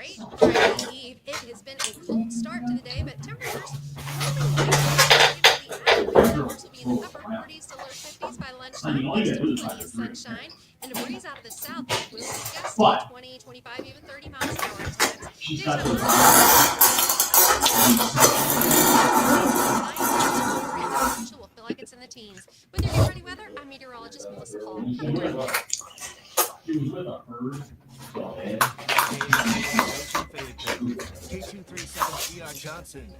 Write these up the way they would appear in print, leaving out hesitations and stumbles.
bright Friday Eve. It has been a cold start to the day, but temperatures hours will be in the upper 40s to low 50s by lunchtime. Next week, plenty of sunshine and a breeze out of the south that will be gusty 20, 25, even 30 miles an hour at times. Daytime will feel like it's in the teens. With your Get Ready weather, I'm meteorologist Melissa Hall. K237 Johnson.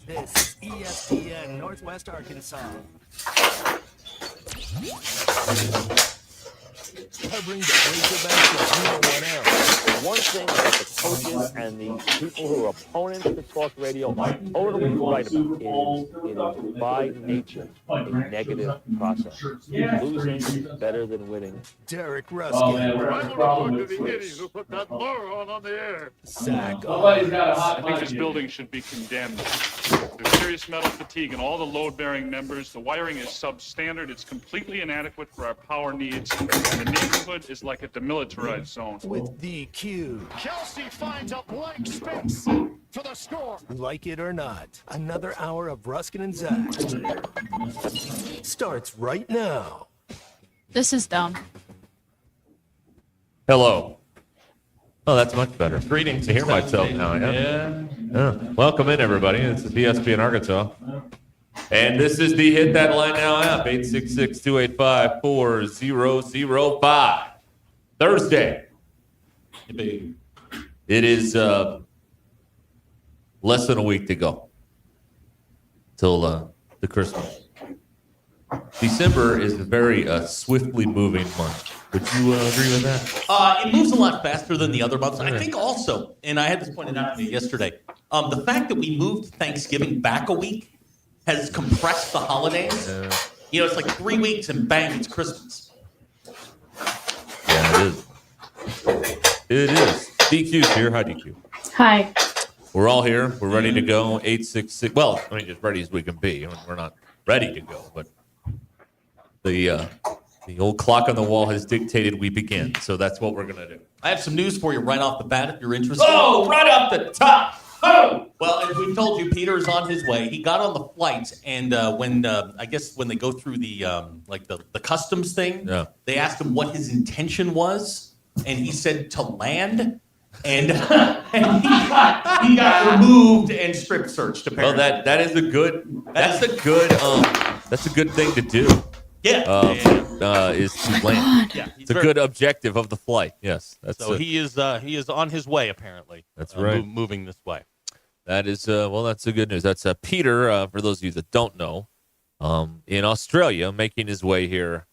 This is ESPN Northwest Arkansas. Covering the Razorbacks with no one else. The one thing that the coaches and the people who are opponents to talk radio are totally right about is it is by nature a negative process. Losing is better than winning. Derek Ruscin. I'm going to report to the idiot who put that moron on the air. Zach. I think this building should be condemned. There's serious metal fatigue in all the load-bearing members. The wiring is substandard. It's completely inadequate for our power needs. And the neighborhood is like a demilitarized zone. With DQ. Kelsey finds a blank space for the score. Like it or not, another hour of Ruskin and Zach starts right now. This is dumb. Hello. Oh, that's much better. Greetings. I hear myself now. Yeah. Welcome in, everybody. This is ESPN Arkansas. And this is the Hit That Line Now app, 866-285-4005. Thursday. It is less than a week to go till the Christmas. December is a very swiftly moving month. Would you agree with that? It moves a lot faster than the other months. I think also, and I had this pointed out to me yesterday, the fact that we moved Thanksgiving back a week has compressed the holidays. You know, it's like 3 weeks and bang, it's Christmas. Yeah, it is. It is. DQ's here. Hi, DQ. Hi. We're all here. We're ready to go. 866. Well, I mean, as ready as we can be. I mean, we're not ready to go, but the old clock on the wall has dictated we begin. So that's what we're going to do. I have some news for you right off the bat if you're interested. Oh, right off the top. Oh! Well, as we told you, Peter is on his way. He got on the flight, and when I guess when they go through the the customs thing, they asked him what his intention was, and he said to land, and he got removed and strip searched. Apparently, Well, that's a good thing to do. Is to land. Yeah, it's a good objective of the flight. Yes, he is on his way apparently. That's right, moving this way. That is that's the good news. That's Peter. For those of you that don't know, in Australia, making his way here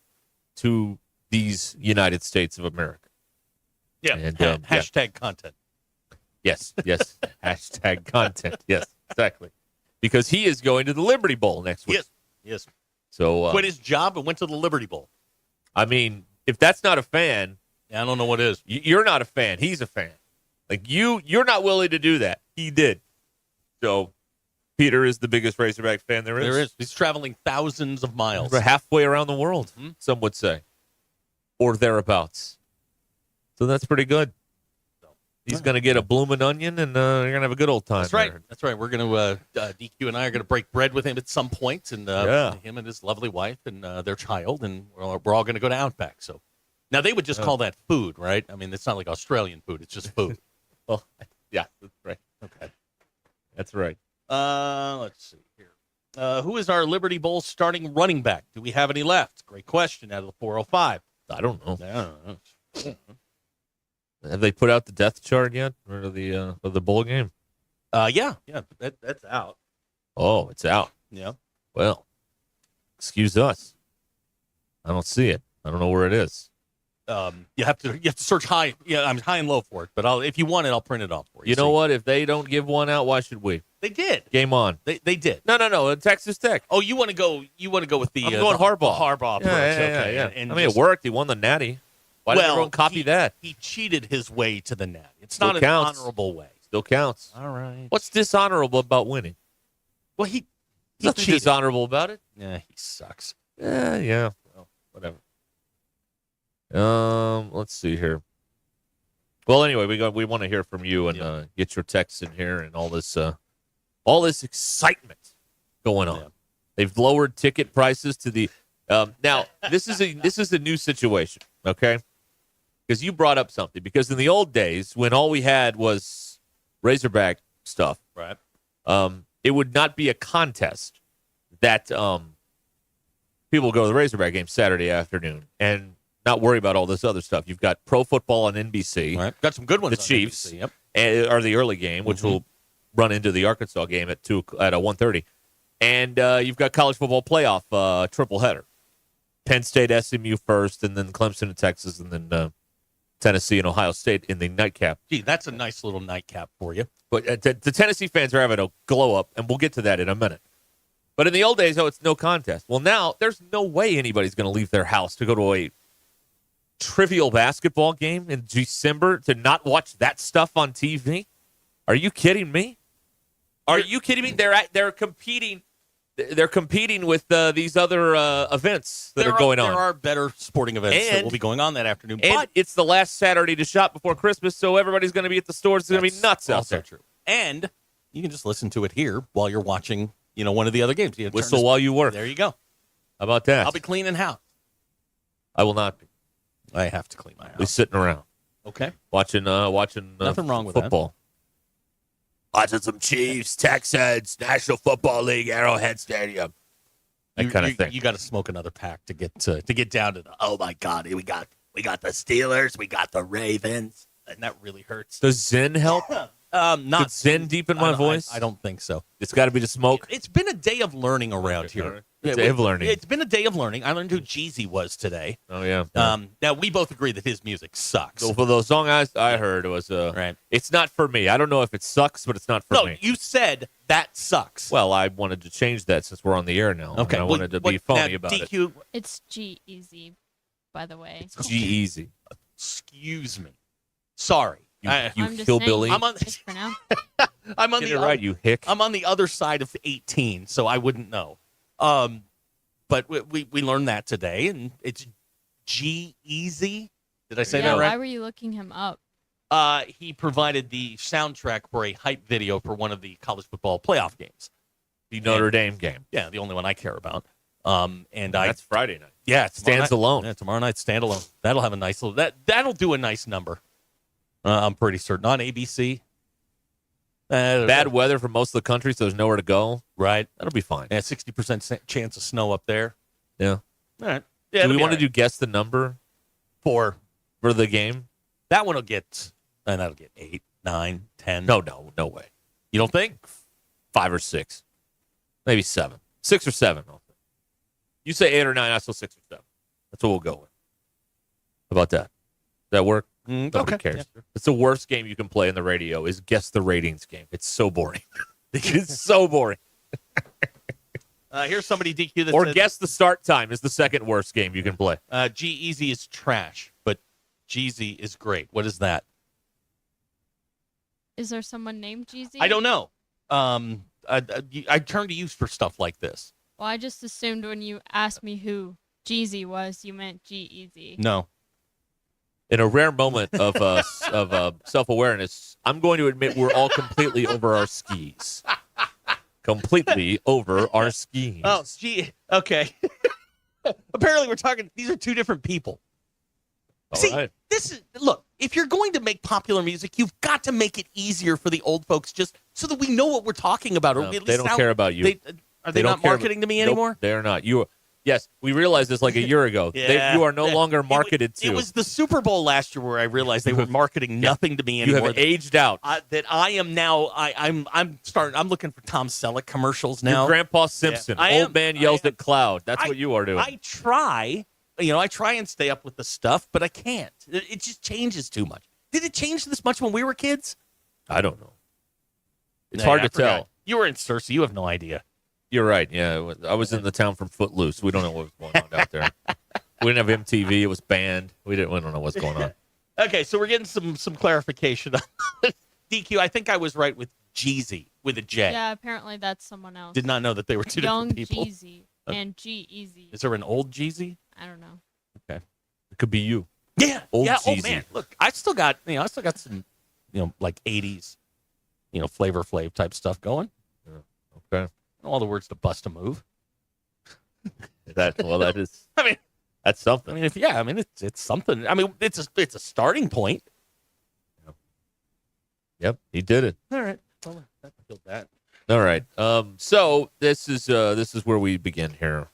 to these United States of America. Yeah, and, hashtag content. Yes, hashtag content. Yes, exactly. Because he is going to the Liberty Bowl next week. Yes. So quit his job and went to the Liberty Bowl. I mean, if that's not a fan, I don't know what is. You're not a fan. He's a fan. Like you're not willing to do that. He did. So Peter is the biggest Razorback fan there is. There is. He's traveling thousands of miles. We're halfway around the world, some would say, or thereabouts. So that's pretty good. He's going to get a bloomin' onion, and you're going to have a good old time. That's right. There. That's right. We're going to DQ and I are going to break bread with him at some point, and him and his lovely wife and their child, and we're all going to go to Outback. So now they would just call that food, right? I mean, it's not like Australian food; it's just food. Well, yeah, that's right. Okay, that's right. Let's see here. Who is our Liberty Bowl starting running back? Do we have any left? Great question. Out of the 405, I don't know. I don't know. Have they put out the depth chart yet for the bowl game? Yeah, that's out. Oh, it's out. Yeah. Well, excuse us. I don't see it. I don't know where it is. You have to search high. Yeah, I'm high and low for it. But if you want it, I'll print it off for you. You know what? If they don't give one out, why should we? They did. Game on. They did. No. Texas Tech. Oh, you want to go? You want to go with the? I'm going Harbaugh. Harbaugh approach. Okay. Yeah. And I mean, it worked. He won the Natty. Why did everyone copy that? He cheated his way to the Natty. It's Still not counts. an honorable way. Still counts. All right. What's dishonorable about winning? Well, he nothing cheated. dishonorable about it. Yeah, he sucks. Yeah. Well, whatever. Let's see here. Well, anyway, we want to hear from you and get your texts in here and all this excitement going on. Yeah. They've lowered ticket prices to the now. This is a new situation, okay? Because you brought up something. Because in the old days, when all we had was Razorback stuff, Right. It would not be a contest that people go to the Razorback game Saturday afternoon and not worry about all this other stuff. You've got pro football on NBC. Right. Got some good ones. The on Chiefs, NBC, yep. or the early game, which will run into the Arkansas game at 1:30, and you've got college football playoff triple header. Penn State, SMU first, and then Clemson and Texas, and then Tennessee and Ohio State in the nightcap. Gee, that's a nice little nightcap for you. But the Tennessee fans are having a glow up, and we'll get to that in a minute. But in the old days, it's no contest. Well, now there's no way anybody's going to leave their house to go to a trivial basketball game in December to not watch that stuff on TV. Are you kidding me? Are you kidding me? They're competing. They're competing with these other events that are going on. There are better sporting events that will be going on that afternoon. And But it's the last Saturday to shop before Christmas, so everybody's going to be at the stores. It's going to be nuts out also there. true. And you can just listen to it here while you're watching, one of the other games. Whistle while you work. There you go. How about that? I'll be cleaning house. I will not be. I have to clean my house. We're sitting around Okay. watching Nothing wrong with football. Watching some Chiefs, Texans, National Football League, Arrowhead Stadium. That kind of thing. You got to smoke another pack to get down to the. Oh my God, we got the Steelers, we got the Ravens, and that really hurts. Does Zen help? Not Did Zen deepen my voice? I don't think so. It's got to be the smoke. It's been a day of learning around here. A day of learning. It's been a day of learning. I learned who Jeezy was today. Oh yeah. Now we both agree that his music sucks. So for the song I heard, it was right. It's not for me. I don't know if it sucks, but it's not for me. No, you said that sucks. Well, I wanted to change that since we're on the air now. Okay. And I wanted to be phony about DQ, it. It's G-Easy, by the way. G-Easy. Excuse me. Sorry. You I'm just hillbilly. saying, I'm on- just for now. I'm on Get the it right, you hick. I'm on the other side of 18, so I wouldn't know. But we learned that today, and it's G-Easy. Did I say Yeah, that right? why were you looking him up? He provided the soundtrack for a hype video for one of the college football playoff games. The Notre Dame game. Yeah, the only one I care about. That's Friday night. Yeah, it's Stands alone. Yeah, tomorrow night, standalone. That'll have a nice little. That'll do a nice number. I'm pretty certain on ABC. Bad weather for most of the country, so there's nowhere to go. Right. That'll be fine. Yeah, 60% chance of snow up there. Yeah. All right. Yeah, Do we want to do guess the number for the game? that one? That'll get 8, 9, 10. No way. You don't think? 5 or 6, maybe 7, 6 or 7. You say 8 or 9, I say 6 or 7. That's what we'll go with. How about that? Does that work? Nobody cares. Yeah. It's the worst game you can play in the radio is guess the ratings game. It's so boring. It's so boring. Here's somebody DQ that Or says, guess the start time is the second worst game you can play. G-Easy is trash, but Jeezy is great. What is that? Is there someone named Jeezy? I don't know. I turn to you for stuff like this. Well, I just assumed when you asked me who Jeezy was, you meant G-Easy. No. In a rare moment of self-awareness, I'm going to admit we're all completely over our skis. Completely over our skis. Oh, gee. Okay. Apparently, we're talking. These are two different people. All See, right. look. If you're going to make popular music, you've got to make it easier for the old folks, just so that we know what we're talking about. No, they don't care about you. Are they not marketing to me anymore? Nope, they are not. Yes, we realized this like a year ago. Yeah. You are no longer marketed to. It was the Super Bowl last year where I realized they were marketing nothing to me You anymore. have aged out. That I am now. I'm looking for Tom Selleck commercials now. You're Grandpa Simpson. Yeah, I Old am. man yells I am. at cloud. That's what you are doing. I try. I try and stay up with the stuff, but I can't. It just changes too much. Did it change this much when we were kids? I don't know. It's Nah, hard I to forgot. tell. You were in Cersei. You have no idea. You're right. Yeah, I was in the town from Footloose. We don't know what was going on out there. We didn't have MTV. It was banned. We don't know what's going on. Okay, so we're getting some clarification on DQ. I think I was right with Jeezy with a J. Yeah, apparently that's someone else. Did not know that they were two Young different people. Jeezy and G-Easy. Is there an old Jeezy? I don't know. Okay. It could be you. Yeah. Old yeah. Jeezy. Oh man, look, I still got some, like 80s, Flavor Flav type stuff going. Okay. All the words to Bust a Move. That is. I mean, that's something. It's something. I mean, it's a starting point. Yep, he did it. All right. Well, I feel that. All right. So this is where we begin here.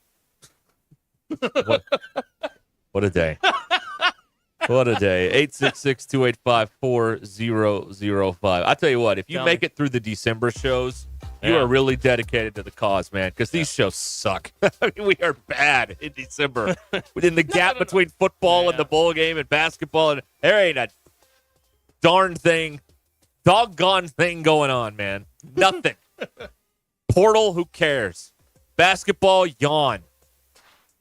What a day. What a day. 866-285-4005. I'll tell you what, if you make it through the December shows, you are really dedicated to the cause, man, because these shows suck. I mean, we are bad in December. Within the gap between football and the bowl game and basketball, and there ain't a doggone thing going on, man. Nothing. Portal, who cares? Basketball, yawn.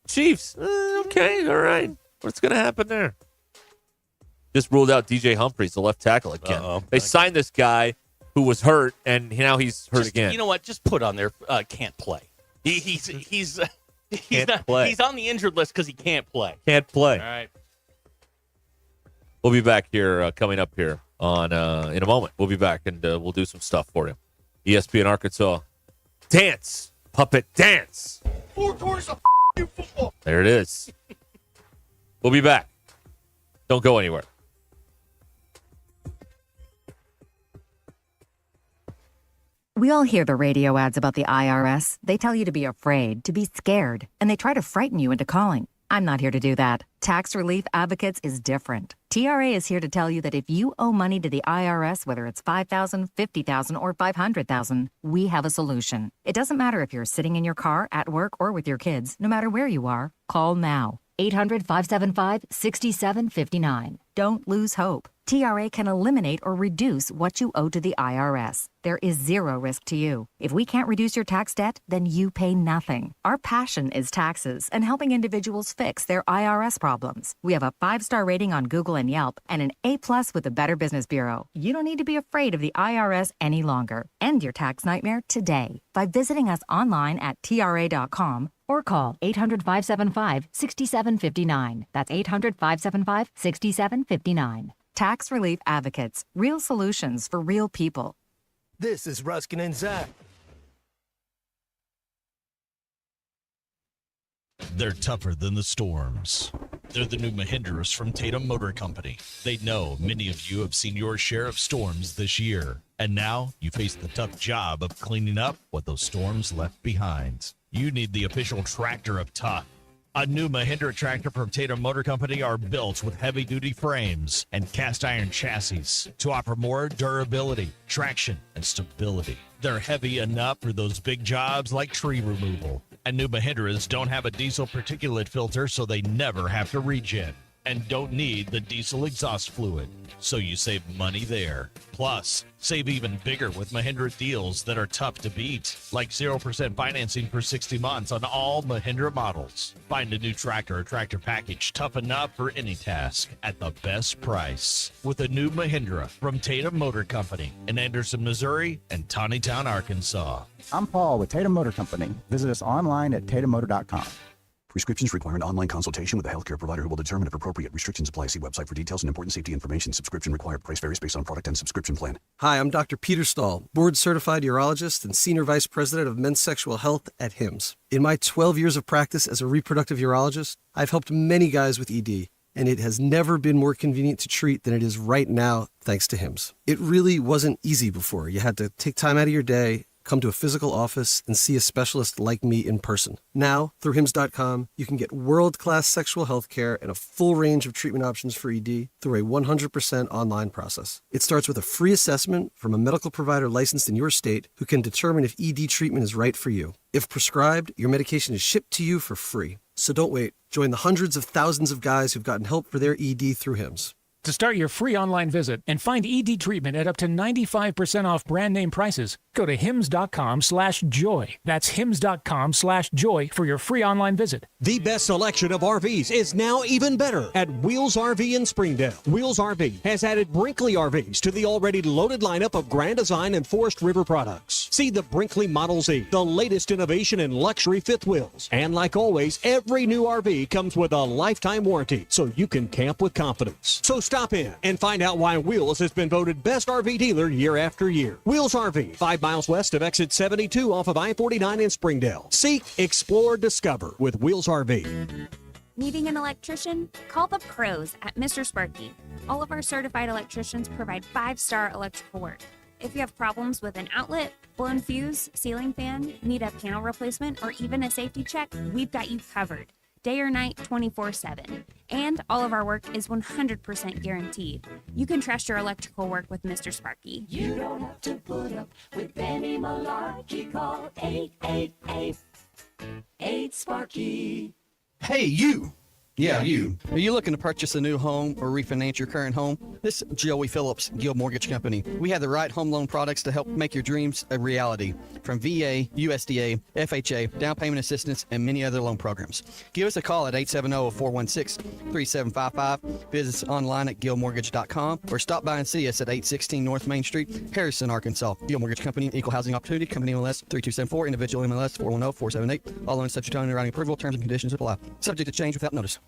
Chiefs, okay, all right. What's going to happen there? Just ruled out DJ Humphries, the left tackle again. They signed this guy who was hurt, and now he's hurt again. You know what? Just put on there, can't play. He's on the injured list because he can't play. Can't play. All right. We'll be back here coming up here on in a moment. We'll be back, and we'll do some stuff for you. ESPN Arkansas. Dance. Puppet dance. 4 quarters of football. There it is. We'll be back. Don't go anywhere. We all hear the radio ads about the IRS. They tell you to be afraid, to be scared, and they try to frighten you into calling. I'm not here to do that. Tax Relief Advocates is different. TRA is here to tell you that if you owe money to the IRS, whether it's $5,000, $50,000, or $500,000, we have a solution. It doesn't matter if you're sitting in your car, at work, or with your kids. No matter where you are, call now. 800-575-6759. Don't lose hope. TRA can eliminate or reduce what you owe to the IRS. There is zero risk to you. If we can't reduce your tax debt, then you pay nothing. Our passion is taxes and helping individuals fix their IRS problems. We have a 5-star rating on Google and Yelp and an A+ with the Better Business Bureau. You don't need to be afraid of the IRS any longer. End your tax nightmare today by visiting us online at TRA.com or call 800-575-6759. That's 800-575-6759. Tax Relief Advocates. Real solutions for real people. This is Ruscin and Zach. They're tougher than the storms. They're the new Mahindras from Tatum Motor Company. They know many of you have seen your share of storms this year, and now you face the tough job of cleaning up what those storms left behind. You need the official tractor of tough. A new Mahindra tractor from Tatum Motor Company are built with heavy-duty frames and cast-iron chassis to offer more durability, traction, and stability. They're heavy enough for those big jobs like tree removal. And new Mahindras don't have a diesel particulate filter, so they never have to regen. And don't need the diesel exhaust fluid, so you save money there. Plus, save even bigger with Mahindra deals that are tough to beat, like 0% financing for 60 months on all Mahindra models. Find a new tractor or tractor package tough enough for any task at the best price with a new Mahindra from Tatum Motor Company in Anderson, Missouri and Tawnytown, Arkansas. I'm Paul with Tatum Motor Company. Visit us online at tatummotor.com. Prescriptions require an online consultation with a healthcare provider who will determine if appropriate restrictions apply. See website for details and important safety information. Subscription required. Price varies based on product and subscription plan. Hi, I'm Dr. Peter Stahl, board-certified urologist and senior vice president of men's sexual health at HIMSS. In my 12 years of practice as a reproductive urologist, I've helped many guys with ED, and it has never been more convenient to treat than it is right now, thanks to HIMSS. It really wasn't easy before. You had to take time out of your day, come to a physical office, and see a specialist like me in person. Now, through HIMSS.com, you can get world-class sexual health care and a full range of treatment options for ED through a 100% online process. It starts with a free assessment from a medical provider licensed in your state who can determine if ED treatment is right for you. If prescribed, your medication is shipped to you for free. So don't wait. Join the hundreds of thousands of guys who've gotten help for their ED through HIMSS. To start your free online visit and find ED treatment at up to 95% off brand name prices, go to hims.com/joy. That's hims.com/joy for your free online visit. The best selection of RVs is now even better at Wheels RV in Springdale. Wheels RV has added Brinkley RVs to the already loaded lineup of Grand Design and Forest River products. See the Brinkley Model Z, the latest innovation in luxury fifth wheels. And like always, every new RV comes with a lifetime warranty, so you can camp with confidence. So stop in and find out why Wheels has been voted best RV dealer year after year. Wheels RV, 5 miles west of exit 72 off of I-49 in Springdale. Seek, explore, discover with Wheels RV. Needing an electrician? Call the pros at Mr. Sparky. All of our certified electricians provide 5-star electrical work. If you have problems with an outlet, blown fuse, ceiling fan, need a panel replacement, or even a safety check, we've got you covered. Day or night, 24/7. And all of our work is 100% guaranteed. You can trust your electrical work with Mr. Sparky. You don't have to put up with any malarkey. Call 888-8-SPARKY. Hey, you! Yeah, you. Are you looking to purchase a new home or refinance your current home? This is Joey Phillips, Guild Mortgage Company. We have the right home loan products to help make your dreams a reality. From VA, USDA, FHA, down payment assistance, and many other loan programs. Give us a call at 870-416-3755. Visit us online at guildmortgage.com or stop by and see us at 816 North Main Street, Harrison, Arkansas. Guild Mortgage Company, Equal Housing Opportunity, Company MLS 3274, Individual MLS 410-478. All loans subject to underwriting approval, terms and conditions apply. Subject to change without notice.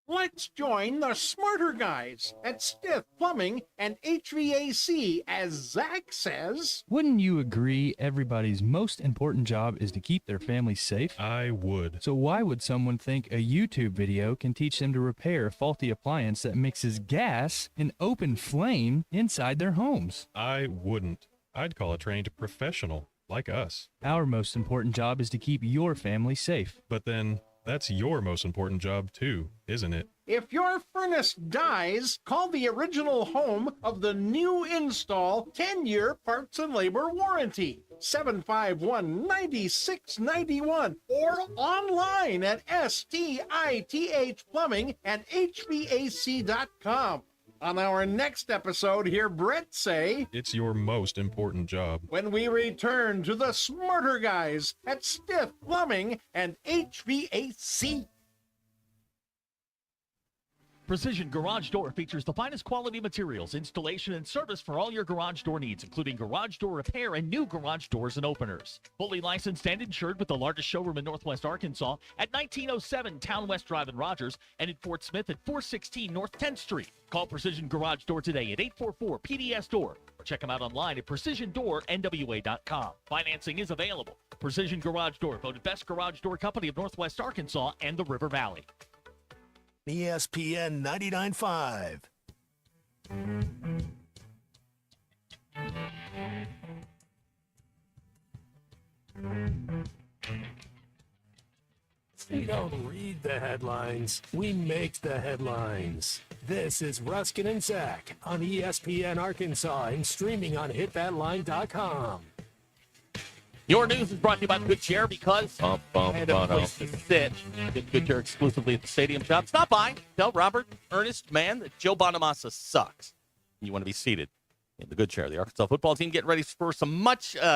Let's join the smarter guys at Stiff Plumbing and HVAC, as Zach says. Wouldn't you agree everybody's most important job is to keep their family safe? I would. So why would someone think a YouTube video can teach them to repair a faulty appliance that mixes gas and open flame inside their homes? I wouldn't. I'd call a trained professional like us. Our most important job is to keep your family safe. But then that's your most important job too, isn't it? If your furnace dies, call the original home of the new install 10-year parts and labor warranty. 751-9691 or online at STITH Plumbing and HVAC.com. On our next episode, hear Brett say, it's your most important job. When we return to the smarter guys at Stiff Plumbing and HVAC. Precision Garage Door features the finest quality materials, installation, and service for all your garage door needs, including garage door repair and new garage doors and openers. Fully licensed and insured with the largest showroom in Northwest Arkansas at 1907 Town West Drive in Rogers and in Fort Smith at 416 North 10th Street. Call Precision Garage Door today at 844-PDS-DOOR or check them out online at precisiondoornwa.com. Financing is available. Precision Garage Door, voted best garage door company of Northwest Arkansas and the River Valley. ESPN 99.5. We don't read the headlines, we make the headlines. This is Ruscin and Zach on ESPN Arkansas and streaming on hitthatline.com. Your news is brought to you by the Good Chair because I had a place to sit. Get Good Chair exclusively at the Stadium Shop. Stop by. Tell Robert, Ernest, man, that Joe Bonamassa sucks. You want to be seated in the Good Chair. The Arkansas football team getting ready for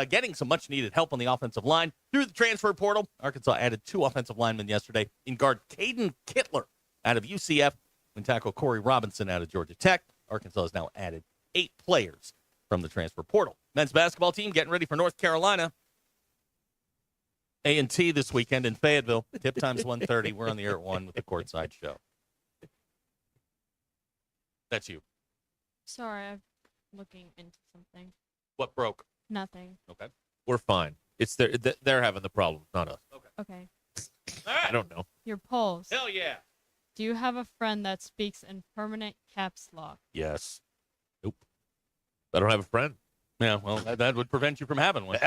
getting some much-needed help on the offensive line through the transfer portal. Arkansas added 2 offensive linemen yesterday in guard Caden Kittler out of UCF and tackle Corey Robinson out of Georgia Tech. Arkansas has now added 8 players from the transfer portal. Men's basketball team getting ready for North Carolina. A&T this weekend in Fayetteville. Tip time's 1:30. We're on the air at 1 with the Courtside Show. That's you. Sorry, I'm looking into something. What broke? Nothing. Okay. We're fine. It's they're having the problem, not us. Okay. I don't know. Your polls. Hell yeah. Do you have a friend that speaks in permanent caps lock? Yes. Nope. I don't have a friend. Yeah, well, that would prevent you from having one.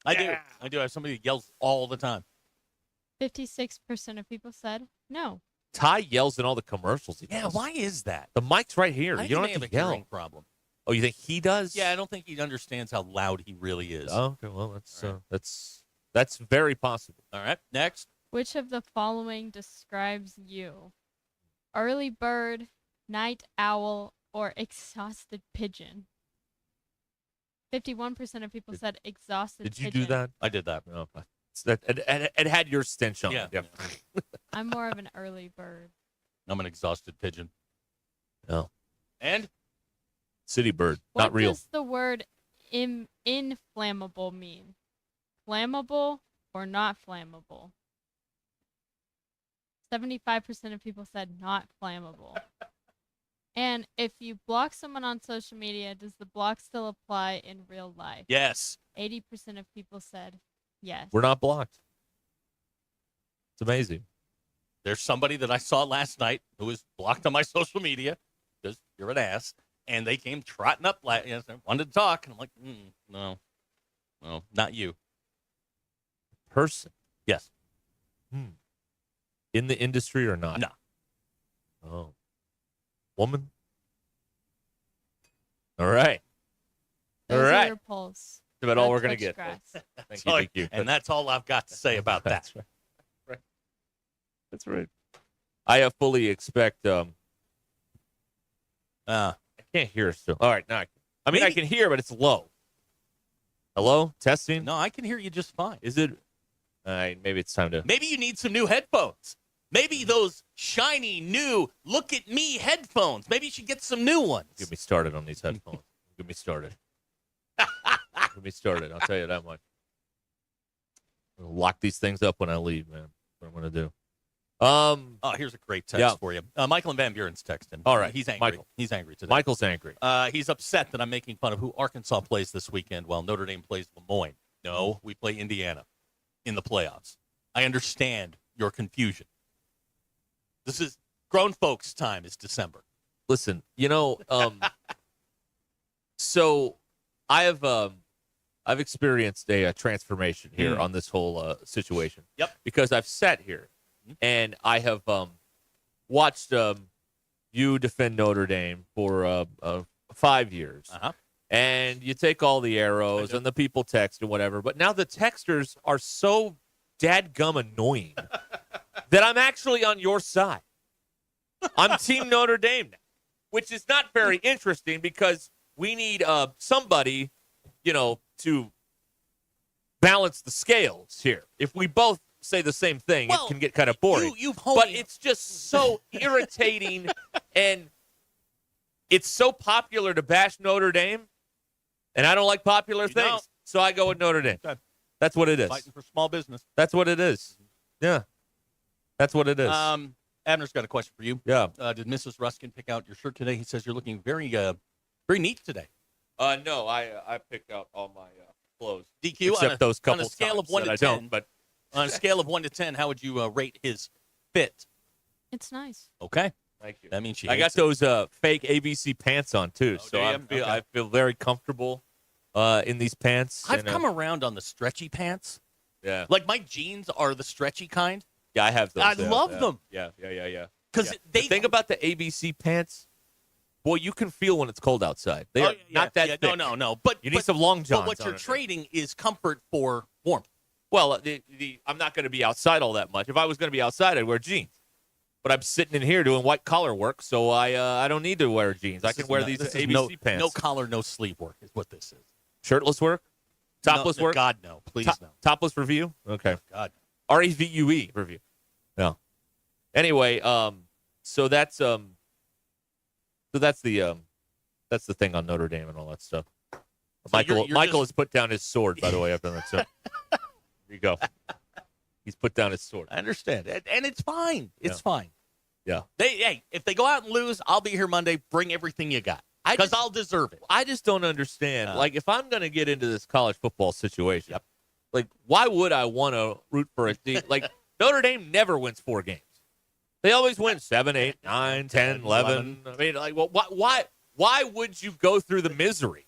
I do. I do have somebody that yells all the time. 56% of people said no. Ty yells in all the commercials. Yeah, why is that? The mic's right here. I You don't think have they to have a yell. hearing problem. Oh, you think he does? Yeah, I don't think he understands how loud he really is. Oh, okay. Well, that's very possible. All right. Next. Which of the following describes you? Early bird, night owl, or exhausted pigeon. 51% of people said exhausted Did you pigeon. do that? I did that. No, it had your stench on Yeah. it. Yep. I'm more of an early bird. I'm an exhausted pigeon. No. And? City bird. What Not real. does the word inflammable mean? Flammable or not flammable? 75% of people said not flammable. And if you block someone on social media, does the block still apply in real life? Yes. 80% of people said yes. We're not blocked. It's amazing. There's somebody that I saw last night who was blocked on my social media because you're an ass. And they came trotting up, wanted to talk. And I'm like, no, not you. Person. Yes. In the industry or not? No. Oh. Woman? All right. Those all are right. your polls. That's about all we're going to get. Grass. Thank you. And that's all I've got to say about that. That's right. That's right. I fully expect. I can't hear still. All right, now I mean I can hear, but it's low. Hello, testing. No, I can hear you just fine. Is it? All right, maybe it's time to. Maybe you need some new headphones. Maybe those shiny new look at me headphones. Maybe you should get some new ones. Get me started on these headphones. Get me started. Get me started. I'll tell you that much. I'm gonna lock these things up when I leave, man. That's what I'm gonna do. Here's a great text for you. Michael and Van Buren's texting. All right, he's angry. Michael. He's angry today. Michael's angry. He's upset that I'm making fun of who Arkansas plays this weekend while Notre Dame plays Lemoyne. No, we play Indiana in the playoffs. I understand your confusion. This is grown folks' time. Is December. Listen, so I've experienced a transformation here on this whole situation. Yep. Because I've sat here and I have watched you defend Notre Dame for 5 years. Uh-huh. And you take all the arrows and the people text and whatever. But now the texters are so dadgum annoying that I'm actually on your side. I'm Team Notre Dame now, which is not very interesting because we need somebody, to balance the scales here. If we both say the same thing, it can get kind of boring. But it's just so irritating, and it's so popular to bash Notre Dame, and I don't like popular things, so I go with Notre Dame. Okay. That's what it is. Fighting for small business. That's what it is. Yeah. That's what it is. Abner's got a question for you. Yeah. Did Mrs. Ruskin pick out your shirt today? He says you're looking very, very neat today. No, I picked out all my clothes. DQ, except those couple on a scale of 1 to 10. I don't, but on a scale of 1 to 10, how would you rate his fit? It's nice. Okay. Thank you. That means she I got hates it. those fake ABC pants on too, so I feel very comfortable in these pants. I've come around on the stretchy pants. Yeah. Like my jeans are the stretchy kind. Yeah, I have those. I love them. Yeah. Because the thing about the ABC pants, boy, you can feel when it's cold outside. They are not that thick. No. But you need some long johns. But what you're trading is comfort for warmth. Well, I'm not going to be outside all that much. If I was going to be outside, I'd wear jeans. But I'm sitting in here doing white collar work, so I don't need to wear jeans. I can wear these ABC pants. No collar, no sleeve work is what this is. Shirtless work? Topless work? God, no. Please, no. Topless review? Okay. God. REVUE review. No. Anyway, so that's the thing on Notre Dame and all that stuff. So Michael has put down his sword, by the way, after that. So here you go. He's put down his sword. I understand. And it's fine. It's fine. Yeah. If they go out and lose, I'll be here Monday. Bring everything you got. Because I'll deserve it. I just don't understand. Like, if I'm going to get into this college football situation, like, why would I want to root for a team? Like, Notre Dame never wins 4 games. They always win 7, 8, 9, 10, 11. I mean, like, well, why would you go through the misery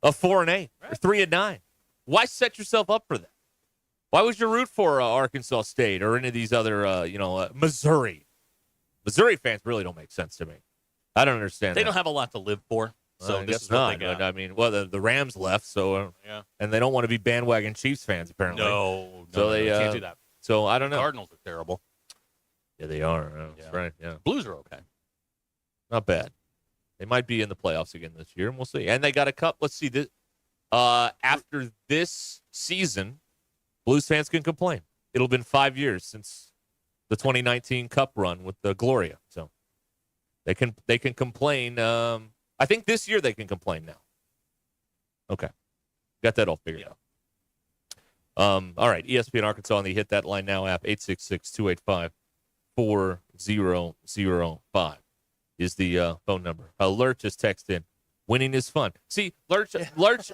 of 4-8 or 3-9? Why set yourself up for that? Why would you root for Arkansas State or any of these other, Missouri? Missouri fans really don't make sense to me. I don't understand. They don't have a lot to live for, so this is what they got. But, I mean, well, the Rams left, so and they don't want to be bandwagon Chiefs fans apparently. No, they can't do that. So I don't know. Cardinals are terrible. Yeah, they are. That's right. Yeah, Blues are okay. Not bad. They might be in the playoffs again this year, and we'll see. And they got a cup. Let's see. This, after this season, Blues fans can complain. It'll have been 5 years since the 2019 Cup run with the Gloria. So they can complain. I think this year they can complain now. Okay. Got that all figured out. All right, ESPN Arkansas on the Hit That Line Now app, 866-285-4005 is the phone number. Lurch just texted in, winning is fun. See, Lurch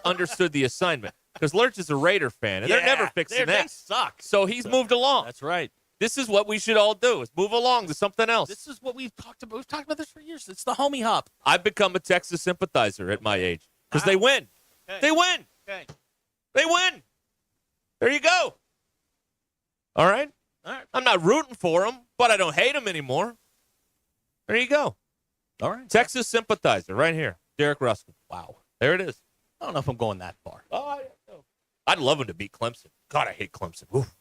understood the assignment because Lurch is a Raider fan, and they're never fixing that. They suck. So he's moved along. That's right. This is what we should all do, is move along to something else. This is what we've talked about. We've talked about this for years. It's the homie hop. I've become a Texas sympathizer at my age because they win. Okay. They win. Okay. They win. There you go. All right? All right. I'm not rooting for them, but I don't hate them anymore. There you go. All right. Texas sympathizer right here. Derek Ruscin. Wow. There it is. I don't know if I'm going that far. Oh, I'd love him to beat Clemson. God, I hate Clemson. Oof.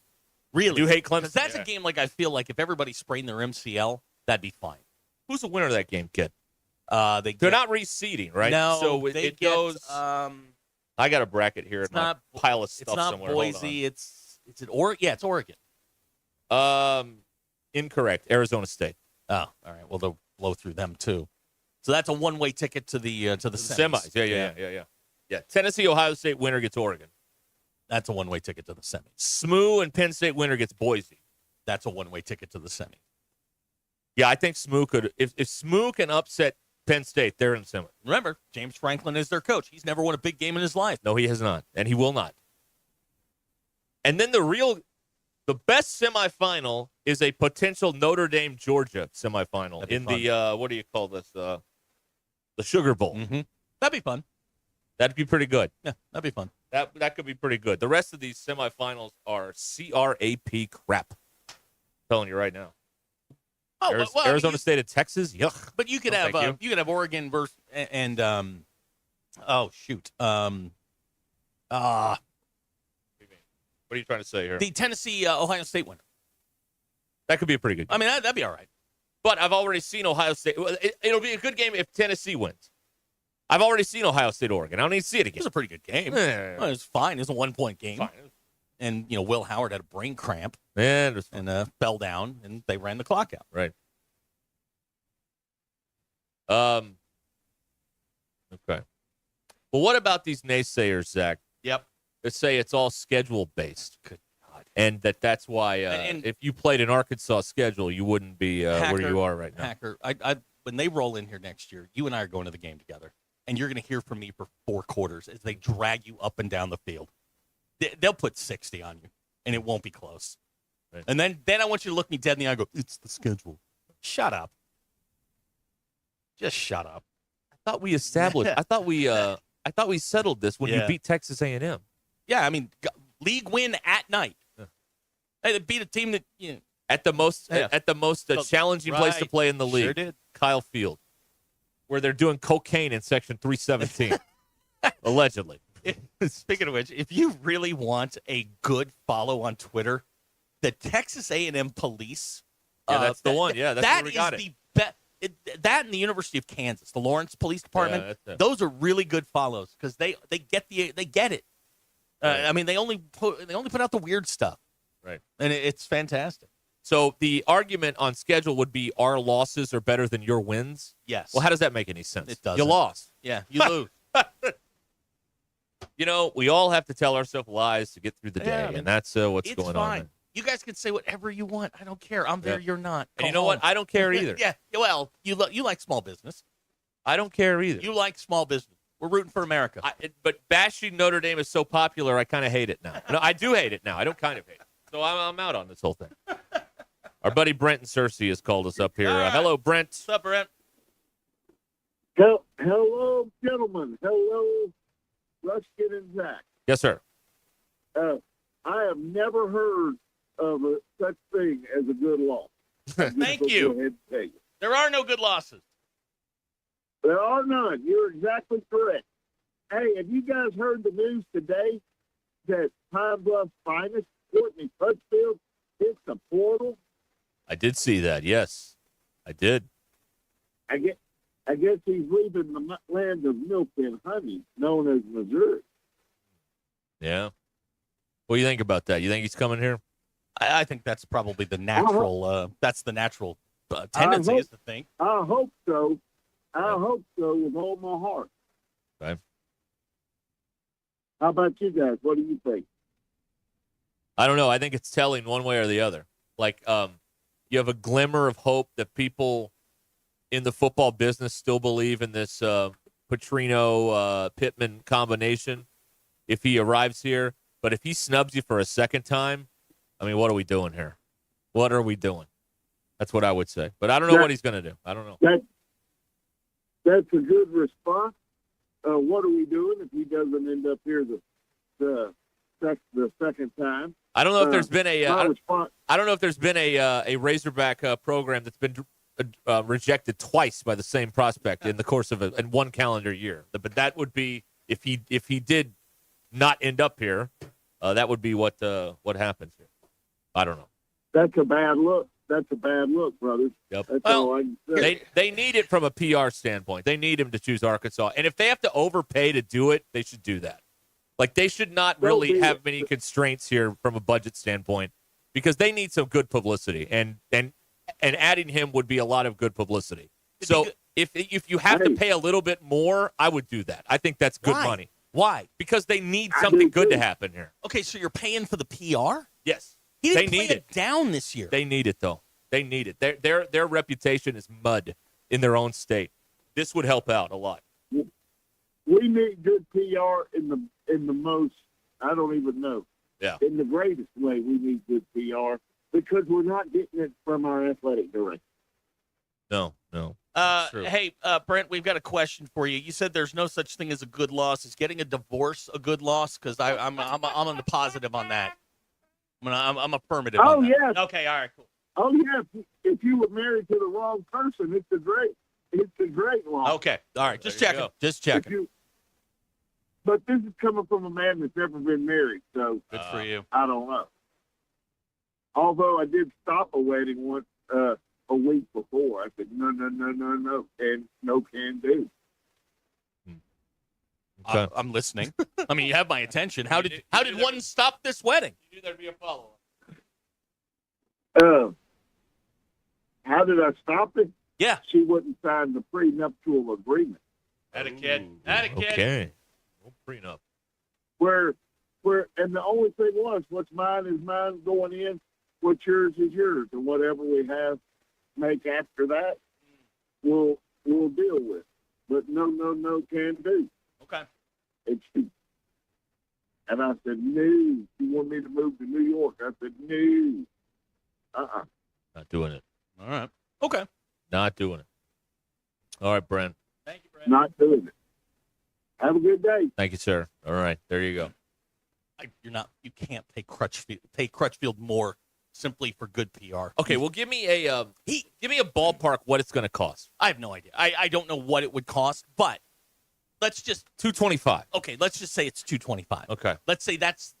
Really? You hate Clemson? Because that's a game like I feel like if everybody sprained their MCL, that'd be fine. Who's the winner of that game, kid? They're not reseeding, right? No, so it goes. I got a bracket here. It's not pile of stuff It's not somewhere. Boise. It's at Oregon. Yeah, it's Oregon. Incorrect. Arizona State. Oh, all right. Well, they'll blow through them too. So that's a one-way ticket to the semis. Yeah. Tennessee, Ohio State winner gets Oregon. That's a one-way ticket to the semis. SMU and Penn State winner gets Boise. That's a one-way ticket to the semi. Yeah, I think SMU could. If SMU can upset Penn State, they're in the semi. Remember, James Franklin is their coach. He's never won a big game in his life. No, he has not, and he will not. And then the best semifinal is a potential Notre Dame Georgia semifinal in the what do you call this? The Sugar Bowl. Mm-hmm. That'd be fun. That'd be pretty good. Yeah, that'd be fun. That could be pretty good. The rest of these semifinals are crap. I'm telling you right now. Oh, Arizona State and Texas. Yuck. But you could have you could have Oregon versus and oh shoot. What are you trying to say here? The Tennessee Ohio State winner. That could be a pretty good game. I mean, that'd be all right. But I've already seen Ohio State. It'll be a good game if Tennessee wins. I've already seen Ohio State, Oregon. I don't need to see it again. It was a pretty good game. Yeah. Well, it was fine. It was a 1-point game. Fine. And, Will Howard had a brain cramp. Yeah, and fell down, and they ran the clock out. Right. Okay. Well, what about these naysayers, Zach? Yep. That say it's all schedule-based. Good God. And that's why if you played an Arkansas schedule, you wouldn't be where you are right now. Hacker, when they roll in here next year, you and I are going to the game together, and you're going to hear from me for 4 quarters as they drag you up and down the field. They'll put 60 on you, and it won't be close. Right. And then I want you to look me dead in the eye and go, it's the schedule. Shut up. Just shut up. I thought we established. I thought we settled this when you beat Texas A&M. Yeah, I mean, league win at night. Yeah. Hey, they beat a team that at the most challenging place to play in the league. Sure did. Kyle Field, where they're doing cocaine in Section 317, allegedly. Speaking of which, if you really want a good follow on Twitter, the Texas A&M police. Yeah, that's the one. Yeah, that's where we got the best. That and the University of Kansas, the Lawrence Police Department. Yeah, those are really good follows because they get it. Right. I mean, they only put out the weird stuff, right? And it's fantastic. So the argument on schedule would be our losses are better than your wins. Yes. Well, how does that make any sense? It doesn't. You lost. Yeah, you lose. We all have to tell ourselves lies to get through the day, Yeah, I mean, and that's what's it's going fine. on. You guys can say whatever you want. I don't care. I'm there. Yeah. You're not. And you know what? I don't care either. Yeah. Well, you like small business. I don't care either. You like small business. We're rooting for America. But bashing Notre Dame is so popular, I kind of hate it now. No, I do hate it now. I don't kind of hate it. So I'm out on this whole thing. Our buddy Brent in Searcy has called us up here. Hello, Brent. What's up, Brent? Hello, gentlemen. Hello, Ruscin and Zach. Yes, sir. I have never heard of such thing as a good loss. Thank you. Go ahead and tell you. There are no good losses. There are none. You're exactly correct. Hey, have you guys heard the news today that Pine Bluff's finest, Courtney Crutchfield, hits the portal? I did see that. Yes, I did. I guess he's leaving the land of milk and honey, known as Missouri. Yeah. What do you think about that? You think he's coming here? I think that's probably the natural. That's the natural tendency is to think. I hope so. I hope so with all my heart. Okay. How about you guys? What do you think? I don't know. I think it's telling one way or the other. Like, you have a glimmer of hope that people in the football business still believe in this Petrino-Pittman combination if he arrives here. But if he snubs you for a second time, I mean, what are we doing here? What are we doing? That's what I would say. But I don't know what he's going to do. I don't know. That's a good response. What are we doing if he doesn't end up here the second time? I don't know if there's been a. I don't know if there's been a Razorback program that's been rejected twice by the same prospect in the course of in one calendar year. But that would be if he did not end up here, that would be what happens here. I don't know. That's a bad look. That's a bad look, brothers. Yep. That's all I can say. They need it from a PR standpoint. They need him to choose Arkansas. And if they have to overpay to do it, they should do that. Like, they should not really have many constraints here from a budget standpoint because they need some good publicity. And adding him would be a lot of good publicity. So if you have to pay a little bit more, I would do that. I think that's good money. Why? Because they need something good to happen here. Okay, so you're paying for the PR? Yes. He didn't They play need it down this year. They need it, though. They need it. Their reputation is mud in their own state. This would help out a lot. We need good PR in the most, I don't even know. Yeah. In the greatest way, we need good PR because we're not getting it from our athletic director. No. Hey, Brent, we've got a question for you. You said there's no such thing as a good loss. Is getting a divorce a good loss? Because I'm on the positive on that. I'm affirmative. Oh, on that. yes. Okay. All right. Cool. Oh, yeah. If you were married to the wrong person, it's a great loss. Okay. All right. Just checking. Just checking. But this is coming from a man that's never been married, so good for you. I don't know. Although I did stop a wedding once a week before. I said, no, and no can do. Okay. I'm listening. I mean, you have my attention. How did one stop this wedding? You knew there'd be a follow-up. How did I stop it? Yeah. She wouldn't sign the prenuptial agreement. Had a kid. Okay. Well, prenup. Where, and the only thing was, what's mine is mine going in, what's yours is yours, and whatever we have make after that, we'll deal with. But no can do. Okay. And I said, no. You want me to move to New York? I said, no. Not doing it. All right. Okay. Not doing it. All right, Brent. Thank you, Brent. Not doing it. Have a good day. Thank you, sir. All right, there you go. You can't pay Crutchfield more simply for good PR. Okay, well, give me a ballpark what it's going to cost. I have no idea. I don't know what it would cost, but let's just $225. Okay, let's just say it's $225. Okay. Let's say that's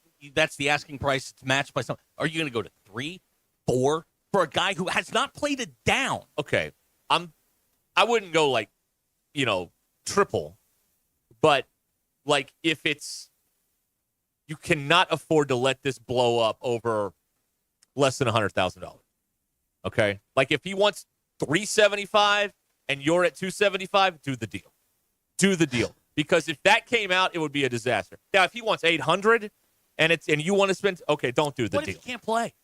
the asking price. It's matched by something. Are you going to go to 3, 4 for a guy who has not played it down? Okay, I wouldn't go like, triple, but like if it's you cannot afford to let this blow up over less than $100,000. Okay, like if he wants $375 and you're at $275, do the deal. Do the deal. Because if that came out, it would be a disaster. Now, if he wants $800 and you want to spend, okay, don't do the deal. What if he can't play?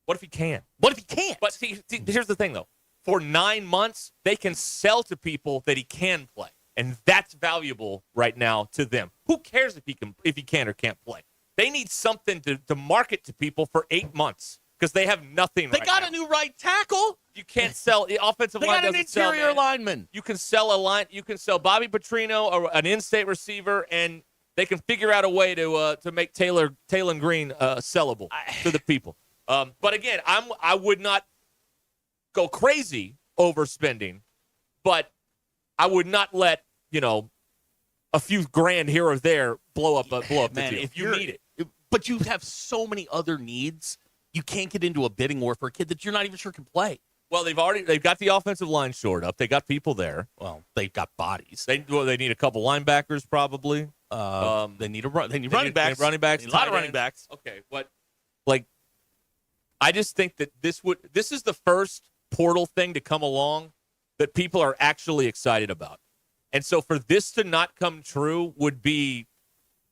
What if he can? What if he can't? But see, here's the thing, though. For 9 months, they can sell to people that he can play, and that's valuable right now to them. Who cares if he can or can't play? They need something to market to people for 8 months because they have nothing. They got a new right tackle. You can't sell the offensive line. They got an interior lineman. You can sell a line. You can sell Bobby Petrino or an in-state receiver, and they can figure out a way to make Taylor Green sellable to the people. But again, I would not go crazy overspending, but I would not let a few grand here or there blow up the deal. If you need it, but you have so many other needs. You can't get into a bidding war for a kid that you're not even sure can play. Well, they've got the offensive line shored up. They got people there. Well, they've got bodies. They need a couple linebackers probably. They need running backs. Running backs. They need a lot of running backs. Okay, I just think that this is the first portal thing to come along that people are actually excited about. And so for this to not come true would be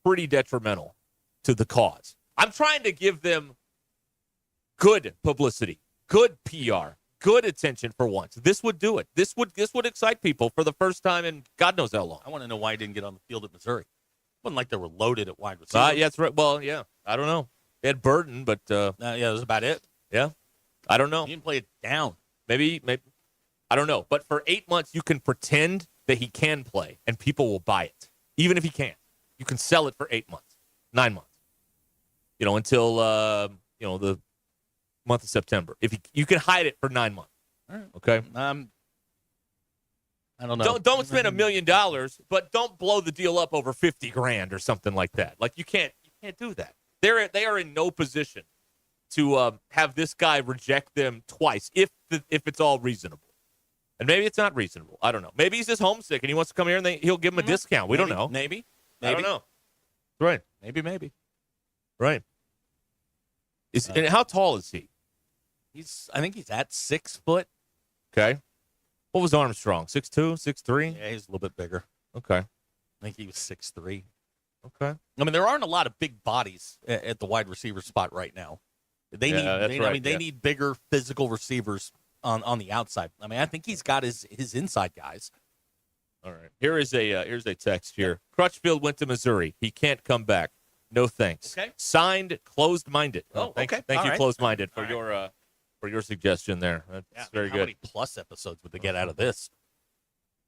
pretty detrimental to the cause. I'm trying to give them good publicity, good PR, good attention for once. This would do it. This would excite people for the first time in God knows how long. I want to know why he didn't get on the field at Missouri. It wasn't like they were loaded at wide receiver. Yeah, that's right. Well, yeah, I don't know. They had Burton, but yeah, that was about it. Yeah, I don't know. He didn't play it down. Maybe I don't know. But for 8 months, you can pretend that he can play, and people will buy it, even if he can't. You can sell it for 8 months, 9 months. Until the month of September. If you can hide it for 9 months. All right. Okay. I don't know. Don't spend $1 million, but don't blow the deal up over $50,000 or something like that. Like you can't do that. They are in no position to have this guy reject them twice if it's all reasonable. And maybe it's not reasonable. I don't know. Maybe he's just homesick and he wants to come here and he'll give him a discount. We don't know. Maybe. I don't know. Right. Maybe. Right. And how tall is he? I think he's at 6 foot. Okay. What was Armstrong? 6'2", 6'3"? Yeah, he's a little bit bigger. Okay. I think he was 6'3". Okay. I mean, there aren't a lot of big bodies at the wide receiver spot right now. They need bigger physical receivers on the outside. I mean, I think he's got his inside guys. All right. Here's a text here. Crutchfield went to Missouri. He can't come back. No thanks. Okay. Signed, closed-minded. Okay. Thank you, right. Closed-minded, for your suggestion there. That's very good. How many plus episodes would they get out of this?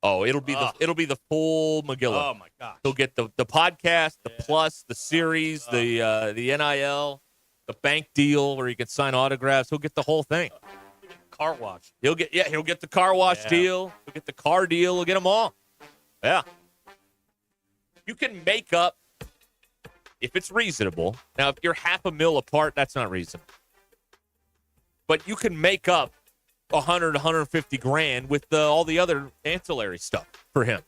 Oh, it'll be the full Magilla. Oh my gosh. He'll get the podcast, the plus, the series, the NIL, the bank deal where he can sign autographs. He'll get the whole thing. Car wash. He'll get the car wash deal. He'll get the car deal. He'll get them all. Yeah. You can make up if it's reasonable. Now, if you're $500,000 apart, that's not reasonable. But you can make up $150,000 with all the other ancillary stuff for him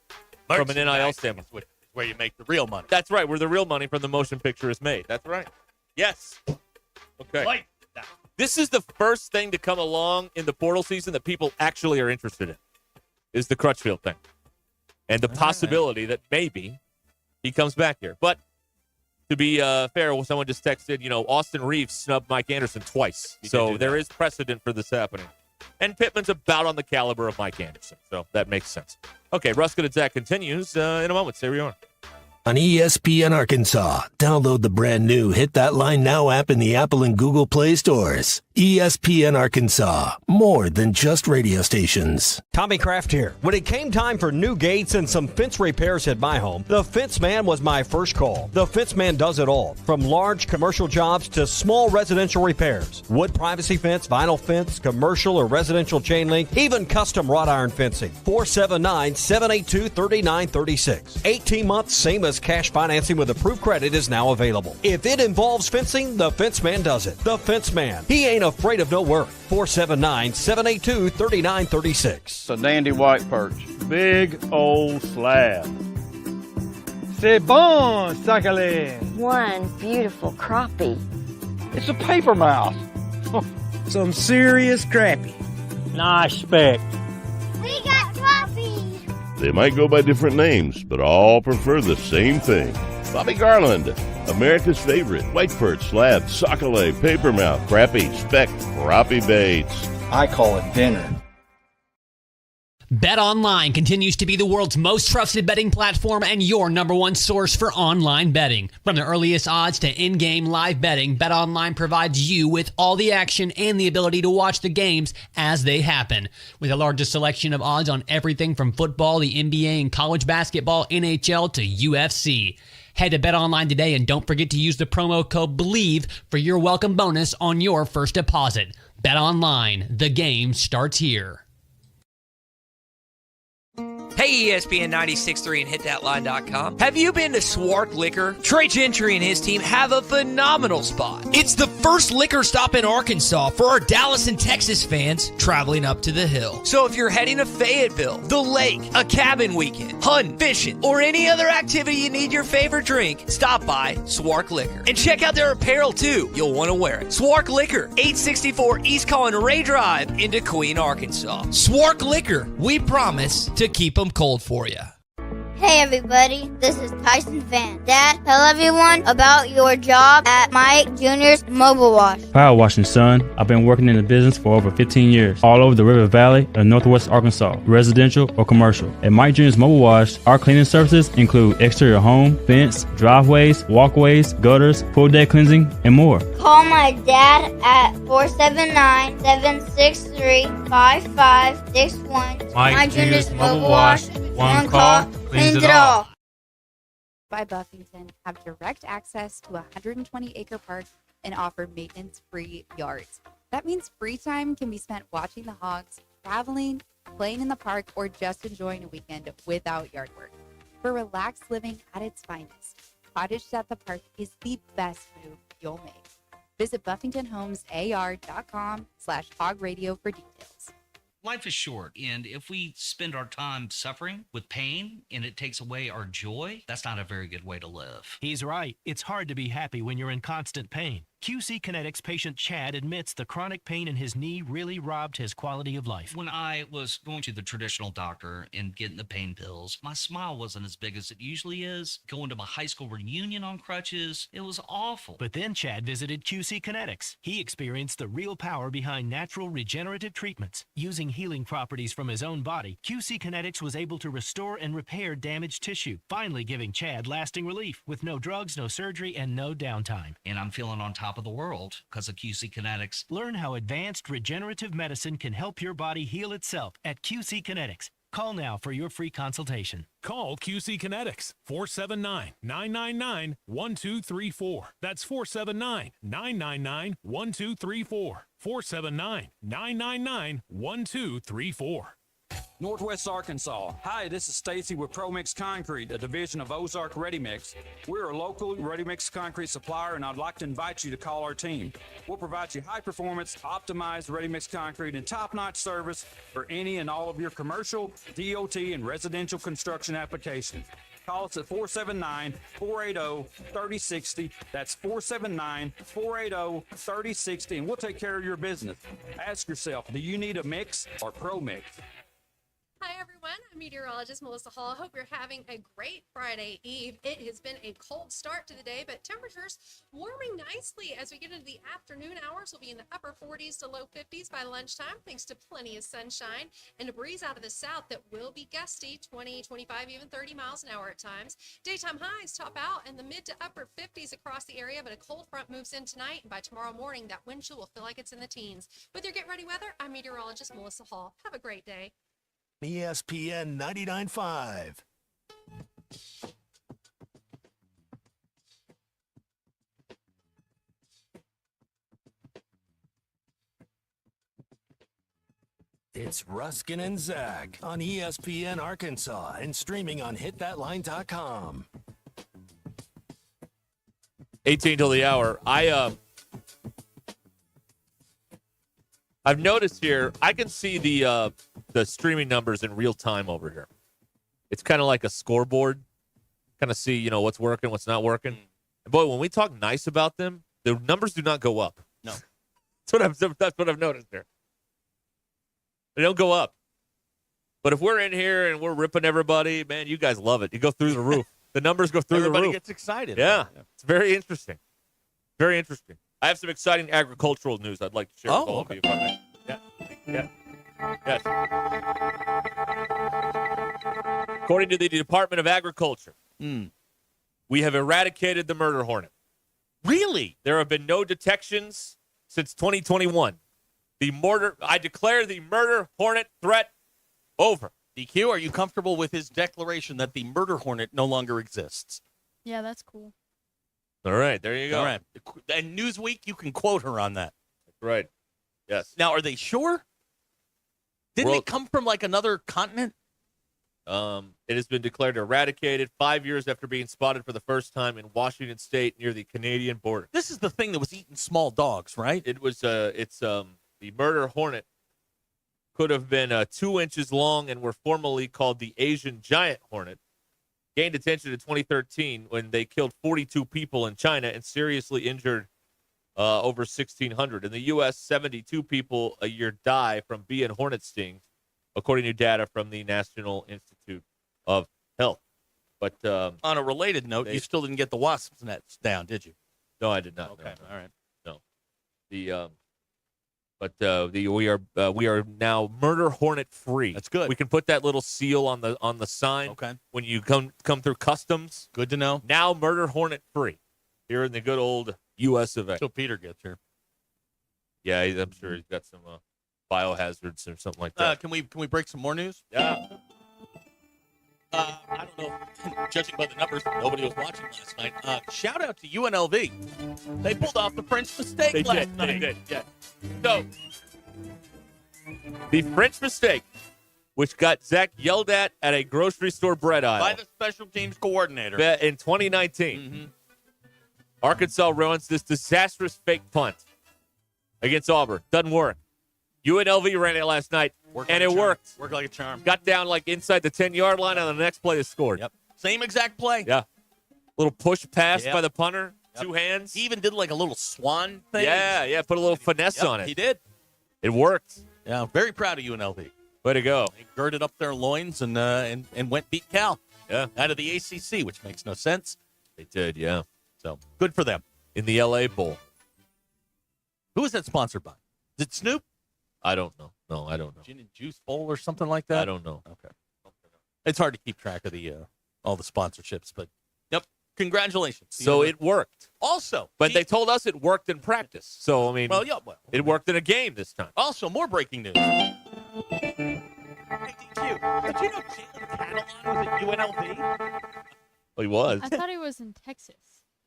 from an NIL standpoint. Where you make the real money. That's right. Where the real money from the motion picture is made. That's right. Yes. Okay. Like that. This is the first thing to come along in the portal season that people actually are interested in, is the Crutchfield thing. And the possibility that maybe he comes back here. But to be fair, someone just texted, Austin Reeves snubbed Mike Anderson twice. So there is precedent for this happening. And Pittman's about on the caliber of Mike Anderson. So that makes sense. Okay, Ruscin and Zach continues in a moment. Stay where you are. On ESPN Arkansas, download the brand new Hit That Line Now app in the Apple and Google Play stores. ESPN Arkansas, more than just radio stations. Tommy Kraft here. When it came time for new gates and some fence repairs at my home, the Fence Man was my first call. The Fence Man does it all, from large commercial jobs to small residential repairs. Wood privacy fence, vinyl fence, commercial or residential chain link, even custom wrought iron fencing. 479-782-3936. 18 months, same as cash financing with approved credit is now available. If it involves fencing, the Fence Man does it. The Fence Man. He ain't afraid of no work. 479-782-3936. It's a dandy white perch. Big old slab. C'est bon, sacale. One beautiful crappie. It's a paper mouse. Some serious crappie. Nice speck. We got crappie. They might go by different names, but all prefer the same thing. Bobby Garland, America's favorite white perch, slab, sockeye, papermouth, crappie, speck, crappie baits. I call it dinner. BetOnline continues to be the world's most trusted betting platform and your number one source for online betting. From the earliest odds to in-game live betting, BetOnline provides you with all the action and the ability to watch the games as they happen. With the largest selection of odds on everything from football, the NBA, and college basketball, NHL to UFC. Head to BetOnline today and don't forget to use the promo code BELIEVE for your welcome bonus on your first deposit. BetOnline, the game starts here. Hey, ESPN 96.3 and hitthatline.com. Have you been to Swark Liquor? Trey Gentry and his team have a phenomenal spot. It's the first liquor stop in Arkansas for our Dallas and Texas fans traveling up to the hill. So if you're heading to Fayetteville, the lake, a cabin weekend, hunting, fishing, or any other activity you need your favorite drink, stop by Swark Liquor. And check out their apparel too. You'll want to wear it. Swark Liquor, 864 East Collin Ray Drive into Queen, Arkansas. Swark Liquor, we promise to keep them cold for you. Hey everybody, this is Tyson Van. Dad, tell everyone about your job at Mike Jr.'s Mobile Wash. Power washing, son. I've been working in the business for over 15 years, all over the River Valley and Northwest Arkansas, residential or commercial. At Mike Jr.'s Mobile Wash, our cleaning services include exterior home, fence, driveways, walkways, gutters, pool deck cleansing, and more. Call my dad at 479-763-5561. Mike Jr.'s Mobile Wash. One call cleans it all. By Buffington have direct access to a 120-acre park and offer maintenance-free yards. That means free time can be spent watching the hogs, traveling, playing in the park, or just enjoying a weekend without yard work. For relaxed living at its finest, Cottage at the Park is the best move you'll make. Visit BuffingtonHomesAR.com/hogradio for details. Life is short, and if we spend our time suffering with pain and it takes away our joy, that's not a very good way to live. He's right. It's hard to be happy when you're in constant pain. QC Kinetics patient Chad admits the chronic pain in his knee really robbed his quality of life. When I was going to the traditional doctor and getting the pain pills, my smile wasn't as big as it usually is. Going to my high school reunion on crutches, it was awful. But then Chad visited QC Kinetics. He experienced the real power behind natural regenerative treatments. Using healing properties from his own body, QC Kinetics was able to restore and repair damaged tissue, finally giving Chad lasting relief with no drugs, no surgery, and no downtime. And I'm feeling on top of the world because of QC Kinetics. Learn how advanced regenerative medicine can help your body heal itself at QC Kinetics. Call now for your free consultation. Call QC Kinetics, 479-999-1234. That's 479-999-1234. 479-999-1234. Northwest Arkansas. Hi, this is Stacy with ProMix Concrete, a division of Ozark Ready Mix. We're a local ready mix concrete supplier, and I'd like to invite you to call our team. We'll provide you high performance, optimized ready mix concrete and top-notch service for any and all of your commercial, DOT, and residential construction applications. Call us at 479-480-3060. That's 479-480-3060, and we'll take care of your business. Ask yourself, do you need a mix or ProMix? Hi everyone, I'm meteorologist Melissa Hall. I hope you're having a great Friday Eve. It has been a cold start to the day, but temperatures warming nicely as we get into the afternoon hours. We'll be in the upper 40s to low 50s by lunchtime, thanks to plenty of sunshine and a breeze out of the south that will be gusty, 20, 25, even 30 miles an hour at times. Daytime highs top out in the mid to upper 50s across the area, but a cold front moves in tonight, and by tomorrow morning, that wind chill will feel like it's in the teens. With your Get Ready weather, I'm meteorologist Melissa Hall. Have a great day. ESPN 99.5. It's Ruscin and Zach on ESPN Arkansas and streaming on hitthatline.com. 18 till the hour. I've noticed here, I can see the streaming numbers in real time over here. It's kind of like a scoreboard. Kind of see, what's working, what's not working. And boy, when we talk nice about them, the numbers do not go up. No. That's what I've noticed here. They don't go up. But if we're in here and we're ripping everybody, man, you guys love it. You go through the roof. The numbers go through the roof. Everybody gets excited. Yeah. It's very interesting. Very interesting. I have some exciting agricultural news I'd like to share with all of you. If I may. Yeah. Yes. According to the Department of Agriculture, we have eradicated the murder hornet. Really? There have been no detections since 2021. I declare the murder hornet threat over. DQ, are you comfortable with his declaration that the murder hornet no longer exists? Yeah, that's cool. All right, there you go. All right. And Newsweek, you can quote her on that. Right. Yes. Now, are they sure? Didn't it come from like another continent? It has been declared eradicated 5 years after being spotted for the first time in Washington State near the Canadian border. This is the thing that was eating small dogs, right? It was the murder hornet could have been 2 inches long and were formerly called the Asian giant hornet. Gained attention in 2013 when they killed 42 people in China and seriously injured over 1,600. In the U.S., 72 people a year die from bee and hornet stings, according to data from the National Institute of Health. But on a related note, you still didn't get the wasps nets down, did you? No, I did not. Okay, all right. No. We are now murder hornet free. That's good. We can put that little seal on the sign. Okay. When you come through customs. Good to know. Now murder hornet free here in the good old U.S. of A. Till Peter gets here. Yeah, I'm sure he's got some biohazards or something like that. Can we break some more news? Yeah. I don't know. Judging by the numbers, nobody was watching last night. Shout out to UNLV. They pulled off the French mistake last night. They did. Yeah. So the French mistake, which got Zach yelled at a grocery store bread aisle By the special teams coordinator. in 2019. Arkansas runs this disastrous fake punt against Auburn. Doesn't work. UNLV ran it last night, and it worked. Worked like a charm. Got down like inside the 10-yard line, and the next play they scored. Yep. Same exact play. Yeah. Little push pass Yep. by the punter. Yep. 2 hands. He even did like a little swan thing. Yeah. Put a little finesse Yep, on it. He did. It worked. Yeah, very proud of UNLV. Way to go. They girded up their loins and went beat Cal. Yeah. Out of the ACC, which makes no sense. They did, yeah. So good for them. In the LA Bowl. Who is that sponsored by? Is it Snoop? I don't know. No, I don't know. Gin and Juice Bowl or something like that? I don't know. Okay. It's hard to keep track of the all the sponsorships, but yep. Congratulations. So it worked. Also, But they told us it worked in practice. So, I mean, it worked in a game this time. Also, more breaking news. Hey, DQ, did you know Jalen Catalan was at UNLV? Well, he was. I thought he was in Texas.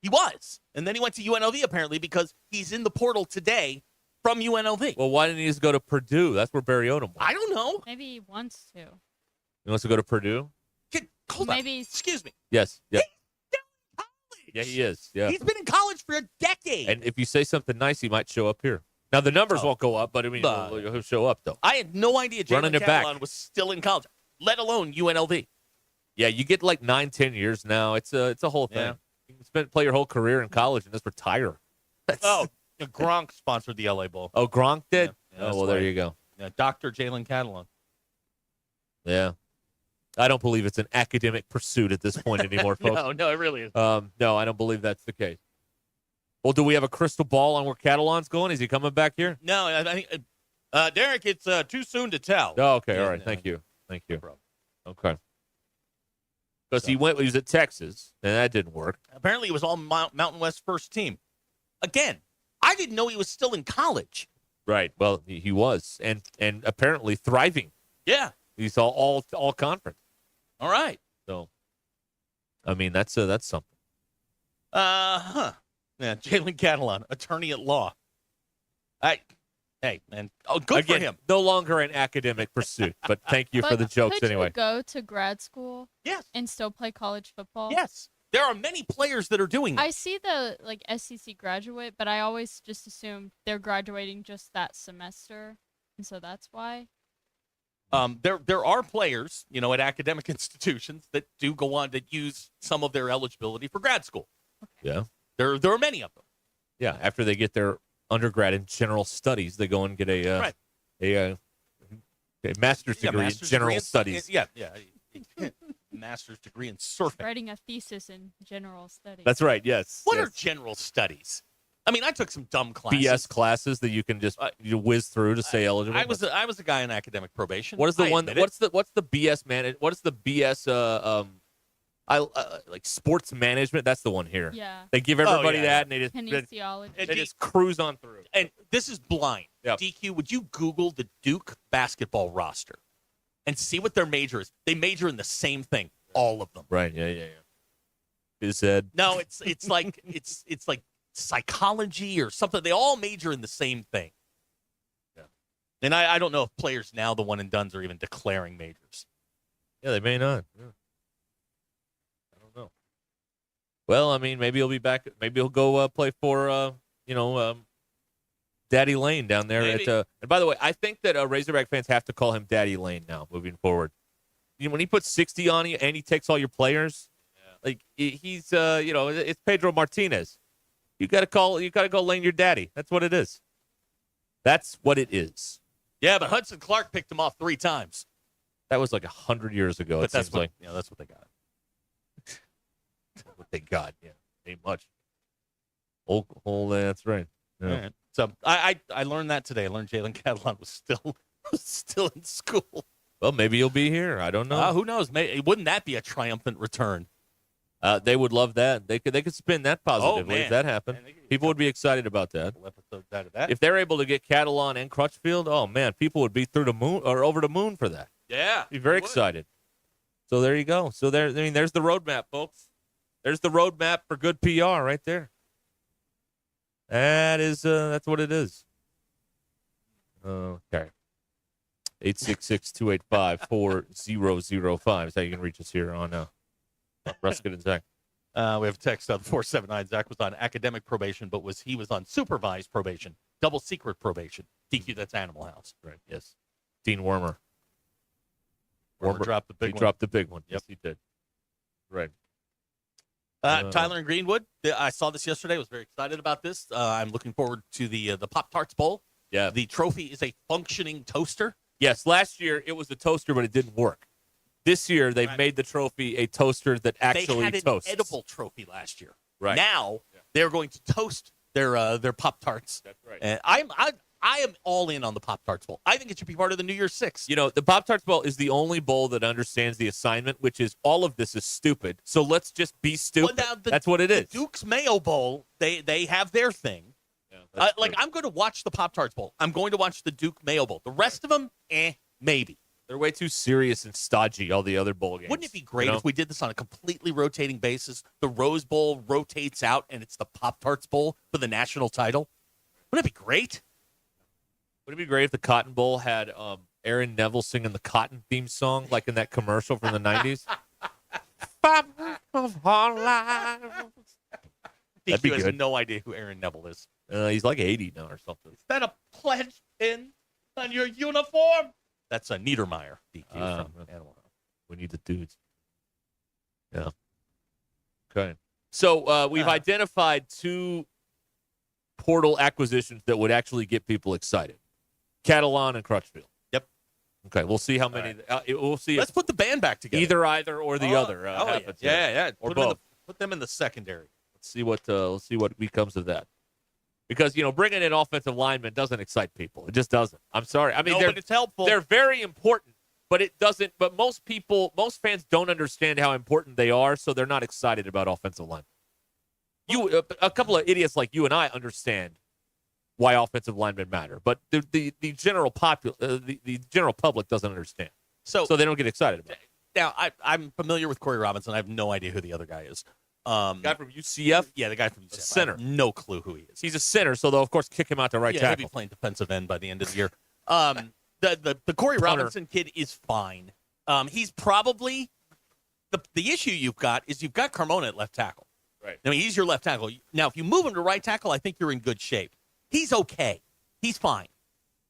He was. And then he went to UNLV, apparently, because he's in the portal today from UNLV. Well, why didn't he just go to Purdue? That's where Barry Odom went. I don't know. Maybe he wants to. He wants to go to Purdue? Hold Maybe on. Excuse me. Yes. Yeah. Yeah, he is. Yeah. He's been in college for a decade. And if you say something nice, he might show up here. Now, the numbers won't go up, but I mean, he'll show up, though. I had no idea Running Jalen it back. Catalan was still in college, let alone UNLV. Yeah, you get like 9-10 years now. It's a whole thing. Yeah. You can play your whole career in college and just retire. Gronk sponsored the LA Bowl. Oh, Gronk did? Yeah, Oh, well, there you go. Yeah, Dr. Jalen Catalan. Yeah. I don't believe it's an academic pursuit at this point anymore, folks. No, it really is. No, I don't believe that's the case. Well, do we have a crystal ball on where Catalan's going? Is he coming back here? No, I think, Derek, it's too soon to tell. Oh, okay. All right. Thank you. Okay. Because he was at Texas, and that didn't work. Apparently, it was all Mountain West first team. Again, I didn't know he was still in college. Right. Well, he was, and apparently thriving. Yeah. He's all conference. All right. So, I mean, that's something. Yeah, Jalen Catalan, attorney at law. Hey, man. Oh, good Again, for him. No longer an academic pursuit, but thank you for the jokes could anyway. you go to grad school? Yes. And still play college football? Yes. There are many players that are doing that. I see the SEC graduate, but I always just assumed they're graduating just that semester, and so that's why. There are players, at academic institutions that do go on that use some of their eligibility for grad school. Yeah. There are many of them. Yeah. After they get their undergrad in general studies, they go and get a master's degree in general studies. Yeah. Master's degree in surfing. Writing a thesis in general studies. That's right. Yes. What yes. are general studies? I mean, I took some dumb classes. BS classes that you can just whiz through to stay eligible. I was a guy in academic probation. What is the I one? admit it. What's the BS man? What is the BS? Like sports management. That's the one here. Yeah. They give everybody that, and they Kinesiology. just cruise on through. And this is blind. Yep. DQ, would you Google the Duke basketball roster and see what their major is? They major in the same thing, all of them. Right. Yeah. Phys ed. No, it's like it's like psychology or something. They all major in the same thing. Yeah. And I don't know if players now, the one and dones, are even declaring majors. Yeah, they may not. Yeah. I don't know. Well, I mean, maybe he'll be back. Maybe he'll go play for, Daddy Lane down there. Maybe. And by the way, I think that Razorback fans have to call him Daddy Lane now, moving forward. When he puts 60 on you and he takes all your players, like he's, it's Pedro Martinez. You got to go Lane your daddy. That's what it is. That's what it is. Yeah, but Hudson Clark picked him off 3 times. That was like 100 years ago. But It that's seems what, like that's what they got. what they got. Yeah, ain't much. That's right. Yeah. All right. So I learned that today. I learned Jalen Catalan was still in school. Well, maybe he'll be here. I don't know. Who knows? Wouldn't that be a triumphant return? They would love that. They could spin that positively if that happened. People would be excited about that. Episodes out of that. If they're able to get Catalan and Crutchfield, oh man, people would be through the moon or over the moon for that. Yeah, be very excited. So there you go. So there's the roadmap, folks. There's the roadmap for good PR right there. That's what it is. Okay. 866-285-4005 is how you can reach us here on Ruscin and Zach. We have a text on 479. Zach was on academic probation, but he was on supervised probation, double secret probation. DQ, that's Animal House. Right. Yes. Dean Wormer. Wormer dropped the big one. He dropped the big one. Yes, he did. Right. Tyler and Greenwood. I saw this yesterday. I was very excited about this. I'm looking forward to the Pop-Tarts Bowl. Yeah. The trophy is a functioning toaster. Yes, last year it was a toaster, but it didn't work. This year they've made the trophy a toaster that actually they had toasts. An edible trophy last year. Right. Now they're going to toast their Pop-Tarts. That's right. And I am all in on the Pop-Tarts Bowl. I think it should be part of the New Year's Six. The Pop-Tarts Bowl is the only bowl that understands the assignment, which is all of this is stupid. So let's just be stupid. Well, now that's what it is. The Duke's Mayo Bowl, they have their thing. Yeah, I'm going to watch the Pop-Tarts Bowl. I'm going to watch the Duke Mayo Bowl. The rest of them, maybe. They're way too serious and stodgy, all the other bowl games. Wouldn't it be great if we did this on a completely rotating basis? The Rose Bowl rotates out, and it's the Pop-Tarts Bowl for the national title. Wouldn't it be great? Would it be great if the Cotton Bowl had Aaron Neville singing the Cotton theme song, like in that commercial from the 90s? Fabric of our lives. That'd be DQ good. has no idea who Aaron Neville is. He's like 80 now or something. Is that a pledge pin on your uniform? That's a Niedermeyer, DQ from Animal House. We need the dudes. Yeah. Okay. So we've identified 2 portal acquisitions that would actually get people excited. Catalan and Crutchfield. Yep. Okay, we'll see how many. We'll see. Let's put the band back together. Either or the other. Happens. Yeah. Or Put both. them in the secondary. Let's see what becomes of that. Because bringing in offensive linemen doesn't excite people. It just doesn't. I'm sorry. I mean, but it's helpful. They're very important, but it doesn't. But most fans don't understand how important they are, so they're not excited about offensive linemen. A couple of idiots like you and I understand why offensive linemen matter, but the general the general public doesn't understand. So they don't get excited about it. Now, I'm familiar with Corey Robinson. I have no idea who the other guy is. Guy from UCF? Yeah, the guy from UCF. Center. I have no clue who he is. He's a center, so they'll, of course, kick him out to right He'll tackle. be playing defensive end by the end of the year. The Corey Robinson kid is fine. He's probably the issue you've got Carmona at left tackle. Right. I mean, he's your left tackle. Now, if you move him to right tackle, I think you're in good shape. He's okay. He's fine.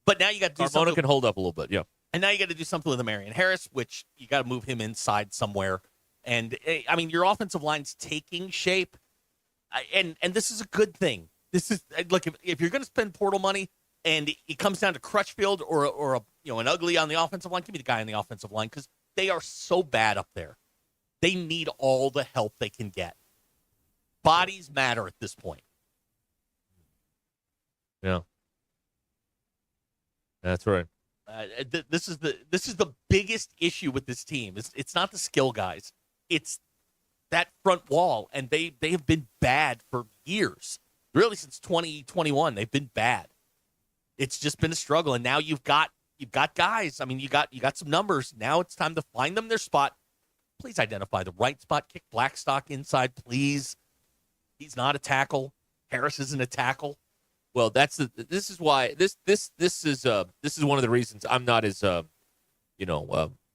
But now you got to do something. Carmona can hold up a little bit, yeah. And now you got to do something with Marion Harris, which you got to move him inside somewhere. And, I mean, your offensive line's taking shape. And this is a good thing. This is look, if you're going to spend portal money and it comes down to Crutchfield or an ugly on the offensive line, give me the guy on the offensive line because they are so bad up there. They need all the help they can get. Bodies matter at this point. Yeah, that's right. This is the biggest issue with this team. It's not the skill guys. It's that front wall, and they have been bad for years. Really, since 2021, they've been bad. It's just been a struggle, and now you've got guys. I mean, you got some numbers. Now it's time to find them their spot. Please identify the right spot. Kick Blackstock inside, please. He's not a tackle. Harris isn't a tackle. Well, this is why this is one of the reasons I'm not as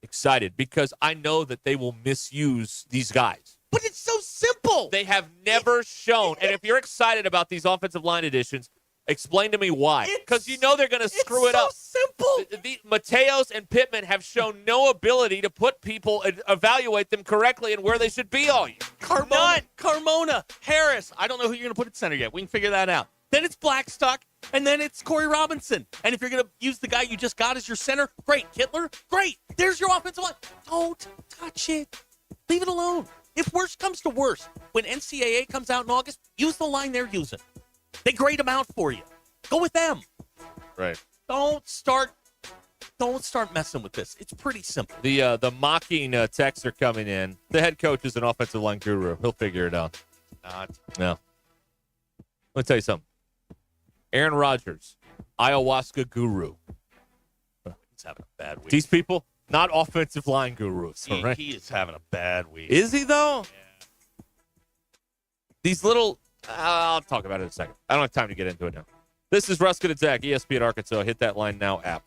excited because I know that they will misuse these guys. But it's so simple. They have never shown. And if you're excited about these offensive line additions, explain to me why. Because you know they're going to screw it up. It's so simple. Mateos and Pittman have shown no ability to put people and evaluate them correctly and where they should be all year. Carmona, Harris. I don't know who you're going to put at center yet. We can figure that out. Then it's Blackstock, and then it's Corey Robinson. And if you're going to use the guy you just got as your center, great. Kittler, great. There's your offensive line. Don't touch it. Leave it alone. If worse comes to worse, when NCAA comes out in August, use the line they're using. They grade them out for you. Go with them. Right. Don't start messing with this. It's pretty simple. The mocking texts are coming in. The head coach is an offensive line guru. He'll figure it out. No. Let me tell you something. Aaron Rodgers, ayahuasca guru. He's having a bad week. These people, not offensive line gurus. He, all right? he is having a bad week. Is he, though? Yeah. These little... I'll talk about it in a second. I don't have time to get into it now. This is Ruscin and Zach, ESPN Arkansas. Hit that line now app.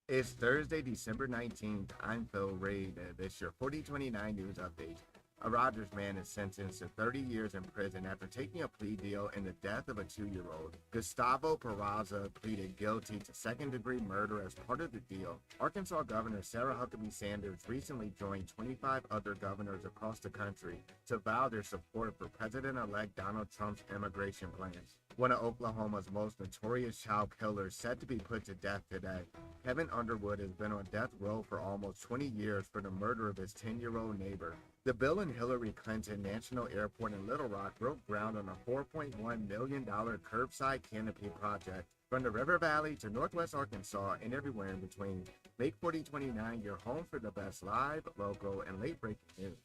It's Thursday, December 19th. I'm Phil Reed. This is your 4029 News Update. A Rogers man is sentenced to 30 years in prison after taking a plea deal in the death of a 2-year-old. Gustavo Peraza pleaded guilty to second-degree murder as part of the deal. Arkansas Governor Sarah Huckabee Sanders recently joined 25 other governors across the country to vow their support for President-elect Donald Trump's immigration plans. One of Oklahoma's most notorious child killers set to be put to death today. Kevin Underwood has been on death row for almost 20 years for the murder of his 10-year-old neighbor. The Bill and Hillary Clinton National Airport in Little Rock broke ground on a $4.1 million curbside canopy project. From the River Valley to Northwest Arkansas and everywhere in between, make 4029 your home for the best live, local, and late-breaking news.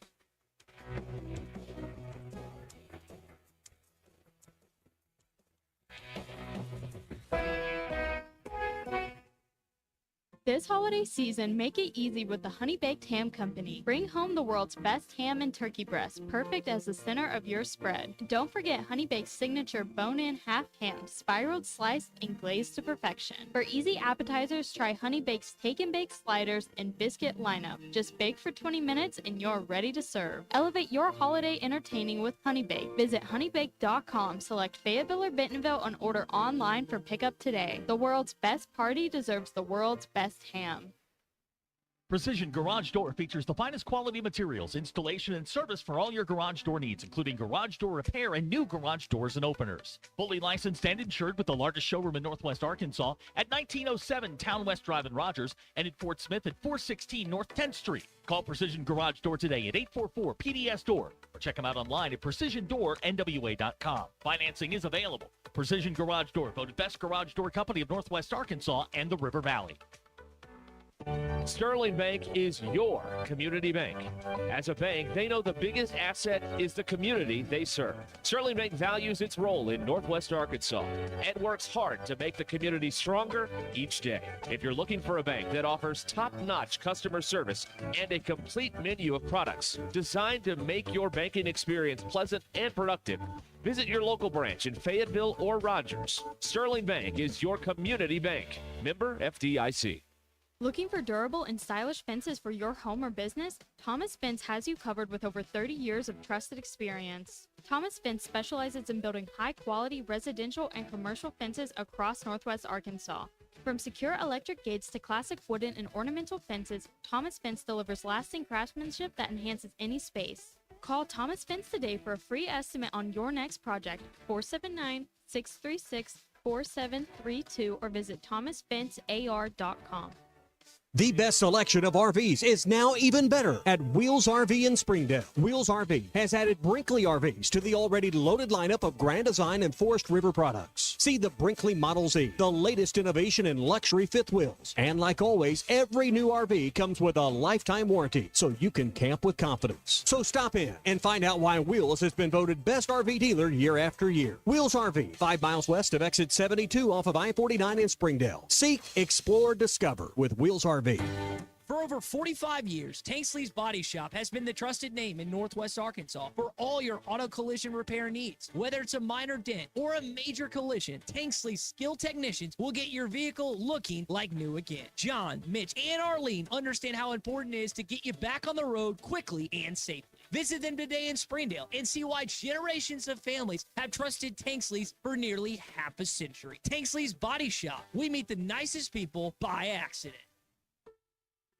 This holiday season, make it easy with the Honey Baked Ham Company. Bring home the world's best ham and turkey breast, perfect as the center of your spread. Don't forget Honey Baked's signature bone-in half ham, spiraled, sliced, and glazed to perfection. For easy appetizers, try Honey Baked's Take and Bake sliders and biscuit lineup. Just bake for 20 minutes and you're ready to serve. Elevate your holiday entertaining with Honey Baked. Visit honeybaked.com, select Fayetteville or Bentonville, and order online for pickup today. The world's best party deserves the world's best ham. Precision Garage Door features the finest quality materials, installation, and service for all your garage door needs, including garage door repair and new garage doors and openers. Fully licensed and insured with the largest showroom in Northwest Arkansas at 1907 Town West Drive in Rogers and in Fort Smith at 416 North 10th Street. Call Precision Garage Door today at 844-PDS-DOOR or check them out online at PrecisionDoorNWA.com. Financing is available. Precision Garage Door, voted Best Garage Door Company of Northwest Arkansas and the River Valley. Sterling Bank is your community bank. As a bank, they know the biggest asset is the community they serve. Sterling Bank values its role in Northwest Arkansas and works hard to make the community stronger each day. If you're looking for a bank that offers top-notch customer service and a complete menu of products designed to make your banking experience pleasant and productive, visit your local branch in Fayetteville or Rogers. Sterling Bank is your community bank. Member FDIC. Looking for durable and stylish fences for your home or business? Thomas Fence has you covered with over 30 years of trusted experience. Thomas Fence specializes in building high-quality residential and commercial fences across Northwest Arkansas. From secure electric gates to classic wooden and ornamental fences, Thomas Fence delivers lasting craftsmanship that enhances any space. Call Thomas Fence today for a free estimate on your next project, 479-636-4732, or visit thomasfencear.com. The best selection of RVs is now even better at Wheels RV in Springdale. Wheels RV has added Brinkley RVs to the already loaded lineup of Grand Design and Forest River products. See the Brinkley Model Z, the latest innovation in luxury fifth wheels. And like always, every new RV comes with a lifetime warranty, so you can camp with confidence. So stop in and find out why Wheels has been voted best RV dealer year after year. Wheels RV, 5 miles west of exit 72 off of I-49 in Springdale. Seek, explore, discover with Wheels RV. For over 45 years, Tanksley's Body Shop has been the trusted name in Northwest Arkansas for all your auto collision repair needs. Whether it's a minor dent or a major collision, Tanksley's skilled technicians will get your vehicle looking like new again. John, Mitch, and Arlene understand how important it is to get you back on the road quickly and safely. Visit them today in Springdale and see why generations of families have trusted Tanksley's for nearly half a century. Tanksley's Body Shop. We meet the nicest people by accident.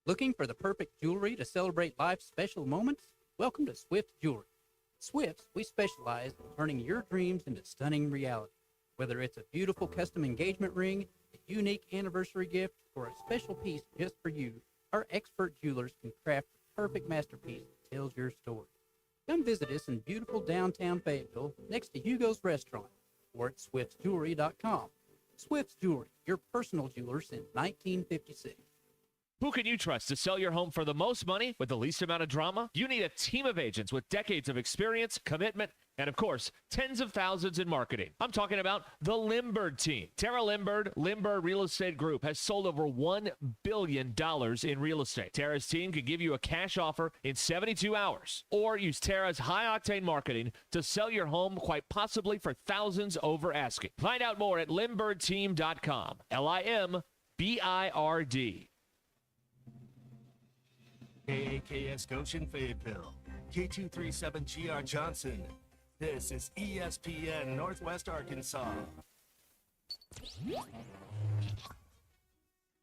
Looking for the perfect jewelry to celebrate life's special moments? Welcome to Swift Jewelry. At Swift's, we specialize in turning your dreams into stunning reality. Whether it's a beautiful custom engagement ring, a unique anniversary gift, or a special piece just for you, our expert jewelers can craft the perfect masterpiece that tells your story. Come visit us in beautiful downtown Fayetteville next to Hugo's Restaurant or at swiftsjewelry.com. Swift's Jewelry, your personal jeweler since 1956. Who can you trust to sell your home for the most money with the least amount of drama? You need a team of agents with decades of experience, commitment, and of course, tens of thousands in marketing. I'm talking about the Limbird team. Tara Limbird Real Estate Group has sold over $1 billion in real estate. Tara's team can give you a cash offer in 72 hours or use Tara's high-octane marketing to sell your home quite possibly for thousands over asking. Find out more at LimbIrdTeam.com. LIMBIRD. KAKS Goshen Fayetteville, K237GR Johnson. This is ESPN Northwest Arkansas.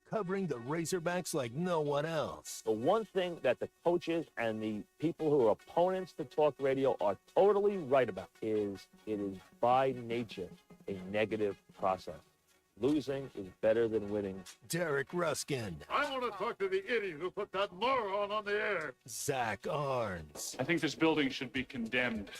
Covering the Razorbacks like no one else. The one thing that the coaches and the people who are opponents to talk radio are totally right about is it is by nature a negative process. Losing is better than winning. Derek Ruskin. I want to talk to the idiot who put that moron on the air. Zach Arns. I think this building should be condemned.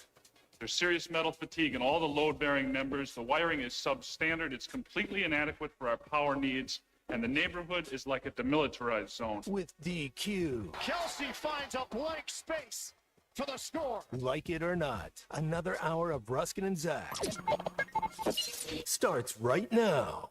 There's serious metal fatigue in all the load-bearing members. The wiring is substandard. It's completely inadequate for our power needs. And the neighborhood is like a demilitarized zone. With DQ. Kelsey finds a blank space for the score. Like it or not, another hour of Ruskin and Zach starts right now.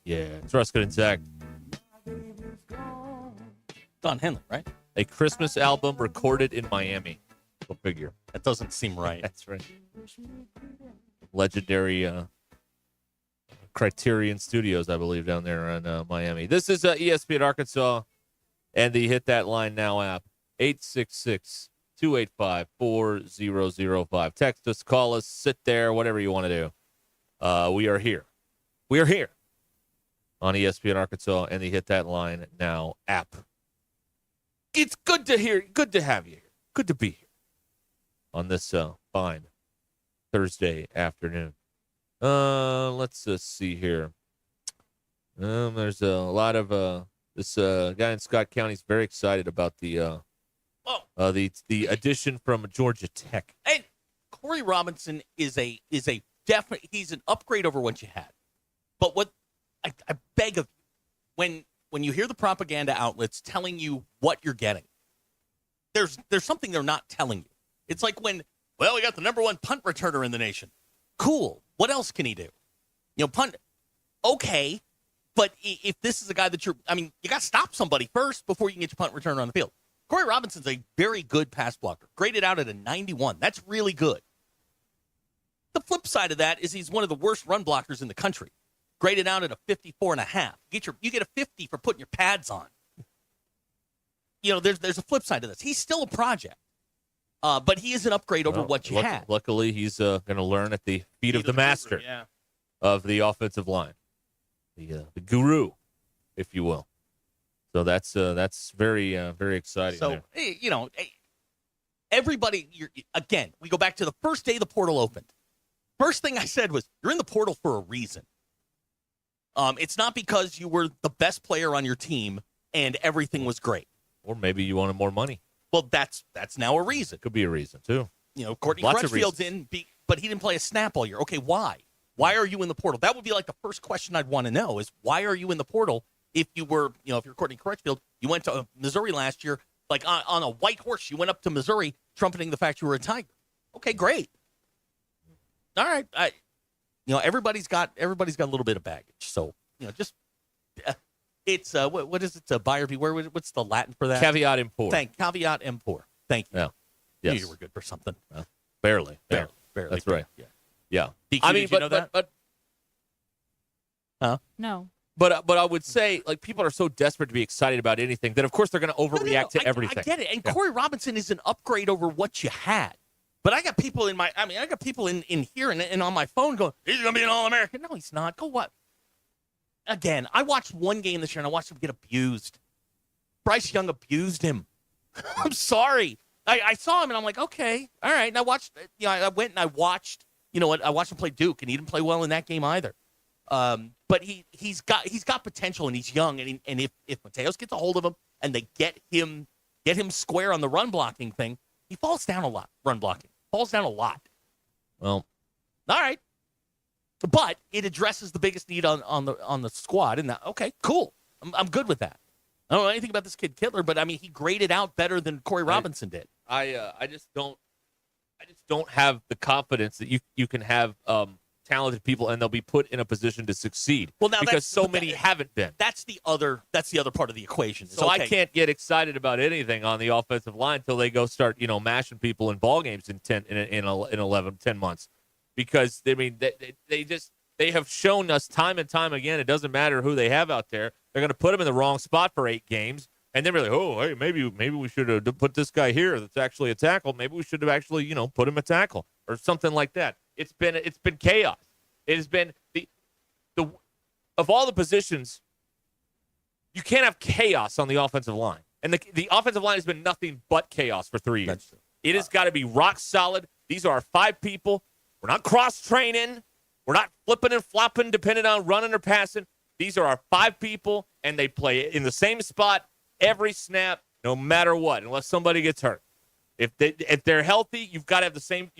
Yeah, it's Ruskin and Zach. Don Henley, right? A Christmas album recorded in Miami. Go figure. That doesn't seem right. That's right. Legendary Criterion Studios, I believe, down there in Miami. This is ESPN Arkansas and the Hit That Line Now app. 866-285-4005. Text us, call us, sit there, whatever you want to do. We are here. We are here on ESPN Arkansas and the Hit That Line Now app. It's good to hear. Good to have you here. Good to be here on this fine Thursday afternoon. Let's see here. There's a lot of this guy in Scott County is very excited about the addition from Georgia Tech. And Corey Robinson is a definite. He's an upgrade over what you had. But what I beg of you, when you hear the propaganda outlets telling you what you're getting, there's something they're not telling you. It's like we got the number one punt returner in the nation. Cool. What else can he do? Punt. Okay. But if this is a guy that you got to stop somebody first before you can get your punt returner on the field. Corey Robinson's a very good pass blocker. Graded out at a 91. That's really good. The flip side of that is he's one of the worst run blockers in the country. Graded out at a 54.5. You get a 50 for putting your pads on. There's a flip side to this. He's still a project. But he is an upgrade over what you had. Luckily, he's going to learn at the feet of the master of the offensive line, the guru, if you will. So that's very very exciting. So everybody. Again, we go back to the first day the portal opened. First thing I said was, "You're in the portal for a reason." It's not because you were the best player on your team and everything was great, or maybe you wanted more money. Well, that's now a reason. Could be a reason, too. Courtney Crutchfield's in, but he didn't play a snap all year. Okay, why? Why are you in the portal? That would be like the first question I'd want to know is, why are you in the portal if you were, if you're Courtney Crutchfield, you went to Missouri last year, Like on a white horse, you went up to Missouri trumpeting the fact you were a Tiger. Okay, great. All right. Everybody's got a little bit of baggage. So, just it's what is it? Buyer beware. What's the Latin for that? Caveat emptor. Caveat emptor. Thank you. Yeah. Knew Yes. you were good for something. Barely. Barely. That's right. Yeah. DQ, I mean, did you know that? Huh? No. But I would say, like, people are so desperate to be excited about anything that, of course, they're going to overreact to everything. I get it. And Corey Robinson is an upgrade over what you had. But I got people in here and on my phone going, he's going to be an All-American. No, he's not. Go what? Again, I watched one game this year and I watched him get abused. Bryce Young abused him. I'm sorry. I saw him and I'm like, okay, all right. And I watched, I went and I watched, I watched him play Duke and he didn't play well in that game either. But he's got potential and he's young and if Mateos gets a hold of him and they get him square on the run blocking thing, he falls down a lot. Run blocking falls down a lot. Well, all right, but it addresses the biggest need on the squad. And that, okay, cool. I'm good with that. I don't know anything about this kid Kittler, but I mean he graded out better than Corey Robinson did. I just don't have the confidence that you can have talented people and they'll be put in a position to succeed. Well, now because so many haven't been. That's the other part of the equation. So I can't get excited about anything on the offensive line until they go start, mashing people in ball games in 10 months, because I mean they have shown us time and time again. It doesn't matter who they have out there. They're going to put them in the wrong spot for 8 games. And then really, hey, maybe we should have put this guy here that's actually a tackle. Maybe we should have actually, put him a tackle or something like that. It's been chaos. It has been the of all the positions, you can't have chaos on the offensive line. And the offensive line has been nothing but chaos for 3 years. It has got to be rock solid. These are our 5 people. We're not cross-training. We're not flipping and flopping depending on running or passing. These are our 5 people, and they play in the same spot every snap, no matter what, unless somebody gets hurt. If they're healthy, you've got to have the same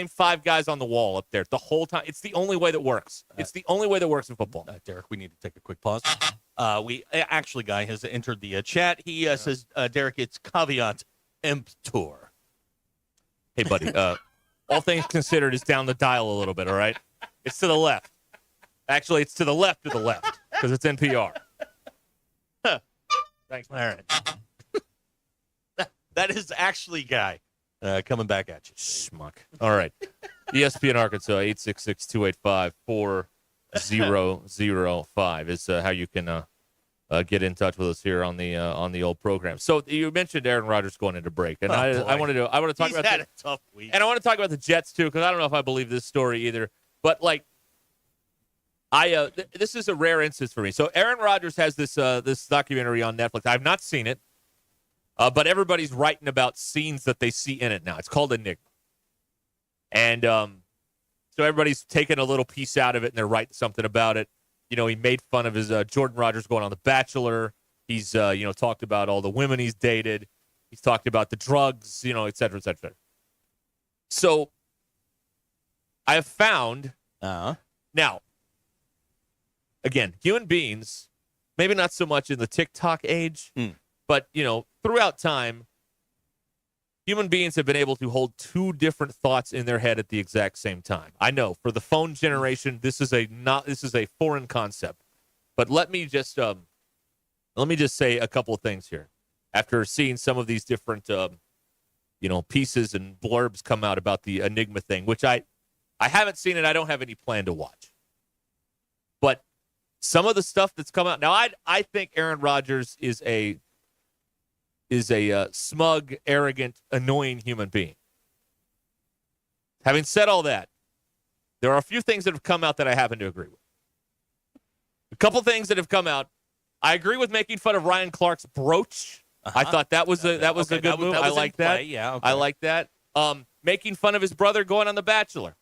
5 guys on the wall up there the whole time. It's the only way that works. It's the only way that works in football. Derek, we need to take a quick pause. Guy has entered the chat. He says, Derek, it's caveat emptor. Hey, buddy, all things considered is down the dial a little bit, all right? It's to the left. Actually, it's to the left of the left because it's NPR. Thanks. All right. That is actually Guy coming back at you. Schmuck. All right. ESPN Arkansas, 866-285-4005 is how you can get in touch with us here on the old program. So you mentioned Aaron Rodgers going into break, and I want to talk about had a tough week. And I want to talk about the Jets too, because I don't know if I believe this story either. But this is a rare instance for me. So Aaron Rodgers has this documentary on Netflix. I've not seen it, but everybody's writing about scenes that they see in it now. It's called Enigma, and so everybody's taking a little piece out of it and they're writing something about it. He made fun of his Jordan Rodgers going on The Bachelor. He's talked about all the women he's dated. He's talked about the drugs, et cetera, et cetera. So I have found now. Again, human beings, maybe not so much in the TikTok age, but, throughout time, human beings have been able to hold 2 different thoughts in their head at the exact same time. I know for the phone generation, this is a foreign concept. But let me just say a couple of things here. After seeing some of these different pieces and blurbs come out about the Enigma thing, which I haven't seen and I don't have any plan to watch. But some of the stuff that's come out now, I think Aaron Rodgers is a smug, arrogant, annoying human being. Having said all that, there are a few things that have come out that I happen to agree with. A couple things that have come out. I agree with making fun of Ryan Clark's brooch. I thought that was a good move. I like that. Yeah, okay. I like that. Making fun of his brother going on The Bachelor.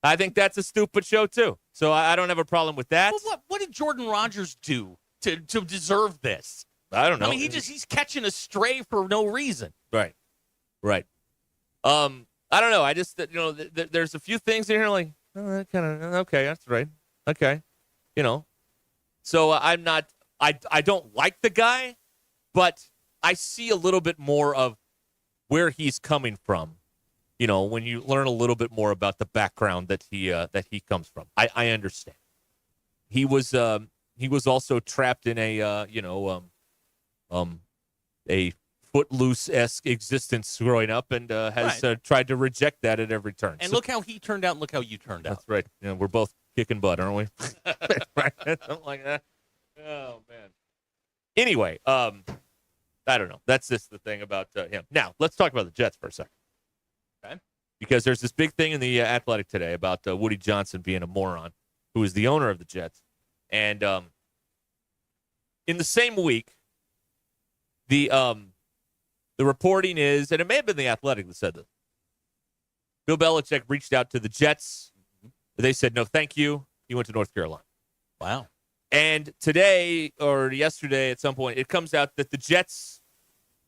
I think that's a stupid show too. So I don't have a problem with that. Well, what did Jordan Rodgers do to deserve this? I don't know. I mean, he's catching a stray for no reason. Right. I don't know. I just there's a few things in here like kind of okay. That's right. Okay. So I'm not. I don't like the guy, but I see a little bit more of where he's coming from. When you learn a little bit more about the background that he comes from, I understand. He was also trapped in a footloose-esque existence growing up, and has tried to reject that at every turn. And look how he turned out, and look how you turned out. That's right. We're both kicking butt, aren't we? Something like that. Oh man. Anyway, I don't know. That's just the thing about him. Now let's talk about the Jets for a second. Okay. Because there's this big thing in the Athletic today about Woody Johnson being a moron, who is the owner of the Jets. And in the same week, the reporting is, and it may have been the Athletic that said this, Bill Belichick reached out to the Jets. They said, no, thank you. He went to North Carolina. Wow. And today or yesterday at some point, it comes out that the Jets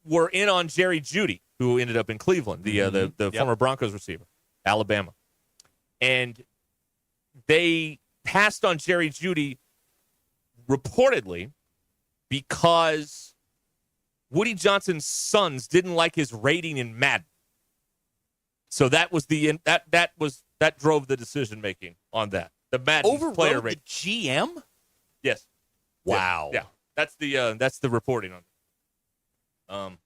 were in on Jerry Jeudy, who ended up in Cleveland, the former Broncos receiver, Alabama. And they passed on Jerry Jeudy reportedly because Woody Johnson's sons didn't like his rating in Madden. So that was that drove the decision making on that. The Madden player rating. The GM? Yes. Wow. Yeah. That's the reporting on it.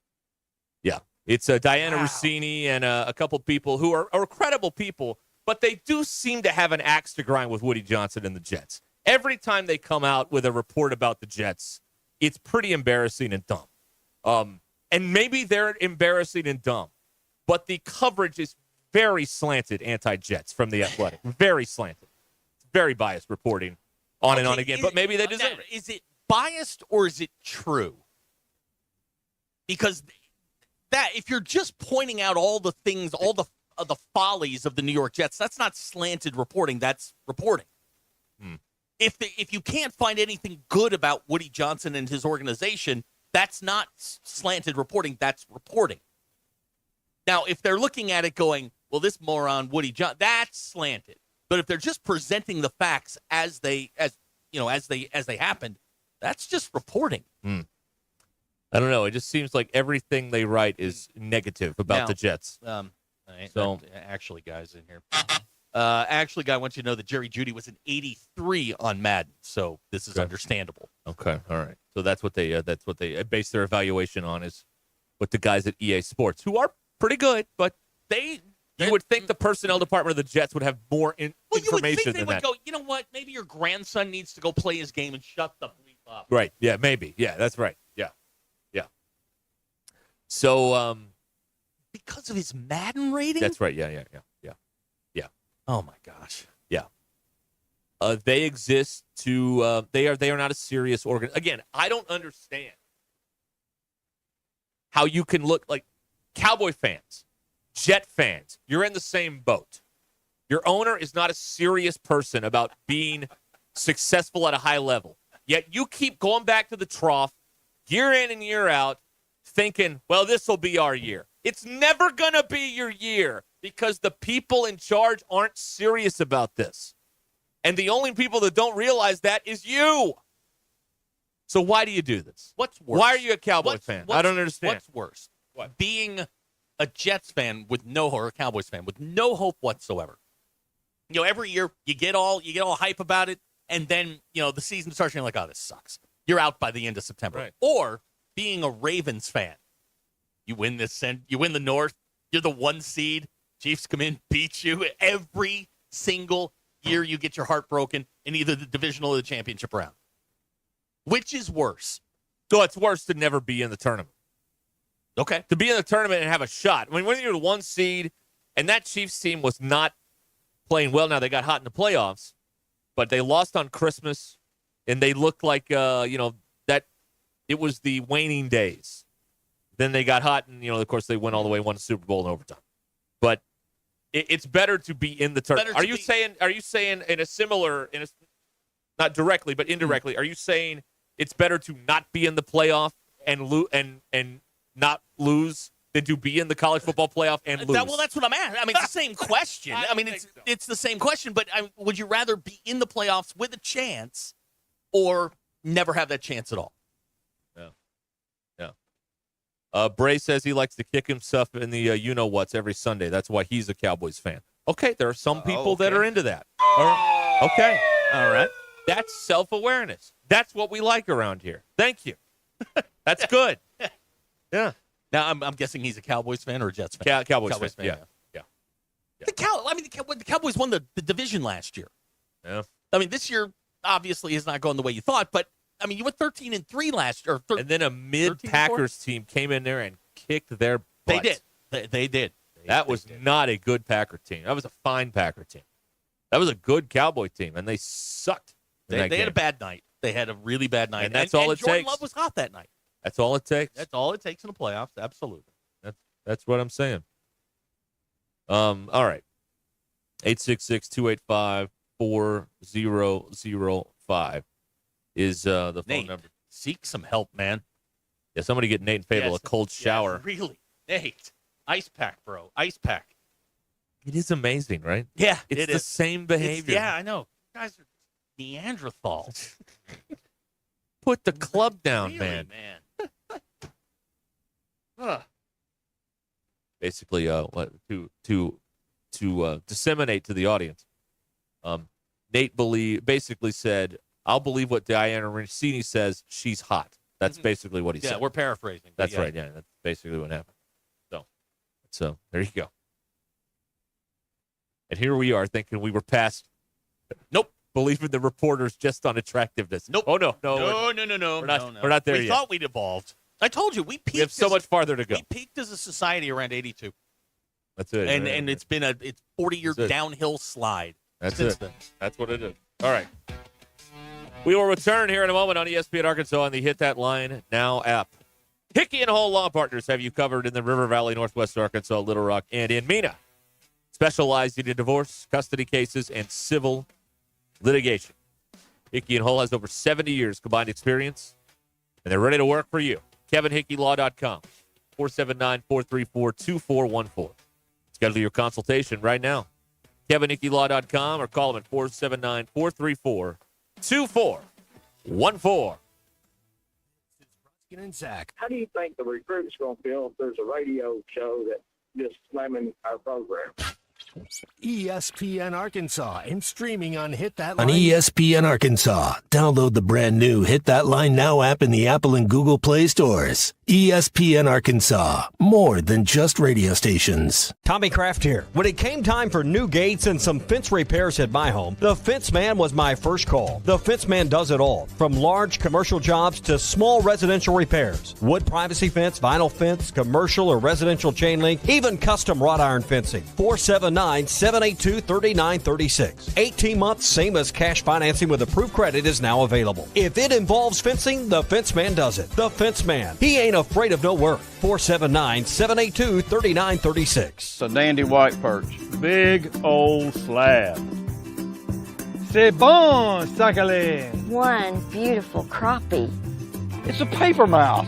Yeah. It's Diana Rossini and a couple people who are credible people, but they do seem to have an axe to grind with Woody Johnson and the Jets. Every time they come out with a report about the Jets, it's pretty embarrassing and dumb. And maybe they're embarrassing and dumb, but the coverage is very slanted anti-Jets from the Athletic. Very slanted. It's very biased reporting on and on again, but maybe they deserve it. Is it biased or is it true? Because that, if you're just pointing out all the things, all the follies of the New York Jets, that's not slanted reporting. That's reporting. If you can't find anything good about Woody Johnson and his organization, that's not slanted reporting. That's reporting. Now, if they're looking at it going, well, this moron Woody Johnson, that's slanted. But if they're just presenting the facts as they happened, that's just reporting. I don't know. It just seems like everything they write is negative about the Jets. Actually, guys in here. Actually, guy wants you to know that Jerry Jeudy was an 83 on Madden, so this is understandable. Okay, all right. So that's what they base their evaluation on, is what the guys at EA Sports, who are pretty good, but you would think the personnel department of the Jets would have more information you would think they than would that. go, you know what? Maybe your grandson needs to go play his game and shut the bleep up. Right? Yeah, maybe. Yeah, that's right. Yeah. So because of his Madden rating. That's right. Yeah. Oh my gosh. Yeah. They exist to. They are not a serious organ. Again, I don't understand how you can look like Cowboy fans, Jet fans. You're in the same boat. Your owner is not a serious person about being successful at a high level. Yet you keep going back to the trough year in and year out, thinking, well, this will be our year. It's never going to be your year because the people in charge aren't serious about this. And the only people that don't realize that is you. So why do you do this? What's worse? Why are you a Cowboy fan? I don't understand. What's worse? Being a Jets fan or a Cowboys fan with no hope whatsoever. Every year you get all hype about it, and then the season starts and you're like, oh, this sucks. You're out by the end of September. Right. Or being a Ravens fan. You win the North, you're the 1 seed. Chiefs come in, beat you every single year. You get your heart broken in either the divisional or the championship round. Which is worse? So it's worse to never be in the tournament. Okay. To be in the tournament and have a shot. I mean, when you're the 1 seed, and that Chiefs team was not playing well. Now they got hot in the playoffs, but they lost on Christmas, and they looked like that it was the waning days. Then they got hot, and of course they went all the way, won the Super Bowl in overtime. But it's better to be in the tournament. Are you saying in a similar, not directly but indirectly, are you saying it's better to not be in the playoff and not lose than to be in the college football playoff and lose? Well, that's what I'm asking. I mean, it's the same question. It's the same question, but would you rather be in the playoffs with a chance or never have that chance at all? Yeah. Bray says he likes to kick himself in the you-know-whats every Sunday. That's why he's a Cowboys fan. Okay, there are some people that are into that. Okay. All right. That's self-awareness. That's what we like around here. Thank you. That's good. Yeah. Now, I'm guessing he's a Cowboys fan or a Jets fan? Cowboys fan. Yeah. The Cowboys won the division last year. Yeah. I mean, this year obviously is not going the way you thought, but I mean, you went 13-3 last year. And then a mid-Packers team came in there and kicked their butt. They did. That was not a good Packer team. That was a fine Packer team. That was a good Cowboy team, and they sucked. They had a bad night. They had a really bad night. And that's all it Jordan takes. Love was hot that night. That's all it takes. That's all it takes in the playoffs. Absolutely. That's what I'm saying. All right. 866-285-4005 is the phone number. Seek some help, man. Yeah, somebody get Nate and Fable a cold shower. Yes, really. Nate. Ice pack, bro. Ice pack. It is amazing, right? Yeah, it's the same behavior. Yeah, I know. You guys are Neanderthals. Put the club down, really, man. Basically, to disseminate to the audience, Nate basically said, "I'll believe what Diana Rossini says. She's hot." That's basically what he said. Yeah, we're paraphrasing. That's right. Yeah, that's basically what happened. So there you go. And here we are thinking we were past. Nope. Believing the reporters just on attractiveness. Nope. Oh no. No. We're not there yet. We thought we'd evolved. I told you we peaked. We have so much farther to go. We peaked as a society around 82. That's it. And it's been a 40-year downhill slide. That's it. That's what it is. All right. We will return here in a moment on ESPN Arkansas on the Hit That Line Now app. Hickey and Hall Law Partners have you covered in the River Valley, Northwest Arkansas, Little Rock, and in Mena. Specialized in divorce, custody cases, and civil litigation. Hickey and Hull has over 70 years combined experience, and they're ready to work for you. KevinHickeyLaw.com, 479-434-2414. Schedule your consultation right now. KevinHickeyLaw.com or call them at 479-434-2414. And Zach. How do you think the recruit's going to feel if there's a radio show that just slamming our program? ESPN Arkansas and streaming on Hit That On Line. ESPN Arkansas, download the brand new Hit That Line Now app in the Apple and Google Play stores. ESPN Arkansas, more than just radio stations. Tommy Kraft here. When it came time for new gates and some fence repairs at my home, the Fence Man was my first call. The Fence Man does it all, from large commercial jobs to small residential repairs. Wood privacy fence, vinyl fence, commercial or residential chain link, even custom wrought iron fencing. 479-782-3936. 18 months, same as cash financing with approved credit is now available. If it involves fencing, the Fence Man does it. The Fence Man. He ain't afraid of no work. 479-782-3936. It's a dandy white perch. Big old slab. C'est bon, sacale. One beautiful crappie. It's a paper mouse.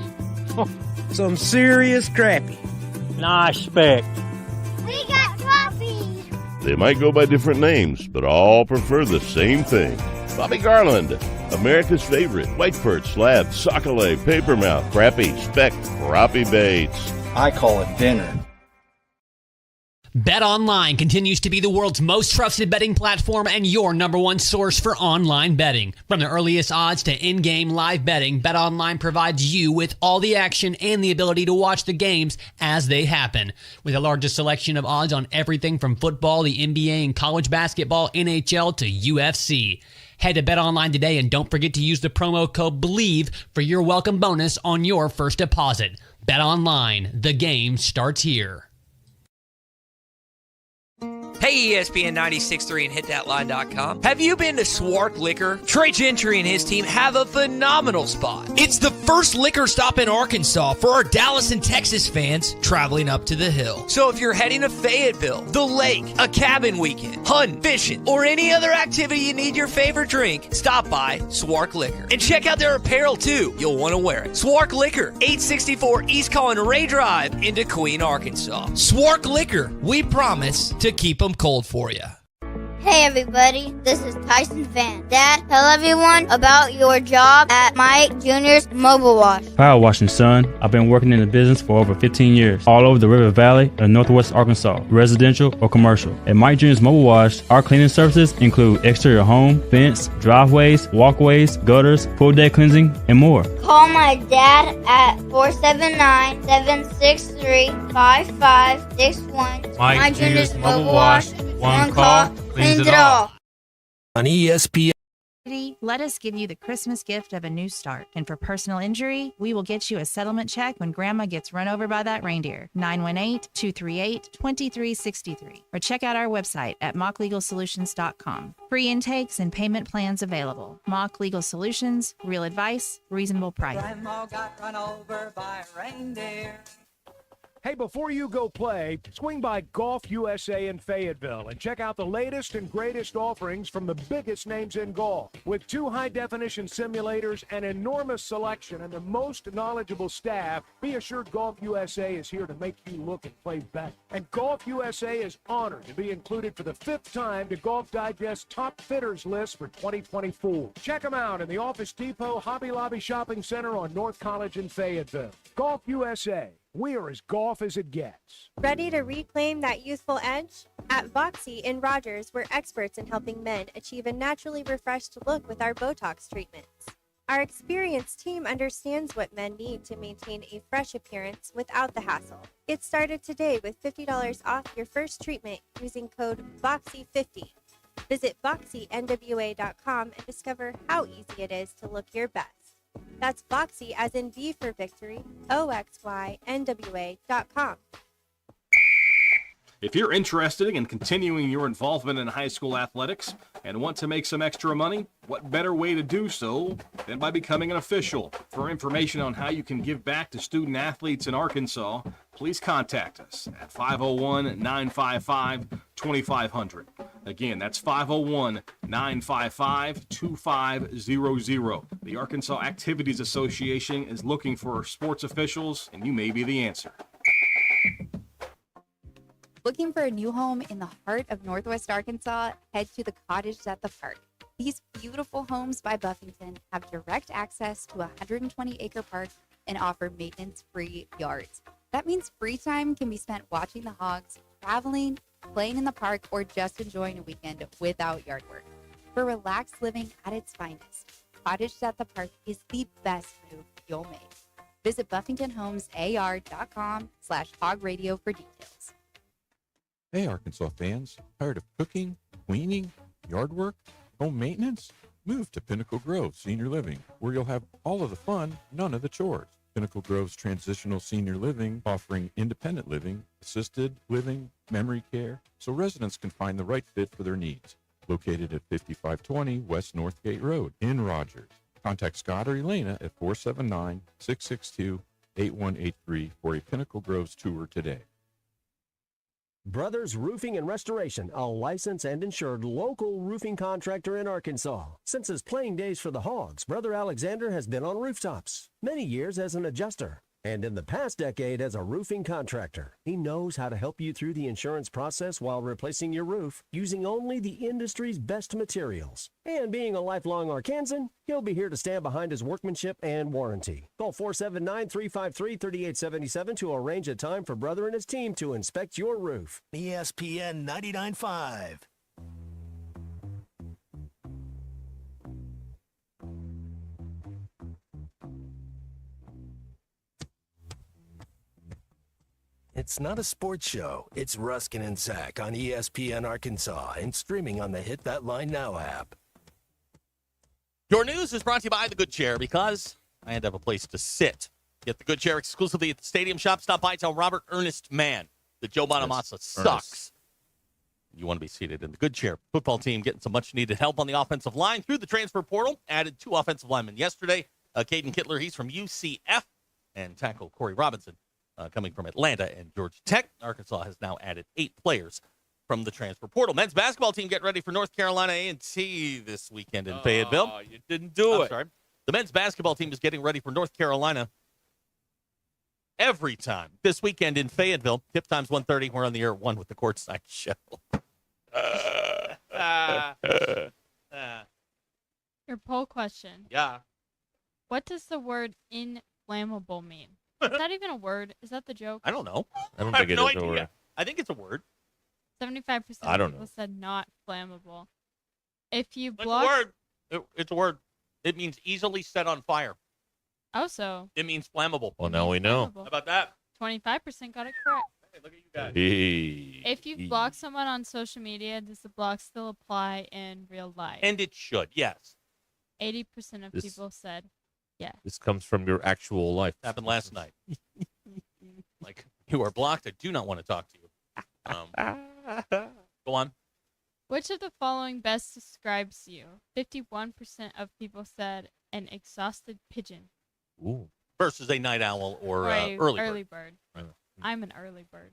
Some serious crappie. Nice speck. We got crappies. They might go by different names, but all prefer the same thing. Bobby Garland, America's favorite white perch, slab, sockeye, papermouth, crappie, speck, crappie baits. I call it dinner. BetOnline continues to be the world's most trusted betting platform and your number one source for online betting. From the earliest odds to in-game live betting, BetOnline provides you with all the action and the ability to watch the games as they happen. With the largest selection of odds on everything from football, the NBA, and college basketball, NHL to UFC. Head to BetOnline today and don't forget to use the promo code BELIEVE for your welcome bonus on your first deposit. BetOnline, the game starts here. Hey, ESPN 96.3 and hitthatline.com. Have you been to Swark Liquor? Trey Gentry and his team have a phenomenal spot. It's the first liquor stop in Arkansas for our Dallas and Texas fans traveling up to the hill. So if you're heading to Fayetteville, the lake, a cabin weekend, hunting, fishing, or any other activity you need your favorite drink, stop by Swark Liquor. And check out their apparel too. You'll want to wear it. Swark Liquor, 864 East Collin Ray Drive in Queen, Arkansas. Swark Liquor, we promise to keep them cold for you. Hey everybody, this is Tyson Fan. Dad, tell everyone about your job at Mike Jr.'s Mobile Wash. Power washing, son. I've been working in the business for over 15 years, all over the River Valley and Northwest Arkansas, residential or commercial. At Mike Jr.'s Mobile Wash, our cleaning services include exterior home, fence, driveways, walkways, gutters, pool deck cleansing, and more. Call my dad at 479-763-5561. Mike Jr.'s Mobile Wash. One call, cleans it all. On ESPN. Let us give you the Christmas gift of a new start. And for personal injury, we will get you a settlement check when Grandma gets run over by that reindeer. 918-238-2363. Or check out our website at mocklegalsolutions.com. Free intakes and payment plans available. Mock Legal Solutions, real advice, reasonable price. Grandma got run over by a reindeer. Hey, before you go play, swing by Golf USA in Fayetteville and check out the latest and greatest offerings from the biggest names in golf. With 2 high-definition simulators, an enormous selection, and the most knowledgeable staff, be assured Golf USA is here to make you look and play better. And Golf USA is honored to be included for the 5th time to Golf Digest Top Fitters list for 2024. Check them out in the Office Depot Hobby Lobby Shopping Center on North College in Fayetteville. Golf USA. We're as golf as it gets. Ready to reclaim that youthful edge? At Voxy in Rogers, we're experts in helping men achieve a naturally refreshed look with our Botox treatments. Our experienced team understands what men need to maintain a fresh appearance without the hassle. Get started today with $50 off your first treatment using code VOXY50. Visit VoxyNWA.com and discover how easy it is to look your best. That's Voxy as in V for victory, OXYNWA.com. If you're interested in continuing your involvement in high school athletics and want to make some extra money, what better way to do so than by becoming an official? For information on how you can give back to student athletes in Arkansas, please contact us at 501-955-2500. Again, that's 501-955-2500. The Arkansas Activities Association is looking for sports officials, and you may be the answer. Looking for a new home in the heart of Northwest Arkansas? Head to the Cottage at the Park. These beautiful homes by Buffington have direct access to a 120-acre park and offer maintenance-free yards. That means free time can be spent watching the hogs, traveling, playing in the park, or just enjoying a weekend without yard work. For relaxed living at its finest, Cottage at the Park is the best move you'll make. Visit BuffingtonHomesAR.com/hogradio for details. Hey, Arkansas fans, tired of cooking, cleaning, yard work, home maintenance? Move to Pinnacle Grove Senior Living, where you'll have all of the fun, none of the chores. Pinnacle Grove's transitional senior living, offering independent living, assisted living, memory care, so residents can find the right fit for their needs. Located at 5520 West Northgate Road in Rogers. Contact Scott or Elena at 479-662-8183 for a Pinnacle Groves tour today. Brothers Roofing and Restoration, a licensed and insured local roofing contractor in Arkansas. Since his playing days for the Hogs, Brother Alexander has been on rooftops, many years as an adjuster, and in the past decade as a roofing contractor. He knows how to help you through the insurance process while replacing your roof using only the industry's best materials. And being a lifelong Arkansan, he'll be here to stand behind his workmanship and warranty. Call 479-353-3877 to arrange a time for Brother and his team to inspect your roof. ESPN 99.5. It's not a sports show. It's Ruscin and Zach on ESPN Arkansas and streaming on the Hit That Line Now app. Your news is brought to you by The Good Chair because I had to have a place to sit. Get The Good Chair exclusively at the Stadium Shop. Stop by, tell Robert Ernest Mann that Joe Bonamassa sucks. You want to be seated in The Good Chair. Football team getting some much-needed help on the offensive line through the transfer portal. Added 2 offensive linemen yesterday. Caden Kittler, he's from UCF, and tackle Corey Robinson coming from Atlanta and Georgia Tech. Arkansas has now added 8 players from the transfer portal. Men's basketball team get ready for North Carolina A&T this weekend in Fayetteville. You didn't do it. Sorry. The men's basketball team is getting ready for North Carolina every time this weekend in Fayetteville. Tip time's 1:30. We're on the air at 1 with the Courtside Show. Your poll question. Yeah. What does the word inflammable mean? Is that even a word? Is that the joke? I don't know. I don't have think it no is a idea. word. I think it's a word. 75% I of don't people know. said not flammable. If you It's a block... word. It's a word. It means easily set on fire. Oh, so It means flammable. Well, now we know. flammable. How about that? 25% got it correct. Hey, look at you guys. Hey. If you block someone on social media, does the block still apply in real life? And it should, yes. 80% of This- people said yes. This comes from your actual life. Happened last night. Like, you are blocked. I do not want to talk to you. Go on. Which of the following best describes you? 51% of people said an exhausted pigeon. Ooh. Versus a night owl or a early bird. bird. Right. I'm an early bird.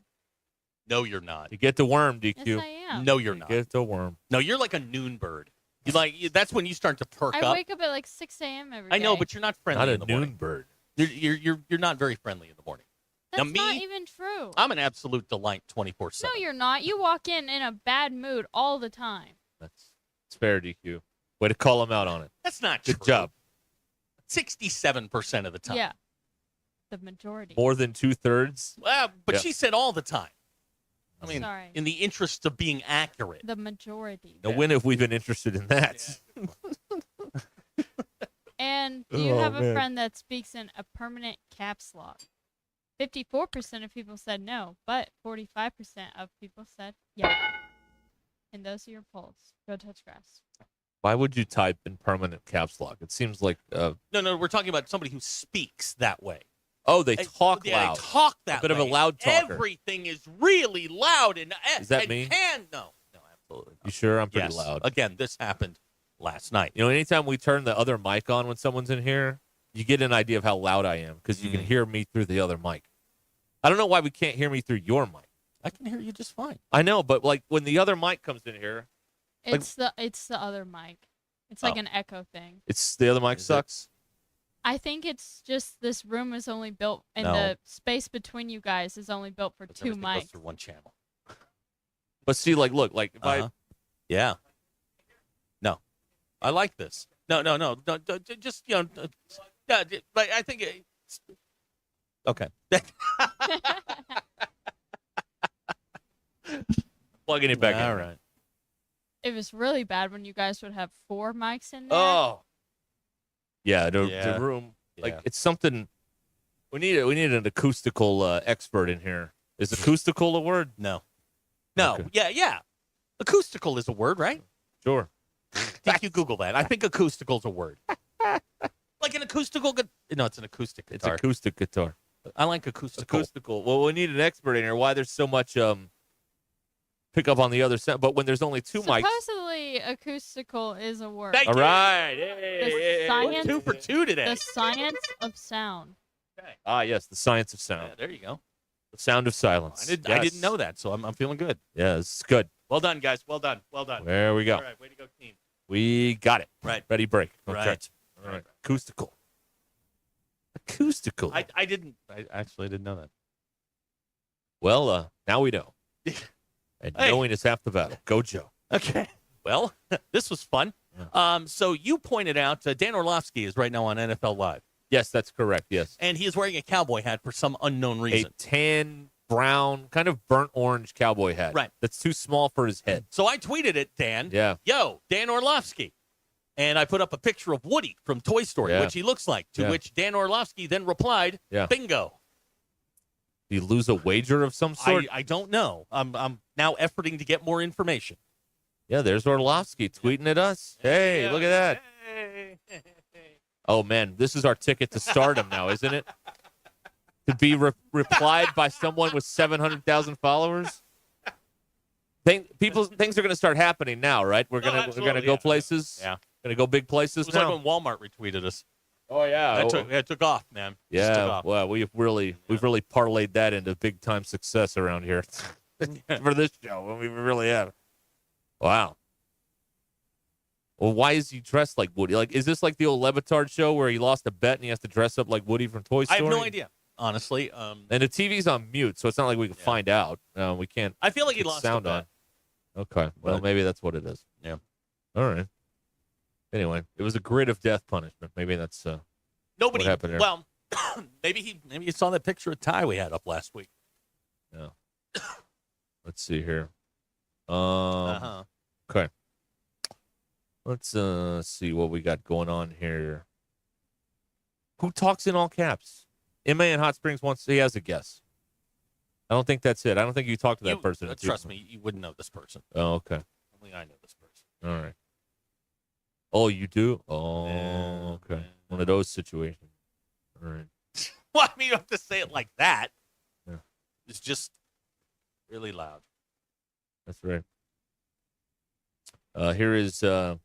No, you're not. You get the worm, DQ. Yes, I am. No, you're You not. get the worm. No, you're like a noon bird. That's when you start to perk I up. wake up at like 6 a.m. every day. I know, but you're not friendly Not a in the morning. noon bird. You're not very friendly in the morning. That's now, not me, even true. I'm an absolute delight 24/7. No, you're not. You walk in a bad mood all the time. It's fair, DQ. Way to call him out on it. That's not Good true. job. 67% of the time. Yeah. The majority. More than 2/3. Well, but Yeah. she said all the time. I mean, Sorry. in the interest of being accurate. The majority. Now, when have we been interested in that? And do you Oh, have a man. friend that speaks in a permanent caps lock? 54% of people said no, but 45% of people said yeah. And those are your polls. Go touch grass. Why would you type in permanent caps lock? It seems like, No, we're talking about somebody who speaks that way. oh, they talk Yeah, loud. they talk that A bit of a way. loud talker. Everything is really loud and Is that and me? No, absolutely not. You sure? I'm pretty Yes. loud. Again, this happened last night. You know, anytime we turn the other mic on when someone's in here, you get an idea of how loud I am because you can hear me through the other mic. I don't know why we can't hear me through your mic. I can hear you just fine. I know, but like when the other mic comes in here, It's the other mic. It's like Oh. an echo thing. it's the other mic sucks. I think it's just this room is only built and No. the space between you guys is only built for two Everything goes mics. through one channel. But see, like if Uh-huh. Yeah. No, I like this. No, just but I think it's okay. Plugging it back in. All right. It was really bad when you guys would have 4 mics in there. Oh, yeah, the Yeah. room, like Yeah. it's something. We need an acoustical expert in here. Is acoustical a word? No. Okay. Yeah. Acoustical is a word, right? Sure. Think you Google that. I think acoustical is a word. Like an acoustical no, it's an acoustic It's guitar. acoustic guitar. I like acoustical. Acoustical. Well, we need an expert in here. Why there's so much pick up on the other side, but when there's only 2 mics. Supposedly, acoustical is a word. Thank All you. right. The Hey. science, 2 for 2 today. the science of sound. Ah, yes, the science of sound. Yeah, there you go. The sound of silence. I Yes. didn't know that, so I'm feeling good. Yeah, it's good. Well done, guys. Well done. There we go. All right, way to go, team. We got it. Right. Ready, break. Okay. Right. All right. Acoustical. Acoustical. I actually didn't know that. Well, now we know. And Hey. knowing is half the battle. Go, Joe. Okay. Well, this was fun. So you pointed out Dan Orlovsky is right now on NFL Live. Yes, that's correct. Yes. And he is wearing a cowboy hat for some unknown reason. A tan, brown, kind of burnt orange cowboy hat. Right. That's too small for his head. So I tweeted it, Dan. Yeah. Yo, Dan Orlovsky. And I put up a picture of Woody from Toy Story, Yeah. which he looks like, to Yeah. which Dan Orlovsky then replied, Yeah. bingo. Do you lose a wager of some sort? I don't know. I'm now efforting to get more information. Yeah, there's Orlovsky tweeting at us. Hey, look at that. Oh, man, this is our ticket to stardom now, isn't it? To be replied by someone with 700,000 followers? Things are going to start happening now, right? We're gonna go places. Yeah. Gonna go big places It was now. like when Walmart retweeted us. Oh yeah, That took off, man. Just took yeah. off. Well, we've really parlayed that into big time success around here for this show. We really have. Wow. Well, why is he dressed like Woody? Like, is this like the old Levitard show where he lost a bet and he has to dress up like Woody from Toy I Story? have no idea, honestly. And the TV's on mute, so it's not like we can find out. We can't. I feel like he put lost sound a bet. on. Okay. Well, maybe that's what it is. Yeah. All right. Anyway, it was a grid of death punishment. Maybe that's Nobody. what happened there. Well, maybe he saw that picture of Ty we had up last week. Yeah. Let's see here. Uh-huh. Okay. Let's see what we got going on here. Who talks in all caps? MA in Hot Springs he has a guess. I don't think that's it. I don't think you talked to that person. Trust me, you wouldn't know this person. Oh, okay. Only I know this person. All right. Oh, you do? Oh, okay. Yeah. One of those situations. All right. Well, I mean, you have to say it like that. Yeah. It's just really loud. That's right. Here is, let's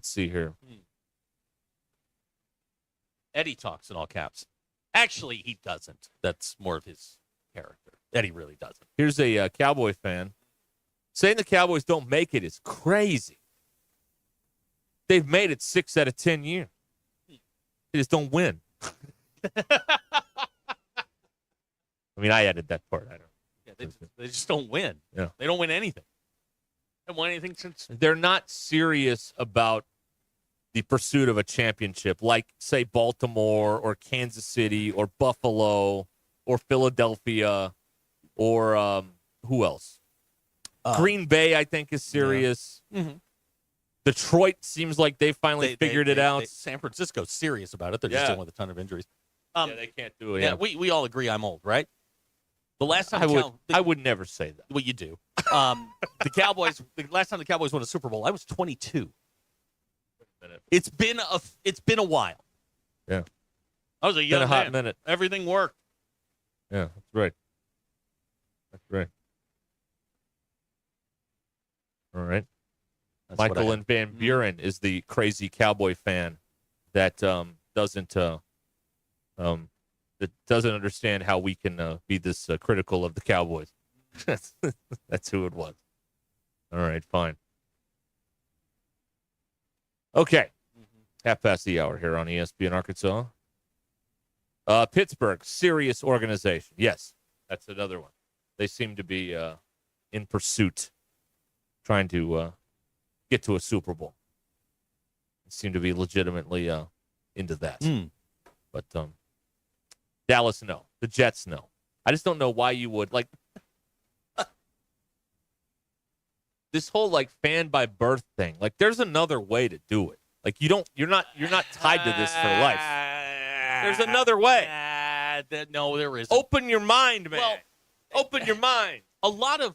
see here. Eddie talks in all caps. Actually, he doesn't. That's more of his character. Eddie really doesn't. Here's a Cowboy fan. Saying the Cowboys don't make it is crazy. They've made it 6 out of 10 years. They just don't win. I mean, I added that part. I don't. Yeah, they just don't win. Yeah. They don't win anything. They haven't won anything since. They're not serious about the pursuit of a championship, like, say, Baltimore or Kansas City or Buffalo or Philadelphia or who else? Green Bay, I think, is serious. Yeah. Mm-hmm. Detroit seems like they finally figured it out. San Francisco's serious about it. They're just dealing with a ton of injuries. Yeah, they can't do it. Yeah, we all agree I'm old, right? The last time I would never say that. Well, you do. The Cowboys. The last time the Cowboys won a Super Bowl, I was 22. It's been a while. Yeah, I was a young been a hot man. minute. Everything worked. Yeah, that's right. That's right. All right. That's Michael and Van Buren is the crazy Cowboy fan that doesn't understand how we can be this critical of the Cowboys. That's who it was. All right, fine. Okay. Half past the hour here on ESPN Arkansas. Pittsburgh, serious organization. Yes, that's another one. They seem to be in pursuit, trying to get to a Super Bowl. They seem to be legitimately into that. But Dallas, no. The Jets, no. I just don't know why you would this whole fan by birth thing. There's another way to do it. You're not tied to this for life. There's another way. No, there isn't. Open your mind, man. Well, open your mind. A lot of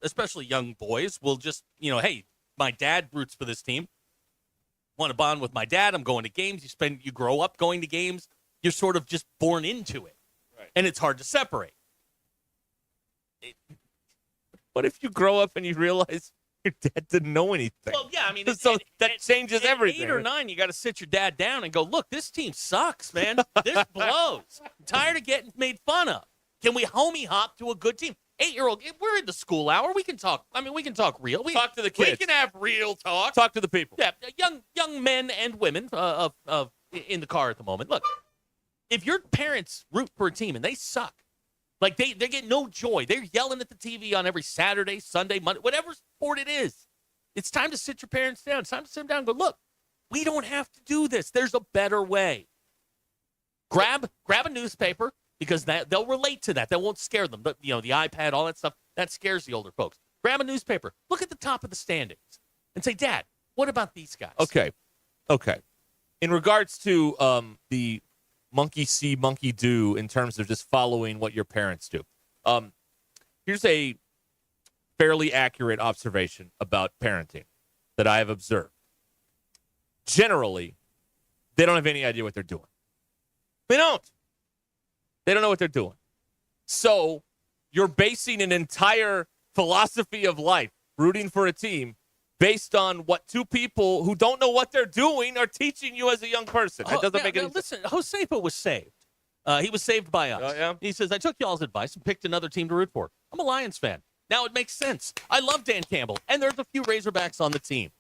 especially young boys will just, hey, my dad roots for this team. Want to bond with my dad. I'm going to games. You grow up going to games. You're sort of just born into it. Right. And it's hard to separate. What if you grow up and you realize your dad didn't know anything? Well, yeah, I mean, that changes everything. 8 or 9, you got to sit your dad down and go, look, this team sucks, man. This blows. I'm tired of getting made fun of. Can we homie hop to a good team? 8-year-old, we're in the school hour. We can talk. I mean, we can talk real. Talk to the kids. We can have real talk. Talk to the people. Yeah, young men and women in the car at the moment. Look, if your parents root for a team and they suck, they get no joy. They're yelling at the TV on every Saturday, Sunday, Monday, whatever sport it is. It's time to sit your parents down. It's time to sit them down and go, look, we don't have to do this. There's a better way. Grab a newspaper because they'll relate to that. That won't scare them. But, the iPad, all that stuff, that scares the older folks. Grab a newspaper. Look at the top of the standings and say, Dad, what about these guys? Okay. In regards to the monkey see, monkey do in terms of just following what your parents do. Here's a fairly accurate observation about parenting that I have observed. Generally, they don't have any idea what they're doing. They don't know what they're doing. So you're basing an entire philosophy of life, rooting for a team, based on what two people who don't know what they're doing are teaching you as a young person. That doesn't make any sense. Listen, Josefa was saved. He was saved by us. Oh, yeah? He says, I took y'all's advice and picked another team to root for. I'm a Lions fan. Now it makes sense. I love Dan Campbell, and there's a few Razorbacks on the team.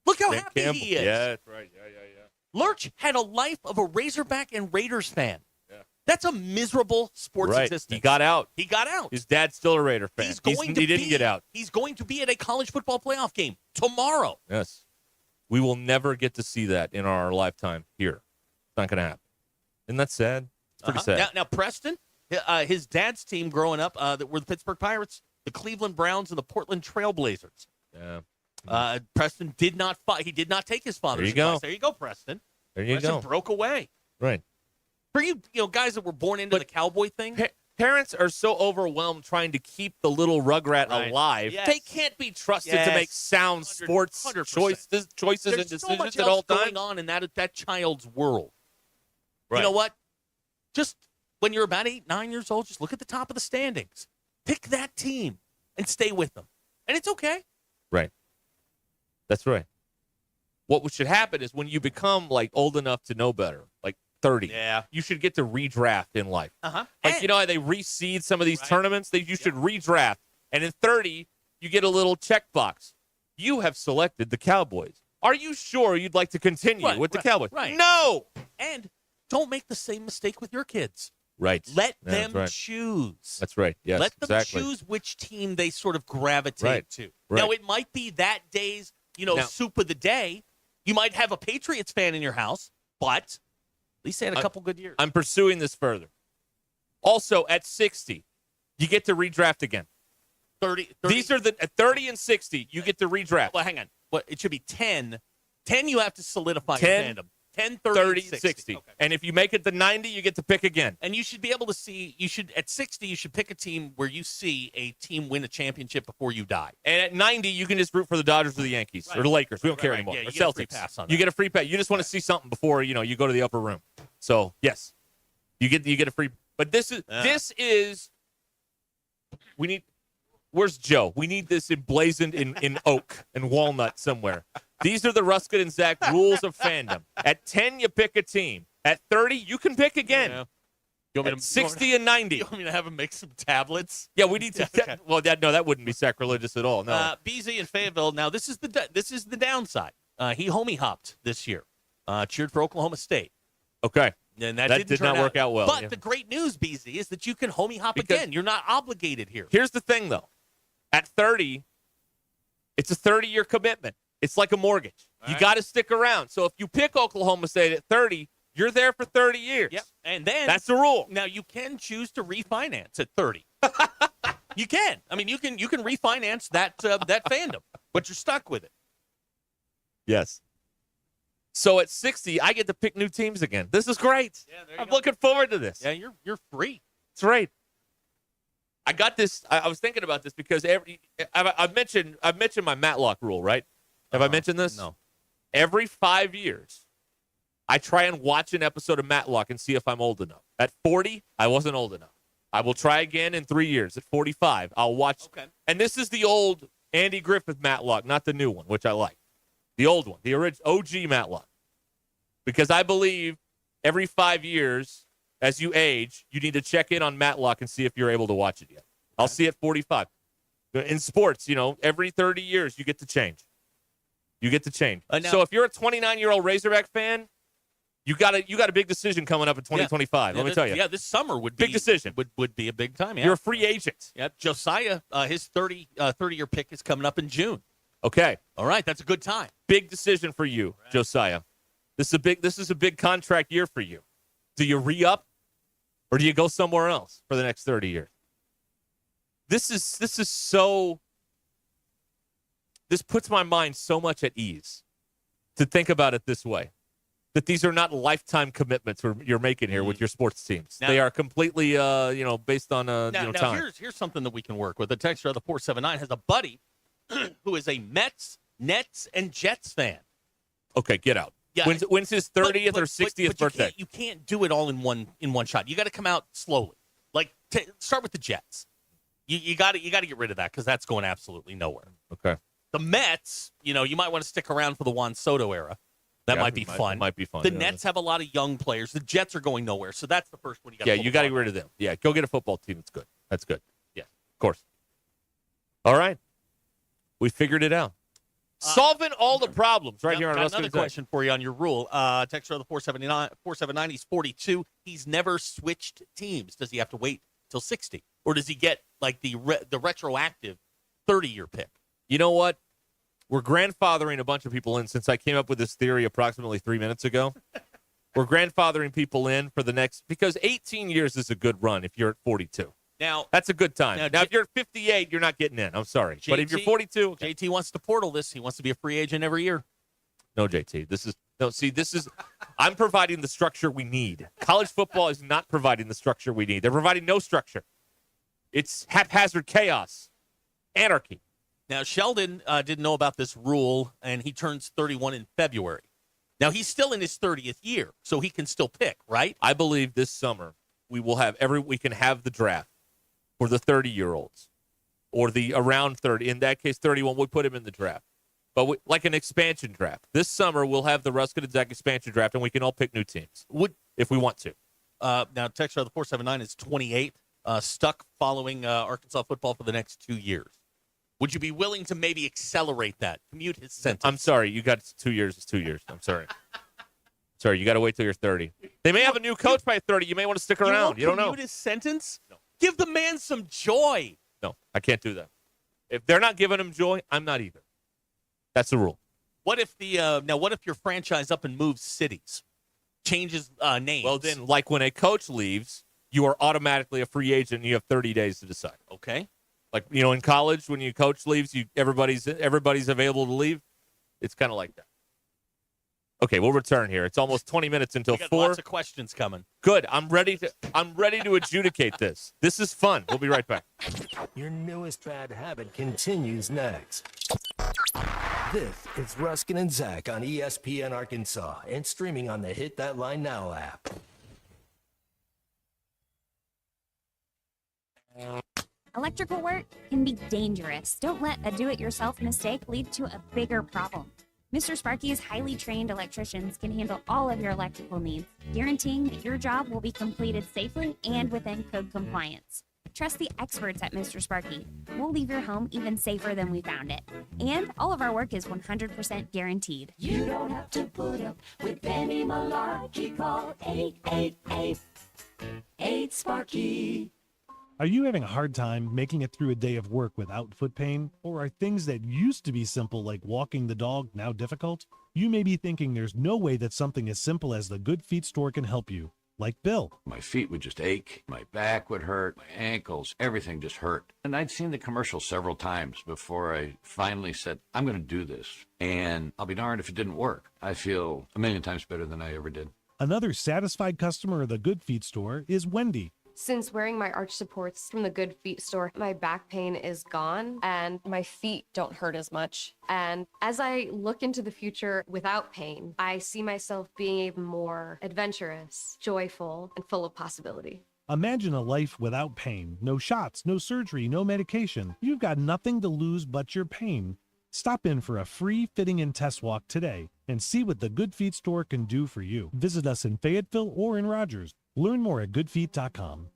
Look how happy he is. Yeah, that's right. Yeah. Lurch had a life of a Razorback and Raiders fan. Yeah. That's a miserable sports Right. existence. He got out. He got out. His dad's still a Raider fan. He didn't get out. He's going to be at a college football playoff game tomorrow. Yes. We will never get to see that in our lifetime here. It's not going to happen. Isn't that sad? It's pretty sad. Now, Preston, his dad's team growing up that were the Pittsburgh Pirates, the Cleveland Browns, and the Portland Trailblazers. Yeah. Preston did not he did not take his father's There you go. advice. There you go, Preston. There you Preston go. broke away. Right. For you guys that were born into the cowboy thing. Parents are so overwhelmed trying to keep the little rugrat alive. Yes. They can't be trusted to make sound sports 100%. choices and There's so decisions much at all else times. going on in that child's world. Right. You know what? Just when you're about 8, 9 years old, just look at the top of the standings. Pick that team and stay with them. And it's okay. Right. That's right. What should happen is when you become like old enough to know better, like 30, you should get to redraft in life. Like, you know how they reseed some of these tournaments? You should redraft. And in 30, you get a little checkbox. You have selected the Cowboys. Are you sure you'd like to continue with the Cowboys? Right. No! And don't make the same mistake with your kids. Right. Let That's them right. choose. That's right. Yes, Let them exactly. choose which team they sort of gravitate Right. to. Right. Now, it might be that day's, Now- soup of the day. You might have a Patriots fan in your house, but at least they had a couple good years. I'm pursuing this further. Also, at 60, you get to redraft again. 30. These are at 30 and 60, you get to redraft. Well, hang on. It should be 10. 10, you have to solidify 10, your fandom. 10, 30, 60. Okay. And if you make it to 90, you get to pick again. And you should be able to see, at 60, you should pick a team where you see a team win a championship before you die. And at 90, you can just root for the Dodgers or the Yankees or the Lakers. We don't care anymore. Yeah, or you get a free Celtics. pass on You that. get a free pass. You just want to see something before you go to the upper room. So yes, you get a free. But this is we need. Where's Joe? We need this emblazoned in oak and walnut somewhere. These are the Ruscin and Zach rules of fandom. At 10, you pick a team. At 30, you can pick again. Yeah. You want me At to, 60 and 90. You want me to have them make some tablets? Yeah, we need to. Okay. Well, that wouldn't be sacrilegious at all. No. BZ in Fayetteville. Now, this is the downside. He homie hopped this year. Cheered for Oklahoma State. Okay. And that did didn't not turn work out well. But Yeah. the great news, BZ, is that you can homie hop Because- again. You're not obligated here. Here's the thing, though. At 30, it's a 30-year commitment. It's like a mortgage. You got to stick around. So if you pick Oklahoma State at 30, you're there for 30 years. Yep. And then That's the rule. Now you can choose to refinance at 30. You can. I mean, you can refinance that fandom, but you're stuck with it. Yes. So at 60, I get to pick new teams again. This is great. Yeah, there you I'm go. looking forward to this. Yeah, you're free. That's right. I got this. I was thinking about this because I've mentioned my Matlock rule, right? Have I mentioned this? No. Every 5 years, I try and watch an episode of Matlock and see if I'm old enough. At 40, I wasn't old enough. I will try again in 3 years. At 45, I'll watch. Okay. And this is the old Andy Griffith Matlock, not the new one, which I like. The old one, the original OG Matlock. Because I believe every 5 years, as you age, you need to check in on Matlock and see if you're able to watch it yet. I'll see at 45. In sports, every 30 years, you get to change. You get to change. Now- So if you're a 29-year-old Razorback fan, you got a big decision coming up in 2025. Let me tell you. Yeah, this summer would be Big decision. Would be a big time. Yeah. You're a free agent. Yep. Josiah, his 30-year pick is coming up in June. Okay. All right, that's a good time. Big decision for you, Josiah. This is a big contract year for you. Do you re-up or do you go somewhere else for the next 30 years? This puts my mind so much at ease to think about it this way. That these are not lifetime commitments you're making here with your sports teams. Now- They are completely based on Now time. here's something that we can work with. The texter of the 479 has a buddy who is a Mets, Nets, and Jets fan. Okay, get out. Yeah, When's his 30th or 60th birthday? You can't do it all in one shot. You got to come out slowly. Like start with the Jets. You got to get rid of that because that's going absolutely nowhere. Okay. The Mets, you might want to stick around for the Juan Soto era. That Yeah, might be fun. Might be fun. The yeah. Nets have a lot of young players. The Jets are going nowhere, so that's the first one you got. Yeah, you got to get rid of them. Yeah, go get a football team. It's good. That's good. Yeah, of course. All right. We figured it out. Solving all the problems right here on Ruscin. Another question for you on your rule. Texter of the 479, he's 42. He's never switched teams. Does he have to wait till 60? Or does he get like the retroactive 30-year pick? You know what? We're grandfathering a bunch of people in since I came up with this theory approximately 3 minutes ago. We're grandfathering people in for the next, because 18 years is a good run if you're at 42. Now that's a good time. Now if you're at 58, you're not getting in. I'm sorry. JT, but if you're 42. Okay. JT wants to portal this. He wants to be a free agent every year. No, JT. This is, I'm providing the structure we need. College football is not providing the structure we need. They're providing no structure. It's haphazard chaos, anarchy. Now, Sheldon didn't know about this rule, and he turns 31 in February. Now, he's still in his 30th year, so he can still pick, right? I believe this summer we can have the draft for the 30-year-olds or the around 30. In that case, 31, we'll put him in the draft. But like an expansion draft. This summer, we'll have the Ruscin and Zach expansion draft, and we can all pick new teams if we want to. Now, Texter of the 479 is 28, stuck following Arkansas football for the next 2 years. Would you be willing to maybe accelerate that? Commute his sentence. I'm sorry. You got 2 years. It's 2 years. I'm sorry. Sorry, you got to wait till you're 30. They may have a new coach by 30. You may want to stick around. You don't know. Commute his sentence? No. Give the man some joy. No, I can't do that. If they're not giving him joy, I'm not either. That's the rule. What if what if your franchise up and moves cities, changes names? Well, then, like when a coach leaves, you are automatically a free agent, and you have 30 days to decide. Okay. Like, in college, when your coach leaves, everybody's available to leave. It's kind of like that. Okay, we'll return here. It's almost 20 minutes until 4. Lots of questions coming. Good. I'm ready to adjudicate this. This is fun. We'll be right back. Your newest bad habit continues next. This is Ruscin and Zach on ESPN Arkansas and streaming on the Hit That Line Now app. Electrical work can be dangerous. Don't let a do-it-yourself mistake lead to a bigger problem. Mr. Sparky's highly trained electricians can handle all of your electrical needs, guaranteeing that your job will be completed safely and within code compliance. Trust the experts at Mr. Sparky. We'll leave your home even safer than we found it. And all of our work is 100% guaranteed. You don't have to put up with any malarkey. Call 888-8-SPARKY. Are you having a hard time making it through a day of work without foot pain? Or are things that used to be simple like walking the dog now difficult? You may be thinking there's no way that something as simple as the Good Feet store can help you. Like Bill. My feet would just ache, my back would hurt, my ankles, everything just hurt. And I'd seen the commercial several times before I finally said, I'm going to do this. And I'll be darned if it didn't work. I feel a million times better than I ever did. Another satisfied customer of the Good Feet store is Wendy. Since wearing my arch supports from the Good Feet store, my back pain is gone and my feet don't hurt as much. And as I look into the future without pain, I see myself being even more adventurous, joyful, and full of possibility. Imagine a life without pain. No shots, no surgery, no medication. You've got nothing to lose but your pain. Stop in for a free fitting and test walk today and see what the Good Feet store can do for you. Visit us in Fayetteville or in Rogers. Learn more at goodfeet.com.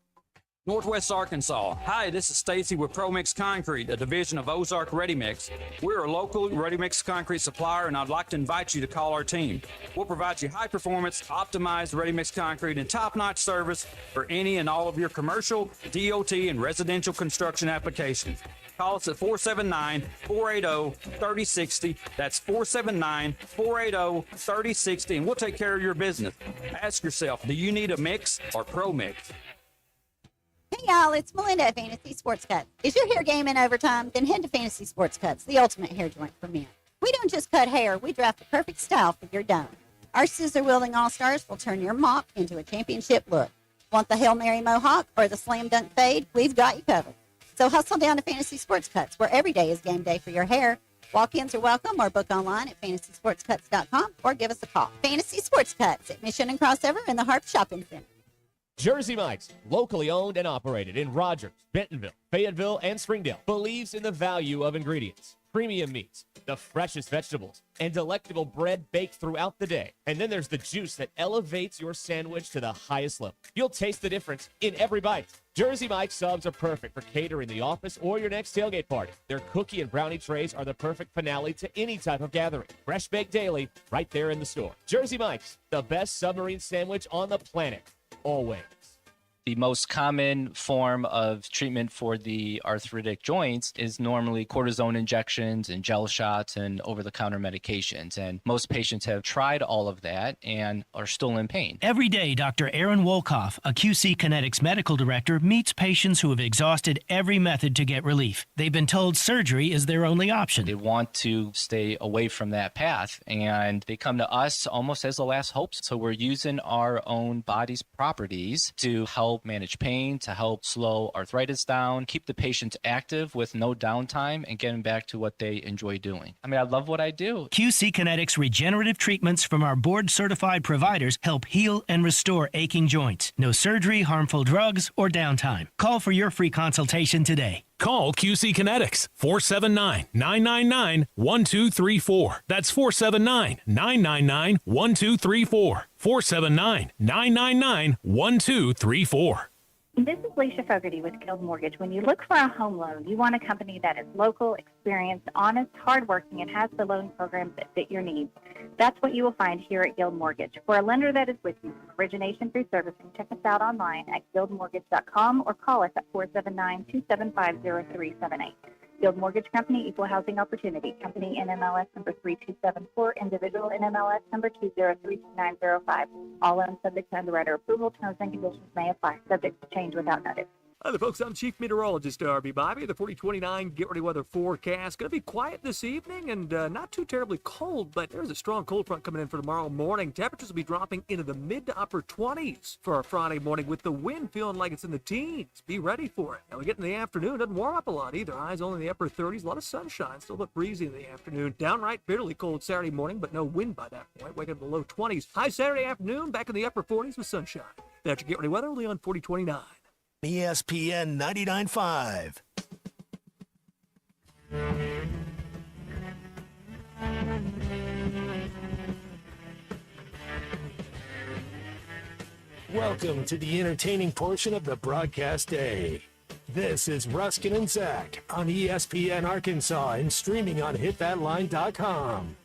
Northwest Arkansas. Hi, this is Stacy with ProMix Concrete, a division of Ozark Ready Mix. We're a local ready mix concrete supplier, and I'd like to invite you to call our team. We'll provide you high performance, optimized ready mix concrete and top-notch service for any and all of your commercial, DOT, and residential construction applications. Call us at 479-480-3060. That's 479-480-3060, and we'll take care of your business. Ask yourself, do you need a mix or ProMix? Hey y'all, it's Melinda at Fantasy Sports Cuts. Is your hair game in overtime? Then head to Fantasy Sports Cuts, the ultimate hair joint for men. We don't just cut hair, we draft the perfect style for your dome. Our scissor-wielding all-stars will turn your mop into a championship look. Want the Hail Mary mohawk or the slam dunk fade? We've got you covered. So hustle down to Fantasy Sports Cuts, where every day is game day for your hair. Walk-ins are welcome, or book online at fantasysportscuts.com or give us a call. Fantasy Sports Cuts at Mission and Crossover in the Harp Shopping Center. Jersey Mike's, locally owned and operated in Rogers, Bentonville, Fayetteville, and Springdale, believes in the value of ingredients. premium meats, the freshest vegetables, and delectable bread baked throughout the day. And then there's the juice that elevates your sandwich to the highest level. You'll taste the difference in every bite. Jersey Mike's subs are perfect for catering the office or your next tailgate party. Their cookie and brownie trays are the perfect finale to any type of gathering. Fresh baked daily, right there in the store. Jersey Mike's, the best submarine sandwich on the planet. Always. The most common form of treatment for the arthritic joints is normally cortisone injections and gel shots and over-the-counter medications. And most patients have tried all of that and are still in pain. Every day, Dr. Aaron Wolkoff, a QC Kinetics medical director, meets patients who have exhausted every method to get relief. They've been told surgery is their only option. They want to stay away from that path, and they come to us almost as the last hope. So we're using our own body's properties to help manage pain, to help slow arthritis down, keep the patient active with no downtime, and get them back to what they enjoy doing. I mean, I love what I do. QC Kinetics regenerative treatments from our board-certified providers help heal and restore aching joints. No surgery, harmful drugs, or downtime. Call for your free consultation today. Call QC Kinetics, 479-999-1234. That's 479-999-1234. 479-999-1234. This is Leisha Fogarty with Guild Mortgage. When you look for a home loan, you want a company that is local, experienced, honest, hardworking, and has the loan programs that fit your needs. That's what you will find here at Guild Mortgage. For a lender that is with you, from origination through servicing, check us out online at guildmortgage.com or call us at 479-275-0378. Guild Mortgage Company, Equal Housing Opportunity. Company NMLS number 3274, individual NMLS number 2032905. All loans subject to underwriter approval. Terms and conditions may apply. Subject to change without notice. Hi there, folks. I'm Chief Meteorologist RB Bobby. The 4029 Get Ready Weather forecast. Going to be quiet this evening and not too terribly cold, but there's a strong cold front coming in for tomorrow morning. Temperatures will be dropping into the mid to upper 20s for our Friday morning with the wind feeling like it's in the teens. Be ready for it. Now we get in the afternoon. Doesn't warm up a lot either. Highs only in the upper 30s. A lot of sunshine. Still look breezy in the afternoon. Downright bitterly cold Saturday morning, but no wind by that point. Waking up in the low 20s. High Saturday afternoon. Back in the upper 40s with sunshine. That's your Get Ready Weather only on 4029. ESPN 99.5. Welcome to the entertaining portion of the broadcast day. This is Ruscin and Zach on ESPN Arkansas and streaming on hitthatline.com.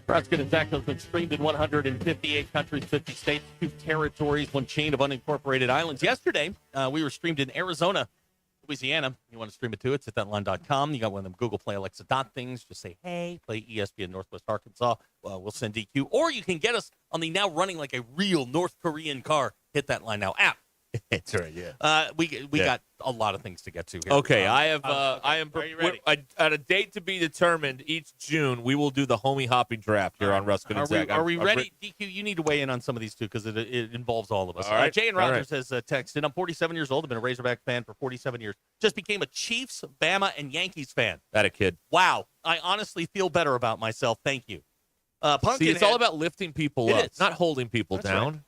Ruscin and Zach has been streamed in 158 countries, 50 states, 2 territories, 1 chain of unincorporated islands. Yesterday, we were streamed in Arizona, Louisiana. You want to stream it to it, hitthatline.com. You got one of them Google Play Alexa dot things. Just say, hey, play ESPN Northwest Arkansas. We'll send DQ. Or you can get us on the now running like a real North Korean car Hit That Line Now app. That's right, yeah. We got a lot of things to get to here. Okay, I am. Are you ready? At a date to be determined each June, we will do the homie hopping draft here on Ruscin and Zach. Are we ready? DQ, you need to weigh in on some of these too because it involves all of us. All right. Jay and Rogers has texted, I'm 47 years old. I've been a Razorback fan for 47 years. Just became a Chiefs, Bama, and Yankees fan. That a kid. Wow. I honestly feel better about myself. Thank you. See, it's all about lifting people up, not holding people down. Right.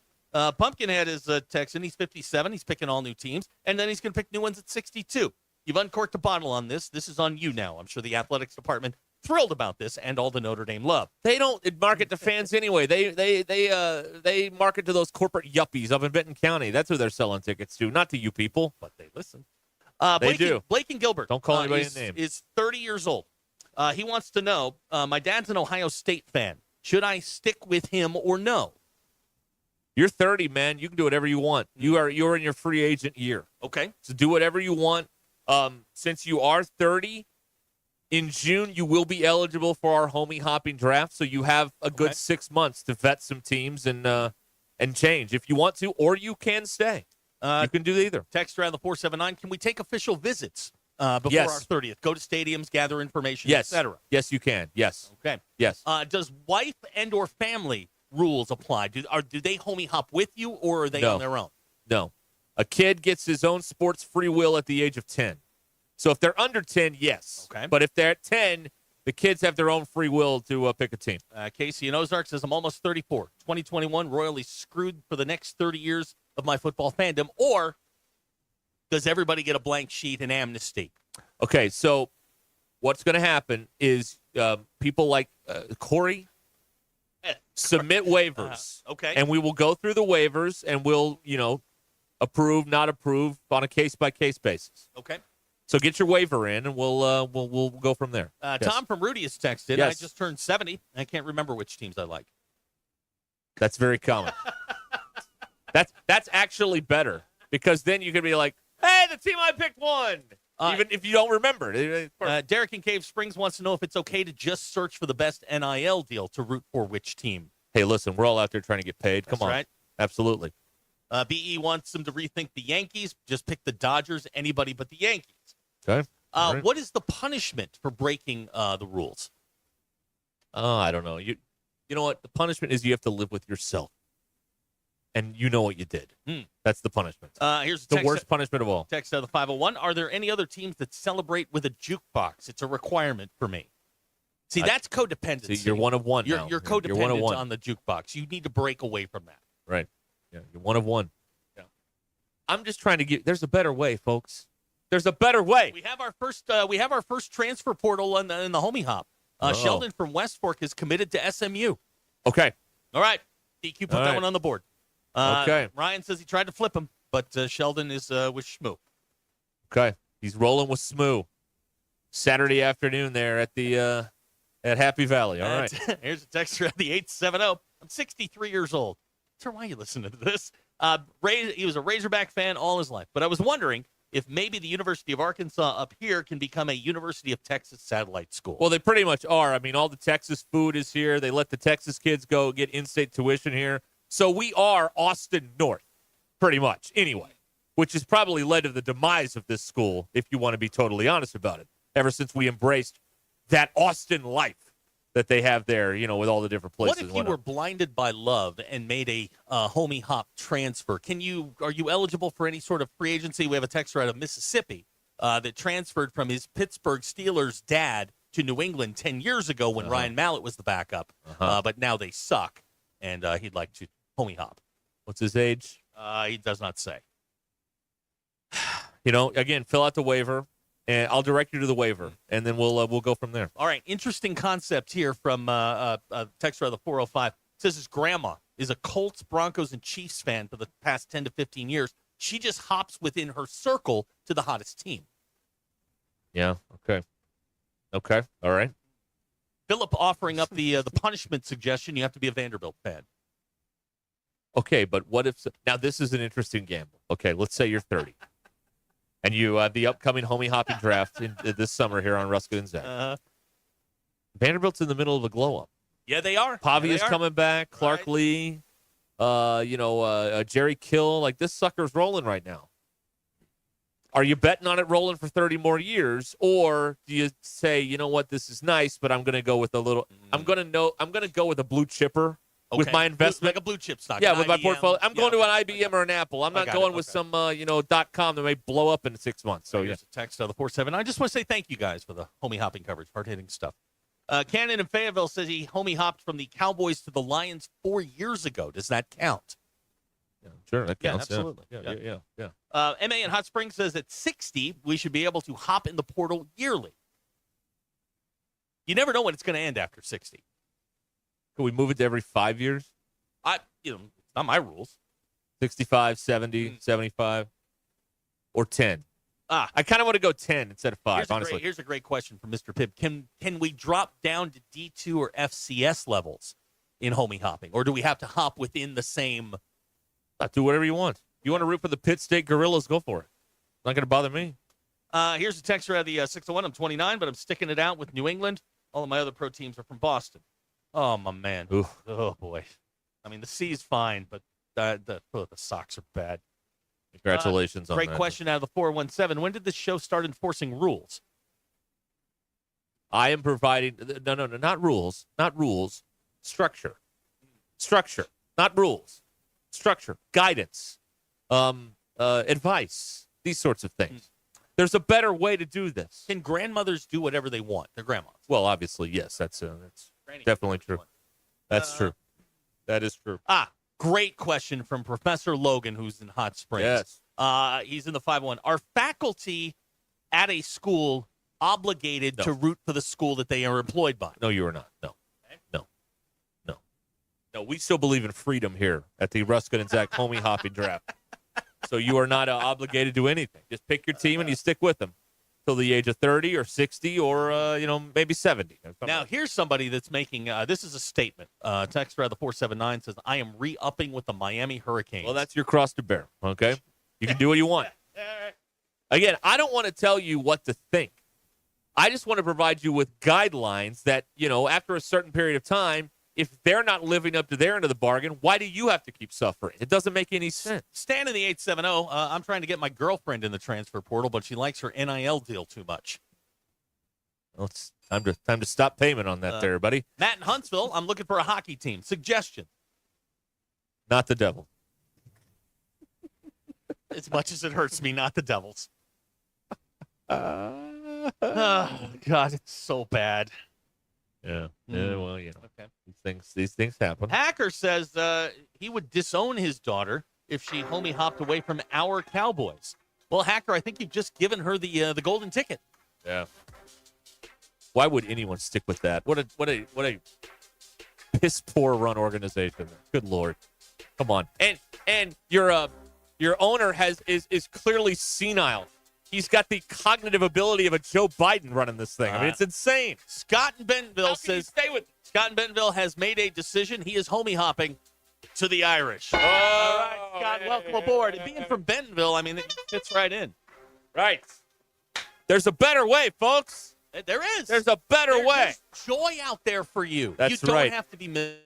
Pumpkinhead is texting. He's 57. He's picking all new teams, and then he's going to pick new ones at 62. You've uncorked the bottle on this. This is on you now. I'm sure the athletics department thrilled about this and all the Notre Dame love. They don't market to fans anyway. They market to those corporate yuppies up in Benton County. That's who they're selling tickets to, not to you people. But they listen. Blake and Gilbert. Don't call anybody a name. Is 30 years old. He wants to know, my dad's an Ohio State fan. Should I stick with him or no? You're 30, man. You can do whatever you want. You're in your free agent year. Okay. So do whatever you want. Since you are 30, in June you will be eligible for our homie hopping draft. So you have a good 6 months to vet some teams and change if you want to, or you can stay. You can do either. Text around the 479. Can we take official visits before Yes. our 30th? Go to stadiums, gather information, Yes. etc. Yes, you can. Yes. Okay. Yes. Does wife and or family rules apply? Do they homie hop with you, or are they on their own? No. A kid gets his own sports free will at the age of 10. So if they're under 10, yes. Okay. But if they're at 10, the kids have their own free will to pick a team. Casey in Ozark says, I'm almost 34. 2021 royally screwed for the next 30 years of my football fandom. Or does everybody get a blank sheet and amnesty? Okay, so what's going to happen is people like Corey submit waivers. Okay. And we will go through the waivers, and we'll, approve, not approve on a case-by-case basis. Okay. So get your waiver in, and we'll go from there. Yes. Tom from Rudy has texted. Yes. I just turned 70. I can't remember which teams I like. That's very common. That's actually better, because then you can be like, hey, the team I picked won, even if you don't remember it. Derek in Cave Springs wants to know if it's okay to just search for the best NIL deal to root for which team. Hey, listen, we're all out there trying to get paid. That's Come on. right. Absolutely. BE wants them to rethink the Yankees. Just pick the Dodgers, anybody but the Yankees. Okay. All right. What is the punishment for breaking the rules? I don't know. You know what? The punishment is you have to live with yourself. And you know what you did. That's the punishment. Here's the worst punishment of all. Text out of the 501. Are there any other teams that celebrate with a jukebox? It's a requirement for me. See, that's codependency. See, you're one of one now. You're codependent one of one. on the jukebox. You need to break away from that. Right. Yeah, you're one of one. Yeah. I'm just trying to get. There's a better way, folks. There's a better way. We have our first transfer portal in the homie hop. Sheldon from West Fork is committed to SMU. Okay. All right. DQ put that one on the board. Okay. Ryan says he tried to flip him, but Sheldon is with Shmoo. Okay. He's rolling with Smoo. Saturday afternoon there at the at Happy Valley. All right. Here's a text at the 870. I'm 63 years old. Sir, why are you listening to this? He was a Razorback fan all his life, but I was wondering if maybe the University of Arkansas up here can become a University of Texas satellite school. Well, they pretty much are. I mean, all the Texas food is here. They let the Texas kids go get in-state tuition here. So we are Austin North, pretty much, anyway, which has probably led to the demise of this school, if you want to be totally honest about it, ever since we embraced that Austin life that they have there, with all the different places. What if you were blinded by love and made a homie hop transfer? Are you eligible for any sort of free agency? We have a texter out of Mississippi that transferred from his Pittsburgh Steelers dad to New England 10 years ago when Ryan Mallett was the backup, but now they suck, and he'd like to homie hop. What's his age? He does not say. Again, fill out the waiver. And I'll direct you to the waiver, and then we'll go from there. All right, interesting concept here from a texter of the 405. It says his grandma is a Colts, Broncos, and Chiefs fan for the past 10 to 15 years. She just hops within her circle to the hottest team. Yeah, okay. Okay, all right. Philip offering up the punishment suggestion, you have to be a Vanderbilt fan. Okay, but what if – now this is an interesting gamble. Okay, let's say you're 30. And you have the upcoming homie hopping draft this summer here on Ruscin and Zach. Vanderbilt's in the middle of a glow up. Yeah, they are. Pavia's coming back. Clark Lee. Jerry Kill. Like, this sucker's rolling right now. Are you betting on it rolling for 30 more years, or do you say, you know what, this is nice, but I'm going to go with a little. I'm going to go with a blue chipper. Okay. With my investment. Like a blue chip stock. Yeah, with my IBM. portfolio. I'm going to an IBM or an Apple. I'm not going with some, .com that may blow up in 6 months. So, Here's a text of the 47. I just want to say thank you guys for the homie hopping coverage. Hard-hitting stuff. Cannon in Fayetteville says he homie hopped from the Cowboys to the Lions 4 years ago. Does that count? Yeah, sure, that counts. Yeah, absolutely. Yeah. MA in Hot Springs says at 60, we should be able to hop in the portal yearly. You never know when it's going to end after 60. Can we move it to every 5 years? It's not my rules. 65, 70, 75, or 10. I kind of want to go 10 instead of 5, honestly. Here's a great question from Mr. Pibb. Can we drop down to D2 or FCS levels in homie hopping, or do we have to hop within the same? Do whatever you want. If you want to root for the Pitt State Gorillas, go for it. Not going to bother me. Here's a texter out of the 601. I'm 29, but I'm sticking it out with New England. All of my other pro teams are from Boston. Oh, my man. Oof. Oh, boy. I mean, the C's fine, but the Sox are bad. Congratulations on that. Great question out of the 417. When did this show start enforcing rules? I am providing no, not rules. Not rules. Structure. Not rules. Structure. Guidance. Advice. These sorts of things. There's a better way to do this. Can grandmothers do whatever they want? Their grandmas. Well, obviously, yes. That's definitely true. That's true. That is true. Great question from Professor Logan, who's in Hot Springs. Yes. He's in the 501. Are faculty at a school obligated to root for the school that they are employed by. No, you are not. No. No, we still believe in freedom here at the Ruscin and Zach Homie Hopping Draft. So you are not obligated to anything. Just pick your team and you stick with them till the age of 30 or 60 or, maybe 70. Now, here's somebody that's making this is a statement. Text rather 479 says, I am re-upping with the Miami Hurricanes. Well, that's your cross to bear, okay? You can do what you want. Again, I don't want to tell you what to think. I just want to provide you with guidelines that, after a certain period of time, if they're not living up to their end of the bargain, why do you have to keep suffering? It doesn't make any sense. Stan in the 870, I'm trying to get my girlfriend in the transfer portal, but she likes her NIL deal too much. Well, it's time to stop payment on that there, buddy. Matt in Huntsville, I'm looking for a hockey team. Suggestion. Not the Devil. As much as it hurts me, not the Devils. Oh, God, it's so bad. Yeah. Well, okay. These things happen. Hacker says he would disown his daughter if she homie hopped away from our Cowboys. Well, Hacker, I think you've just given her the golden ticket. Yeah. Why would anyone stick with that? What a piss poor run organization. Good Lord. Come on. And your owner is clearly senile. He's got the cognitive ability of a Joe Biden running this thing. I mean, it's insane. Scott in Bentonville says Scott in Bentonville has made a decision. He is homie hopping to the Irish. All right, Scott, welcome aboard. And being from Bentonville, I mean, it fits right in. Right. There's a better way, folks. There is. There's a better way. There's joy out there for you. That's you don't right. have to be miserable.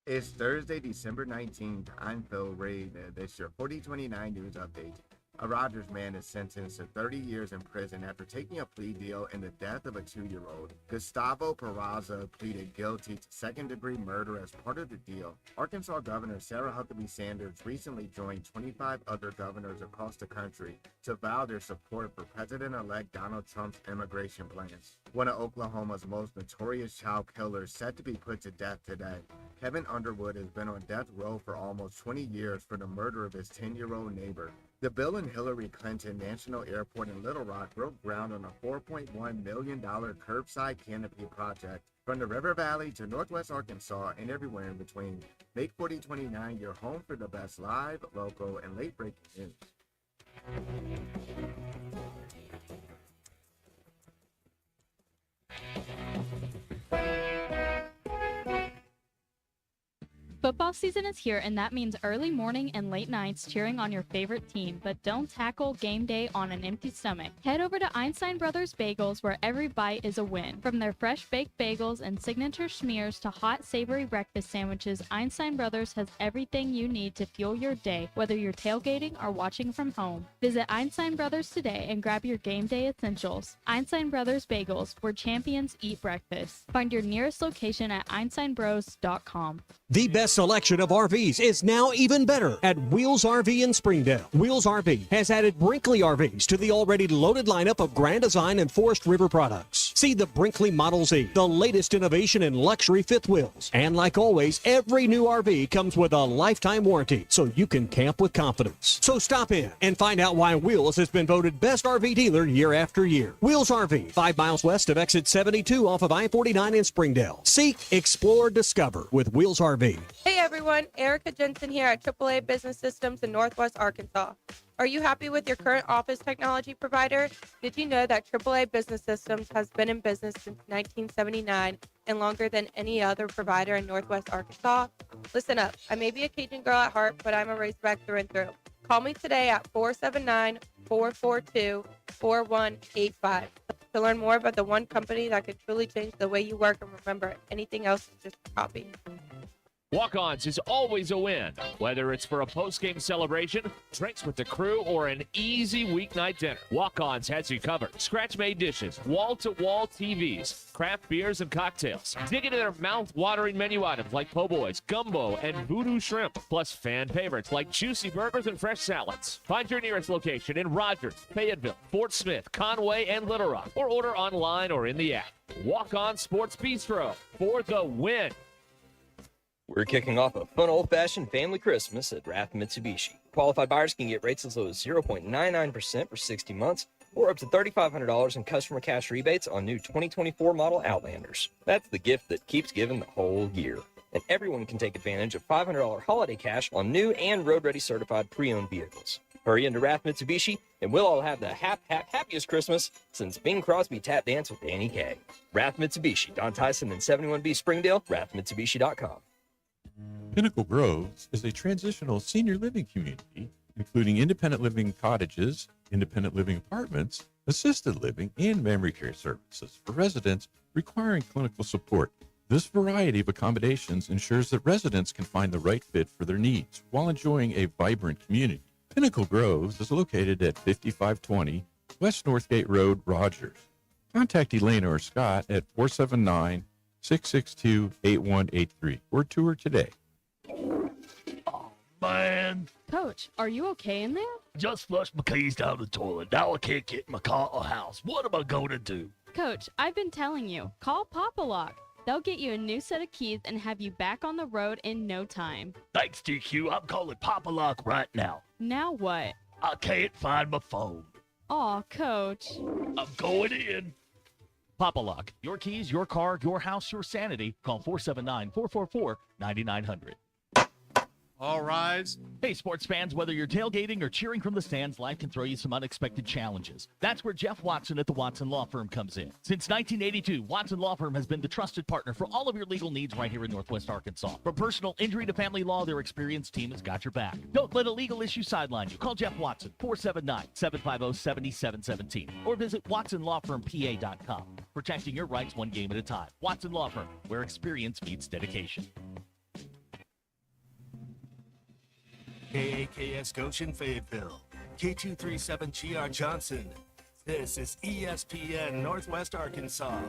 It's Thursday, December 19th. I'm Phil Reed. This is your 4029 News Update. A Rogers man is sentenced to 30 years in prison after taking a plea deal in the death of a 2-year-old. Gustavo Peraza pleaded guilty to second-degree murder as part of the deal. Arkansas Governor Sarah Huckabee Sanders recently joined 25 other governors across the country to vow their support for President-elect Donald Trump's immigration plans. One of Oklahoma's most notorious child killers set to be put to death today. Kevin Underwood has been on death row for almost 20 years for the murder of his 10-year-old neighbor. The Bill and Hillary Clinton National Airport in Little Rock broke ground on a $4.1 million curbside canopy project from the River Valley to Northwest Arkansas and everywhere in between. Make 4029 your home for the best live, local, and late-breaking news. Football season is here, and that means early morning and late nights cheering on your favorite team, but don't tackle game day on an empty stomach. Head over to Einstein Brothers Bagels, where every bite is a win. From their fresh baked bagels and signature schmears to hot savory breakfast sandwiches, Einstein Brothers has everything you need to fuel your day, whether you're tailgating or watching from home. Visit Einstein Brothers today and grab your game day essentials. Einstein Brothers Bagels, where champions eat breakfast. Find your nearest location at einsteinbros.com. The best selection of RVs is now even better at Wheels RV in Springdale. Wheels RV has added Brinkley RVs to the already loaded lineup of Grand Design and Forest River products. See the Brinkley Model Z, the latest innovation in luxury fifth wheels. And like always, every new RV comes with a lifetime warranty, so you can camp with confidence. So stop in and find out why Wheels has been voted best RV dealer year after year. Wheels RV, 5 miles west of exit 72 off of I-49 in Springdale. Seek, explore, discover with Wheels RV. Hey everyone, Erica Jensen here at AAA Business Systems in Northwest Arkansas. Are you happy with your current office technology provider? Did you know that AAA Business Systems has been in business since 1979 and longer than any other provider in Northwest Arkansas? Listen up, I may be a Cajun girl at heart, but I'm a Razorback through and through. Call me today at 479-442-4185 to learn more about the one company that could truly change the way you work and remember anything else is just a copy. Walk-Ons is always a win, whether it's for a post-game celebration, drinks with the crew, or an easy weeknight dinner. Walk-Ons has you covered. Scratch-made dishes, wall-to-wall TVs, craft beers and cocktails. Dig into their mouth-watering menu items like po' boys, gumbo, and voodoo shrimp, plus fan favorites like juicy burgers and fresh salads. Find your nearest location in Rogers, Fayetteville, Fort Smith, Conway, and Little Rock, or order online or in the app. Walk-On Sports Bistro for the win. We're kicking off a fun old-fashioned family Christmas at Rath Mitsubishi. Qualified buyers can get rates as low as 0.99% for 60 months or up to $3,500 in customer cash rebates on new 2024 model Outlanders. That's the gift that keeps giving the whole year. And everyone can take advantage of $500 holiday cash on new and road-ready certified pre-owned vehicles. Hurry into Rath Mitsubishi, and we'll all have the happiest Christmas since Bing Crosby tap dance with Danny Kaye. Rath Mitsubishi, Don Tyson and 71B Springdale, rathmitsubishi.com. Pinnacle Groves is a transitional senior living community, including independent living cottages, independent living apartments, assisted living, and memory care services for residents requiring clinical support. This variety of accommodations ensures that residents can find the right fit for their needs while enjoying a vibrant community. Pinnacle Groves is located at 5520 West Northgate Road, Rogers. Contact Elena or Scott at 479-662-8183 or tour today. Man, Coach, are you okay in there? just flushed my keys down the toilet. Now I can't get in my car or house. What am I going to do? Coach, I've been telling you, call Papa Lock. They'll get you a new set of keys and have you back on the road in no time. Thanks, DQ. I'm calling Papa Lock right now. Now what? I can't find my phone. Aw, Coach. I'm going in. Papa Lock. Your keys, your car, your house, your sanity. Call 479-444-9900. All rise. Hey, sports fans, whether you're tailgating or cheering from the stands, life can throw you some unexpected challenges. That's where Jeff Watson at the Watson Law Firm comes in. Since 1982, Watson Law Firm has been the trusted partner for all of your legal needs right here in Northwest Arkansas. From personal injury to family law, their experienced team has got your back. Don't let a legal issue sideline you. Call Jeff Watson, 479-750-7717, or visit watsonlawfirmpa.com. Protecting your rights one game at a time. Watson Law Firm, where experience meets dedication. KAKS Goshen Fayetteville, K237GR Johnson. This is ESPN Northwest Arkansas.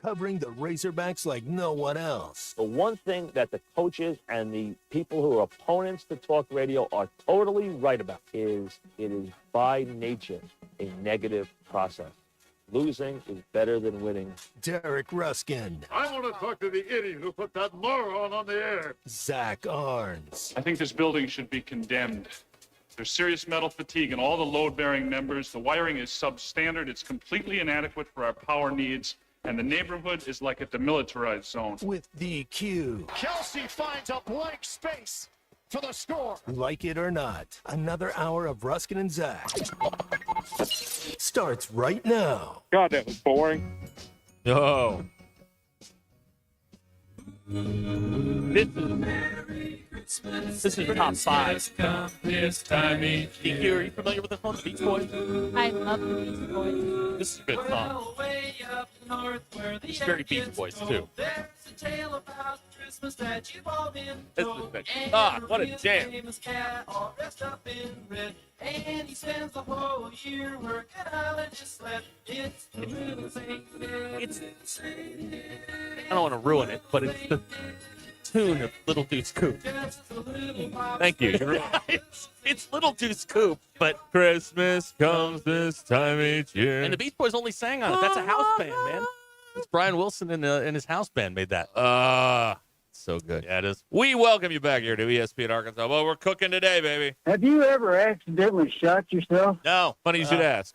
Covering the Razorbacks like no one else. The one thing that the coaches and the people who are opponents to talk radio are totally right about is it is by nature a negative process. Losing is better than winning. Derek Ruscin. I want to talk to the idiot who put that moron on the air. Zach Arns. I think this building should be condemned. There's serious metal fatigue in all the load-bearing members. The wiring is substandard. It's completely inadequate for our power needs. And the neighborhood is like a demilitarized zone. With DQ. Kelsey finds a blank space for the score. Like it or not, another hour of Ruscin and Zach starts right now. God, that was boring. Oh. This is top five. DQ, are you familiar with the song Beach Boys? I love the Beach Boys. This is a good song. It's very Beach Boys, too. This is the thing. Ah, what a jam. I don't want to ruin it, but it's the tune of Little Deuce Coupe. Thank you. You're right. It's Little Deuce Coupe, but Christmas comes this time each year. And the Beach Boys only sang on it. That's a house band, man. It's Brian Wilson and his house band made that. So good. Yeah, it is. We welcome you back here to ESPN Arkansas. Well, we're cooking today, baby. Have you ever accidentally shot yourself? No. Funny you should ask.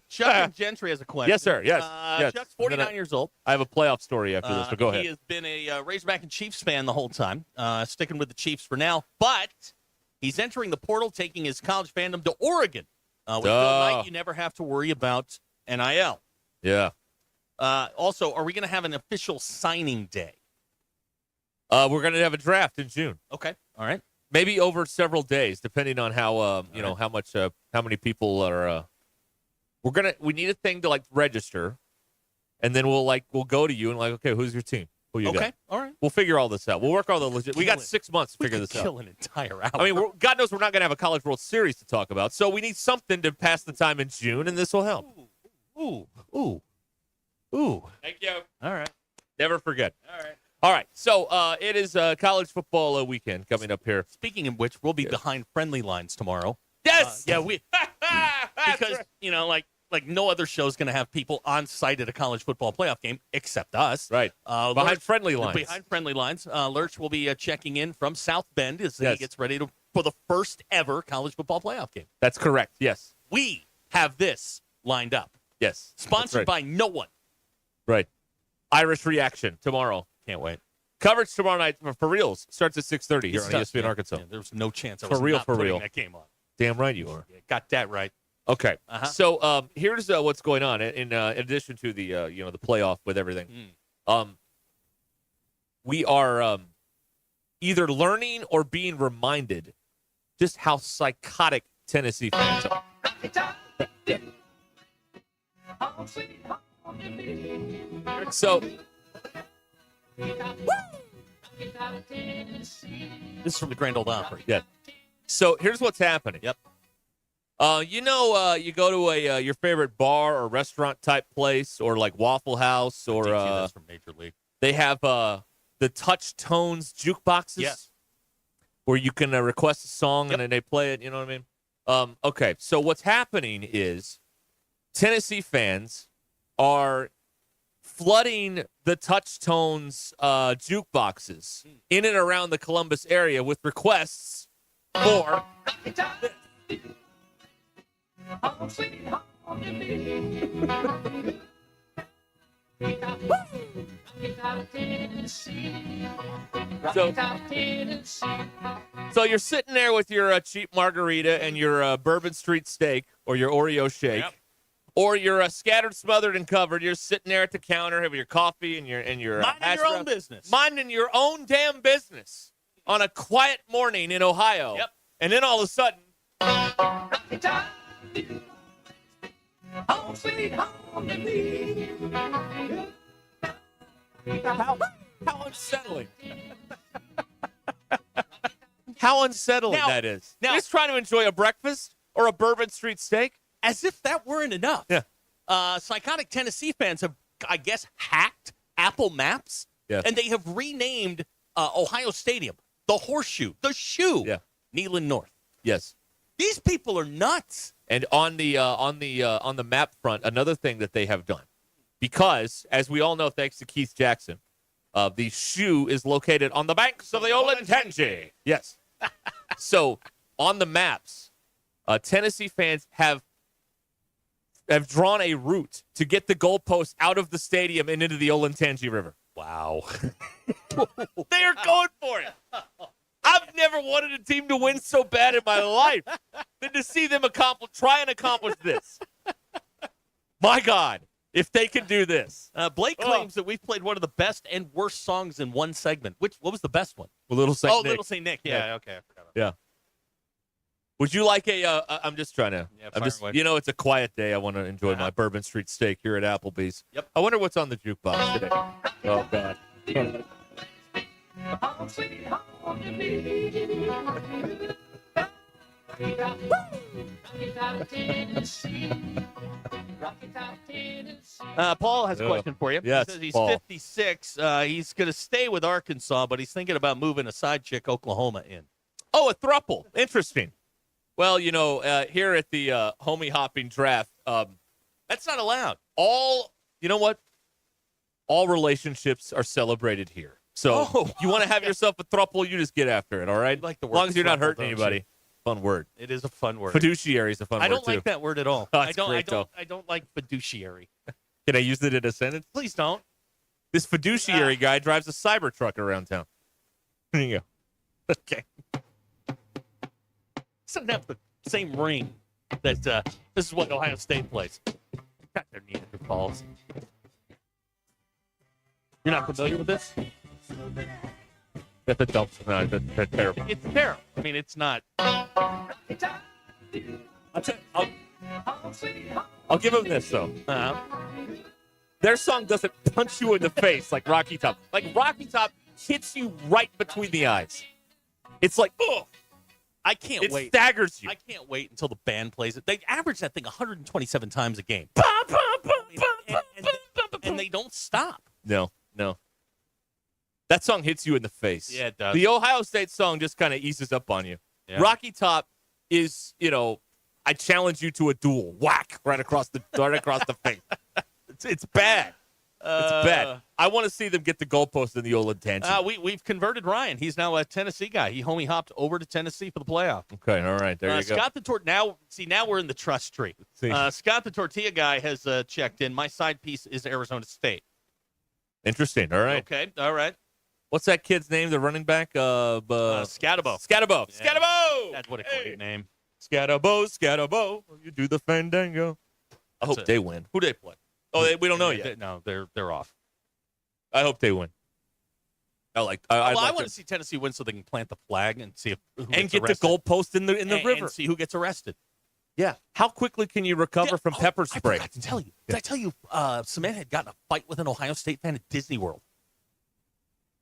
Chuck and Gentry has a question. Yes, sir. Yes. Yes. Chuck's 49 years old. I have a playoff story after this, but go ahead. He has been a Razorback and Chiefs fan the whole time, sticking with the Chiefs for now. But he's entering the portal, taking his college fandom to Oregon. With Bill Knight, you never have to worry about NIL. Yeah. Also, are we going to have an official signing day? We're going to have a draft in June. Okay. All right. Maybe over several days, depending on how how many people are. We need a thing to register, and then we'll go to you and okay, who's your team? Who you got? Okay, all right. We'll figure all this out. We'll work all the legit. We got 6 months to figure this out. Kill an entire hour. I mean, God knows we're not going to have a College World Series to talk about, so we need something to pass the time in June, and this will help. Ooh. Thank you. All right. Never forget. All right. So it is college football weekend coming up here. Speaking of which, we'll be behind friendly lines tomorrow. Yes. Yeah, we because like no other show is going to have people on site at a college football playoff game except us. Right. Behind friendly lines. Behind friendly lines. Lurch will be checking in from South Bend as he gets ready for the first ever college football playoff game. That's correct. Yes. We have this lined up. Yes. Sponsored by no one. Right. Irish Reaction tomorrow. Can't wait. Coverage tomorrow night for reals starts at 6:30 here on ESPN Arkansas. Yeah, there's no chance I For was real, not for putting real. that game on. Damn right you are. Yeah, got that right. Okay. Uh-huh. So here's what's going on in addition to the the playoff with everything. We are either learning or being reminded just how psychotic Tennessee fans are. So This is from the Grand Ole Opry. Yeah. So here's what's happening. Yep. You go to a your favorite bar or restaurant type place, or like Waffle House, or that's from Major League. they have the Touch Tones jukeboxes. Yes. Where you can request a song and then they play it. You know what I mean? Okay. So what's happening is Tennessee fans are flooding the Touch Tones jukeboxes in and around the Columbus area with requests for. So you're sitting there with your cheap margarita and your Bourbon Street steak or your Oreo shake. Yep. Or you're scattered, smothered, and covered. You're sitting there at the counter having your coffee and your Minding your own business. Minding your own damn business on a quiet morning in Ohio. Yep. And then all of a sudden, how unsettling. How unsettling that is. Now, just trying to enjoy a breakfast or a Bourbon Street steak. As if that weren't enough. Yeah. Psychotic Tennessee fans have, I guess, hacked Apple Maps. Yeah. And they have renamed Ohio Stadium the Horseshoe, the Shoe, Neyland North. Yes. These people are nuts. And on the map front, another thing that they have done, because as we all know, thanks to Keith Jackson, the shoe is located on the banks of the Olentangy. Yes. So on the maps, Tennessee fans have drawn a route to get the goalposts out of the stadium and into the Olentangy River. Wow. They are going for it. I've never wanted a team to win so bad in my life than to see them try and accomplish this. My God, if they can do this. Blake claims that we've played one of the best and worst songs in one segment. What was the best one? Little Saint Nick. Little Saint Nick. Yeah, okay. I forgot about Yeah. Would you like I'm just trying to, away. It's a quiet day. I want to enjoy my Bourbon Street steak here at Applebee's. Yep. I wonder what's on the jukebox today. Oh, God. Paul has a question for you. Yes, He says he's Paul. 56. He's going to stay with Arkansas, but he's thinking about moving a side chick Oklahoma in. Oh, a throuple. Interesting. Well, here at the homie hopping draft, That's not allowed. you know what? All relationships are celebrated here. So you want to have yourself a throuple, you just get after it, all right? like the as word long as you're not throuple, hurting don't anybody. you? Fun word. It is a fun word. Fiduciary is a fun word, I don't too. like that word at all. Oh, I it's don't. great, though. I don't like fiduciary. Can I use it in a sentence? Please don't. This fiduciary guy drives a Cybertruck around town. There you go. Okay. Doesn't have the same ring that this is what Ohio State plays. Got their Neanderthals. You're not familiar with this? That's a dump. No, that's terrible. It's terrible. I mean, it's not. I'll give him this, though. Their song doesn't punch you in the face like Rocky Top. Like Rocky Top hits you right between the eyes. It's like, oh, I can't it wait. Staggers you. I can't wait until the band plays it. They average that thing 127 times a game. And they don't stop. No. That song hits you in the face. Yeah, it does. The Ohio State song just kind of eases up on you. Yeah. Rocky Top is, I challenge you to a duel. Whack right across the face. It's bad. It's bad. I want to see them get the goalpost in the old tangent. We've converted Ryan. He's now a Tennessee guy. He homie hopped over to Tennessee for the playoff. Okay, all right, there you go. Scott the now we're in the trust tree. Scott the Tortilla guy has checked in. My side piece is Arizona State. Interesting. All right. Okay. All right. What's that kid's name? The running back? Scatabo. Scatabo. Yeah. Scatabo. That's what a great name. Scatabo. You do the fandango. I hope they win. Who they play? Oh, we don't know yet. No, they're off. I hope they win. I want to see Tennessee win so they can plant the flag and see who and gets get arrested. the goalpost in the river. And see who gets arrested. Yeah. How quickly can you recover from pepper spray? I forgot to tell you. Did I tell you Samantha had gotten a fight with an Ohio State fan at Disney World?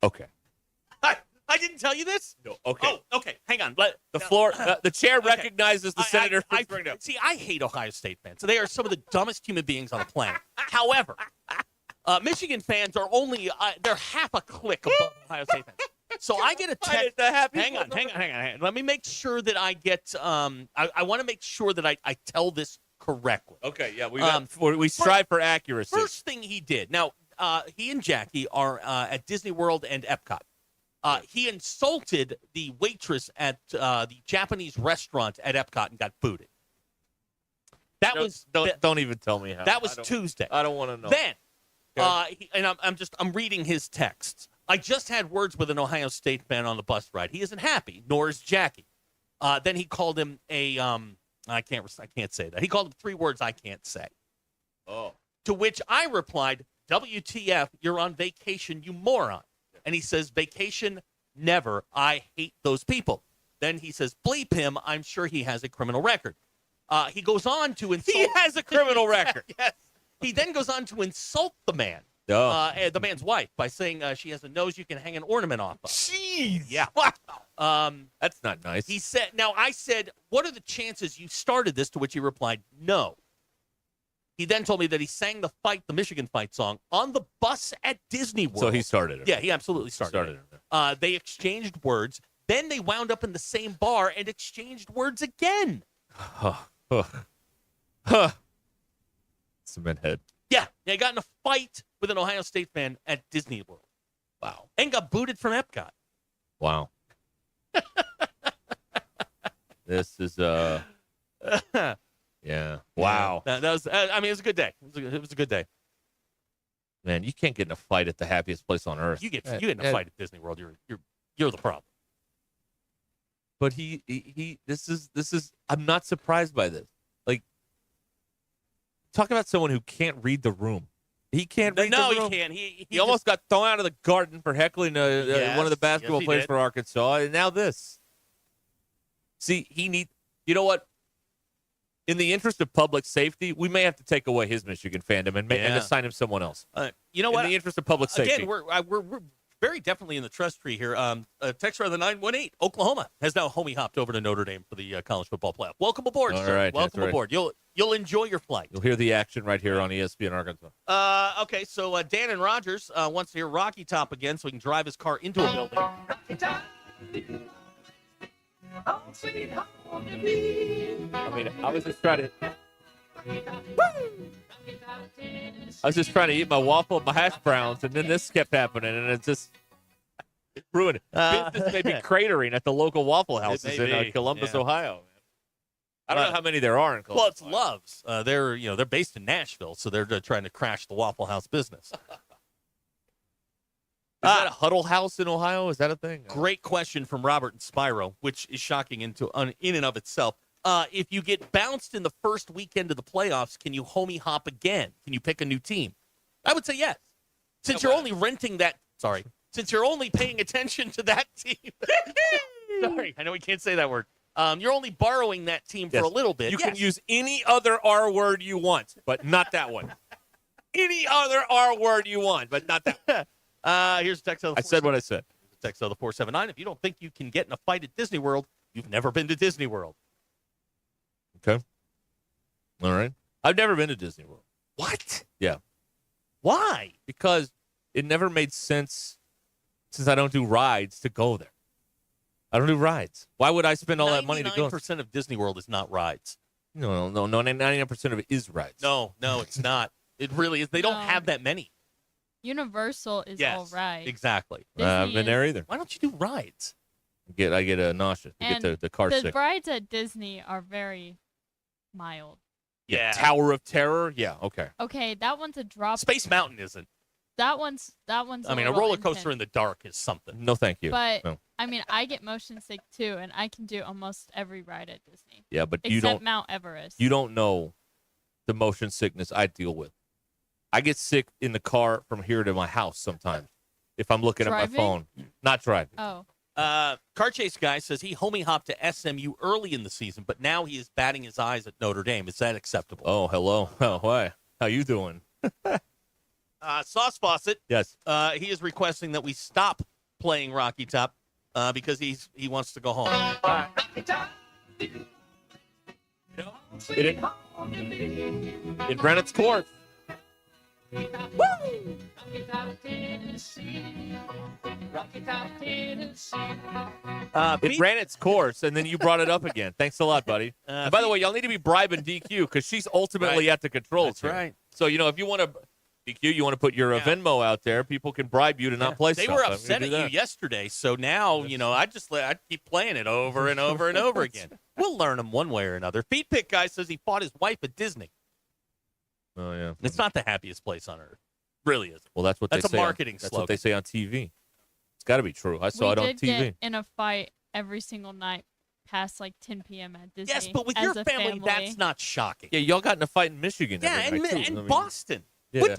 Okay. I didn't tell you this? No. Okay. Oh, okay. Hang on. The chair recognizes the senator from Springdale. See, I hate Ohio State fans. They are some of the dumbest human beings on the planet. However, Michigan fans are only they're half a click above Ohio State fans. So I get a text. Hang on. Let me make sure that I get. I want to make sure that I tell this correctly. Okay. Yeah. We strive for accuracy. First thing he did. Now, he and Jackie are at Disney World and Epcot. He insulted the waitress at the Japanese restaurant at Epcot and got booted. Don't even tell me how. That was Tuesday. I don't want to know. Then, I'm reading his texts. I just had words with an Ohio State fan on the bus ride. He isn't happy, nor is Jackie. Then he called him a I can't say that. He called him 3 words I can't say. Oh. To which I replied, WTF, you're on vacation, you moron. And he says, vacation, never. I hate those people. Then he says, bleep him. I'm sure he has a criminal record. He goes on to insult. He has a criminal record. Yes. He then goes on to insult the man, the man's wife, by saying she has a nose you can hang an ornament off of. Jeez. Yeah. Wow. That's not nice. He said, now I said, what are the chances you started this? To which he replied, no. He then told me that he sang the Michigan fight song on the bus at Disney World. So he started it. Yeah, he absolutely started it. They exchanged words. Then they wound up in the same bar and exchanged words again. Cement head. Yeah, they got in a fight with an Ohio State fan at Disney World. Wow. And got booted from Epcot. Wow. This is yeah. Wow. That was. It was a good day. It was a good day. Man, you can't get in a fight at the happiest place on earth. You get in a fight at Disney World, you're the problem. But this is. I'm not surprised by this. Like, talk about someone who can't read the room. He can't read the room. No, he can't. He almost got thrown out of the garden for heckling one of the basketball players for Arkansas, and now this. See, you know what? In the interest of public safety, we may have to take away his Michigan fandom and assign him someone else. You know what? In the interest of public safety. Again, we're very definitely in the trust tree here. Texter on the 918, Oklahoma has now homie hopped over to Notre Dame for the college football playoff. Welcome aboard, All sir. right, Welcome aboard. You'll enjoy your flight. You'll hear the action right here on ESPN Arkansas. Okay, so Dan and Rogers wants to hear Rocky Top again so he can drive his car into a building. I was just trying to eat my waffle, my hash browns, and then this kept happening, and it just ruined it. Business may be cratering at the local Waffle Houses in Columbus, Ohio. I don't know how many there are in Columbus. Well, it's Love's. They're based in Nashville, so they're trying to crash the Waffle House business. Is that a Huddle House in Ohio? Is that a thing? Great question from Robert and Spyro, which is shocking in and of itself. If you get bounced in the first weekend of the playoffs, can you homie hop again? Can you pick a new team? I would say yes. Since you're only renting that, since you're only paying attention to that team. Sorry, I know we can't say that word. You're only borrowing that team for a little bit. You can use any other R word you want, but not that one. any other R word you want, but not that. Here's a text of the I said what I said. Text of the 479. If you don't think you can get in a fight at Disney World, you've never been to Disney World. Okay. All right. I've never been to Disney World. What? Yeah. Why? Because it never made sense, since I don't do rides, to go there. I don't do rides. Why would I spend all that money to go? 99% of Disney World is not rides. No. 99% of it is rides. No, it's not. It really is. They don't have that many. Universal is all right. Exactly. I haven't been there either. Why don't you do rides? I get a nausea. I And get the car the sick. rides at Disney are very mild. Yeah. Tower of Terror. Yeah. Okay. Okay, that one's a drop. Space Mountain isn't. That one's. I mean, a little roller coaster intense. in the dark is something. No, thank you. But No. I mean, I get motion sick too, and I can do almost every ride at Disney. Yeah, but except you don't. Mount Everest. You don't know the motion sickness I deal with. I get sick in the car from here to my house sometimes if I'm looking at my Driving? phone. Not driving. Oh. Car Chase guy says he homie hopped to SMU early in the season, but now he is batting his eyes at Notre Dame. Is that acceptable? Oh, hello. Oh, why? How you doing? Sauce Fawcett. Yes. He is requesting that we stop playing Rocky Top because he wants to go home. It ran its course. It ran its course, and then you brought it up again. Thanks a lot, buddy. And by the way, y'all need to be bribing DQ because she's ultimately at the controls. That's here. right. So, if you want to, DQ, you want to put your Venmo out there, people can bribe you to not play They stuff. were I'm gonna upset do at that. you yesterday, so now, I keep playing it over and over and over again. We'll learn them one way or another. Feed Pick guy says he fought his wife at Disney. Oh, yeah. It's not the happiest place on earth. Really isn't. Well, that's what That's they a say. marketing That's slogan. what they say on TV. It's got to be true. I saw it on We did TV. get in a fight every single night past like 10 p.m. at Disney. Yes, but with as your a family, that's not shocking. Yeah, y'all got in a fight in Michigan. Yeah, every night, too. I and mean, Boston. Yeah.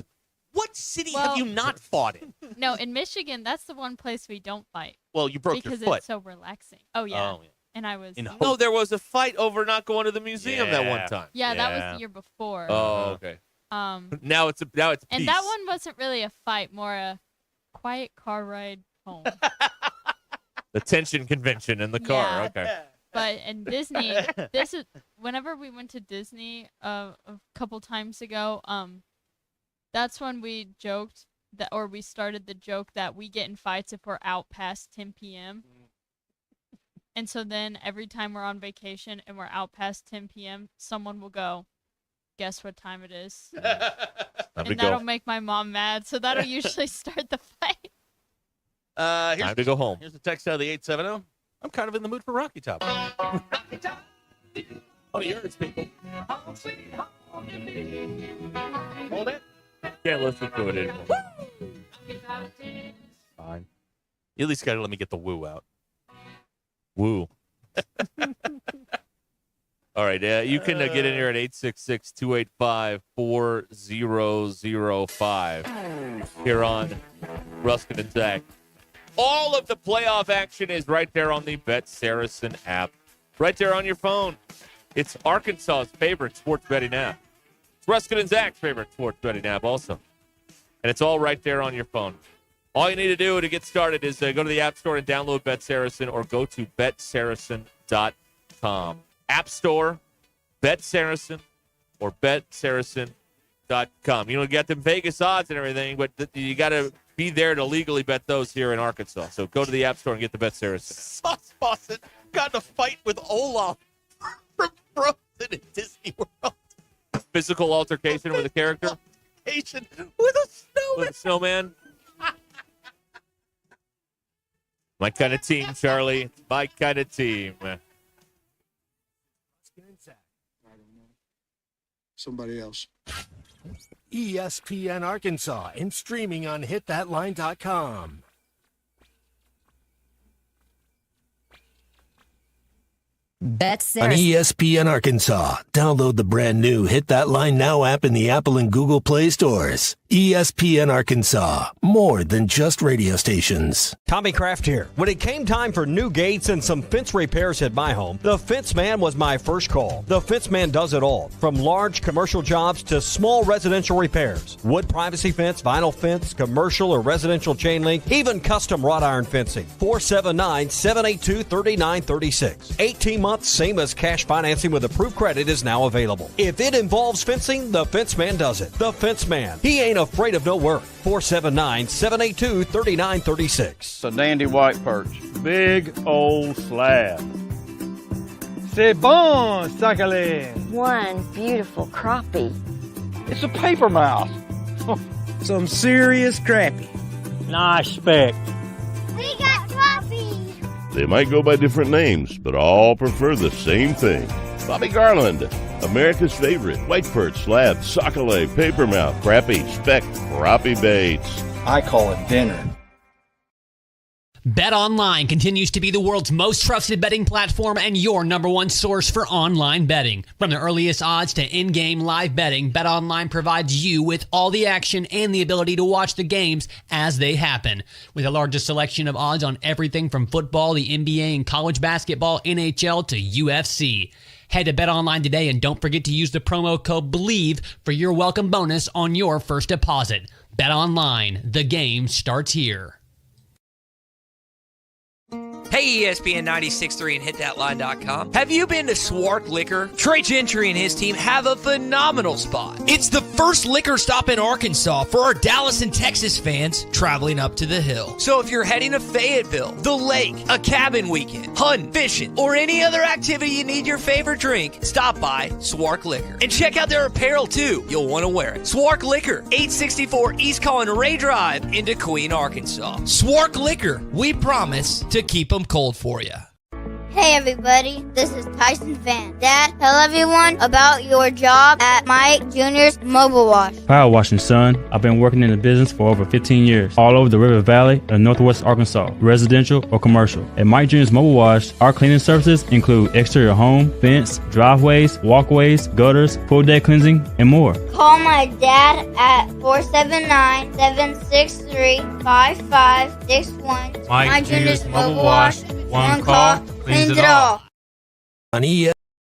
What city Well- have you not fought in? No, in Michigan, that's the one place we don't fight. Well, you broke your because foot. it's so relaxing. Oh yeah. Oh, yeah. And I was. No, there was a fight over not going to the museum that one Yeah. time. Yeah, that was the year before. Oh, okay. Now it's and peace. that one wasn't really a fight, more a quiet car ride home. The tension convention in the car. Yeah. Okay. But in Disney, this is whenever we went to Disney a couple times ago. That's when we joked that, or we started the joke that we get in fights if we're out past 10 p.m. And so then every time we're on vacation and we're out past 10 p.m., someone will go, "Guess what time it is?" And that'll make my mom mad, so that'll usually start the fight. Time to go home. Here's the text out of the 870. I'm kind of in the mood for Rocky Top. Oh, yours, people. Hold it. Can't listen to it anymore. Fine. You at least got to let me get the woo out. Woo. All right. You can get in here at 866-285-4005 here on Ruscin and Zach. All of the playoff action is right there on the Bet Saracen app. Right there on your phone. It's Arkansas's favorite sports betting app. It's Ruscin and Zach's favorite sports betting app also. And it's all right there on your phone. All you need to do to get started is go to the App Store and download Bet Saracen or go to betsaracen.com. App Store, Bet Saracen, or betsaracen.com. You got them Vegas odds and everything, but you got to be there to legally bet those here in Arkansas. So go to the App Store and get the Bet Saracen. Sauce Fawcett got in a fight with Olaf from Frozen at Disney World. Physical altercation with a character? Altercation with a snowman. With a snowman? My kind of team, Charlie. My kind of team. Somebody else. ESPN Arkansas and streaming on hitthatline.com. Bet On Saracen. ESPN Arkansas, download the brand new Hit That Line Now app in the Apple and Google Play stores. ESPN Arkansas, more than just radio stations. Tommy Kraft here. When it came time for new gates and some fence repairs at my home, the Fence Man was my first call. The Fence Man does it all, from large commercial jobs to small residential repairs. Wood privacy fence, vinyl fence, commercial or residential chain link, even custom wrought iron fencing. 479-782-3936. 18 months, same as cash financing with approved credit is now available. If it involves fencing, the Fence Man does it. The Fence Man. He ain't afraid of no work. 479-782-3936. It's a dandy white perch. Big old slab. C'est bon, sacalé. One beautiful crappie. It's a paper mouse. Some serious crappie. Nice speck. We got crappies. They might go by different names, but all prefer the same thing. Bobby Garland, America's favorite white perch, slab, sockeye, papermouth, crappie, speck, crappie baits. I call it dinner. BetOnline continues to be the world's most trusted betting platform and your number one source for online betting. From the earliest odds to in-game live betting, BetOnline provides you with all the action and the ability to watch the games as they happen. With the largest selection of odds on everything from football, the NBA, and college basketball, NHL to UFC. Head to BetOnline today and don't forget to use the promo code BELIEVE for your welcome bonus on your first deposit. BetOnline, the game starts here. Hey, ESPN 96.3 and hitthatline.com. Have you been to Swark Liquor? Trey Gentry and his team have a phenomenal spot. It's the first liquor stop in Arkansas for our Dallas and Texas fans traveling up to the hill. So if you're heading to Fayetteville, the lake, a cabin weekend, hunting, fishing, or any other activity you need your favorite drink, stop by Swark Liquor. And check out their apparel too. You'll want to wear it. Swark Liquor, 864 East Collin Ray Drive in Queen, Arkansas. Swark Liquor, we promise to keep them cold for you. Hey everybody, this is Tyson Van. Dad, tell everyone about your job at Mike Jr.'s Mobile Wash. Power washing, son. I've been working in the business for over 15 years, all over the River Valley and Northwest Arkansas, residential or commercial. At Mike Jr.'s Mobile Wash, our cleaning services include exterior home, fence, driveways, walkways, gutters, pool deck cleansing, and more. Call my dad at 479-763-5561. Mike Jr.'s Mobile Wash. One call cleans it all. On ES.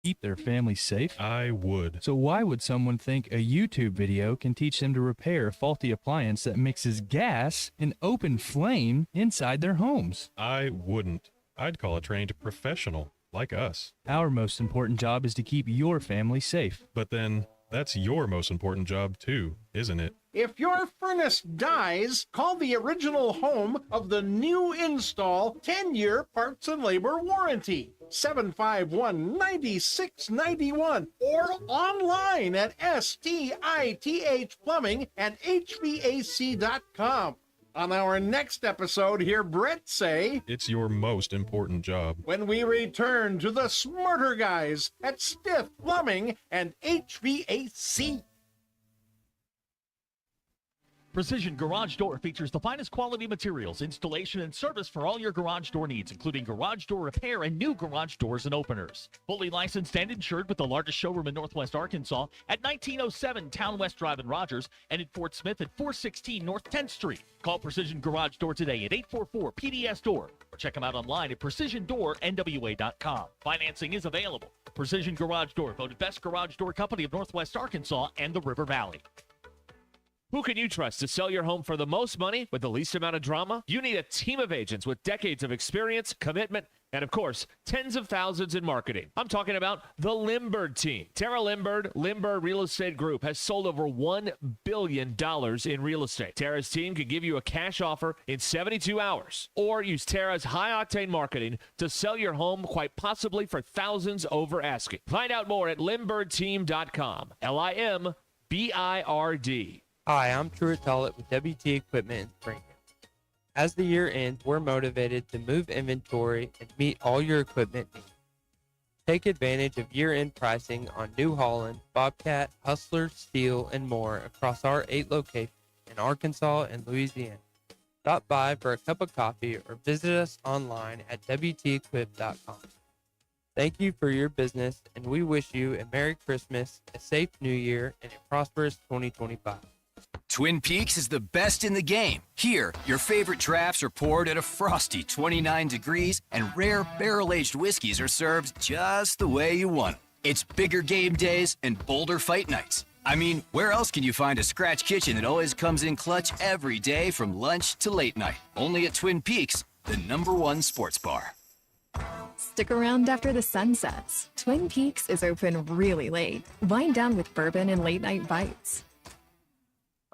Keep their family safe? I would. So why would someone think a YouTube video can teach them to repair a faulty appliance that mixes gas and open flame inside their homes? I wouldn't. I'd call a trained professional like us. Our most important job is to keep your family safe. But then, that's your most important job too, isn't it? If your furnace dies, call the original home of the new install 10-year parts and labor warranty. 751-9691 or online at STITH Plumbing and HVAC.com. On our next episode, hear Brett say, it's your most important job. When we return to the smarter guys at Stiff Plumbing and HVAC. Precision Garage Door features the finest quality materials, installation, and service for all your garage door needs, including garage door repair and new garage doors and openers. Fully licensed and insured with the largest showroom in Northwest Arkansas at 1907 Town West Drive in Rogers and at Fort Smith at 416 North 10th Street. Call Precision Garage Door today at 844-PDS-DOOR or check them out online at precisiondoornwa.com. Financing is available. Precision Garage Door, voted best garage door company of Northwest Arkansas and the River Valley. Who can you trust to sell your home for the most money with the least amount of drama? You need a team of agents with decades of experience, commitment, and of course, tens of thousands in marketing. I'm talking about the Limbird team. Tara Limbird Real Estate Group has sold over $1 billion in real estate. Tara's team can give you a cash offer in 72 hours or use Tara's high-octane marketing to sell your home quite possibly for thousands over asking. Find out more at limbirdteam.com. LIMBIRD. Hi, I'm Truett Tollett with WT Equipment in Springfield. As the year ends, we're motivated to move inventory and meet all your equipment needs. Take advantage of year-end pricing on New Holland, Bobcat, Hustler, Steel, and more across our 8 locations in Arkansas and Louisiana. Stop by for a cup of coffee or visit us online at WTEquip.com. Thank you for your business, and we wish you a Merry Christmas, a safe New Year, and a prosperous 2025. Twin Peaks is the best in the game. Here, your favorite drafts are poured at a frosty 29 degrees, and rare barrel-aged whiskeys are served just the way you want. It's bigger game days and bolder fight nights. I mean, where else can you find a scratch kitchen that always comes in clutch every day from lunch to late night? Only at Twin Peaks, the #1 sports bar. Stick around after the sun sets. Twin Peaks is open really late. Wind down with bourbon and late night bites.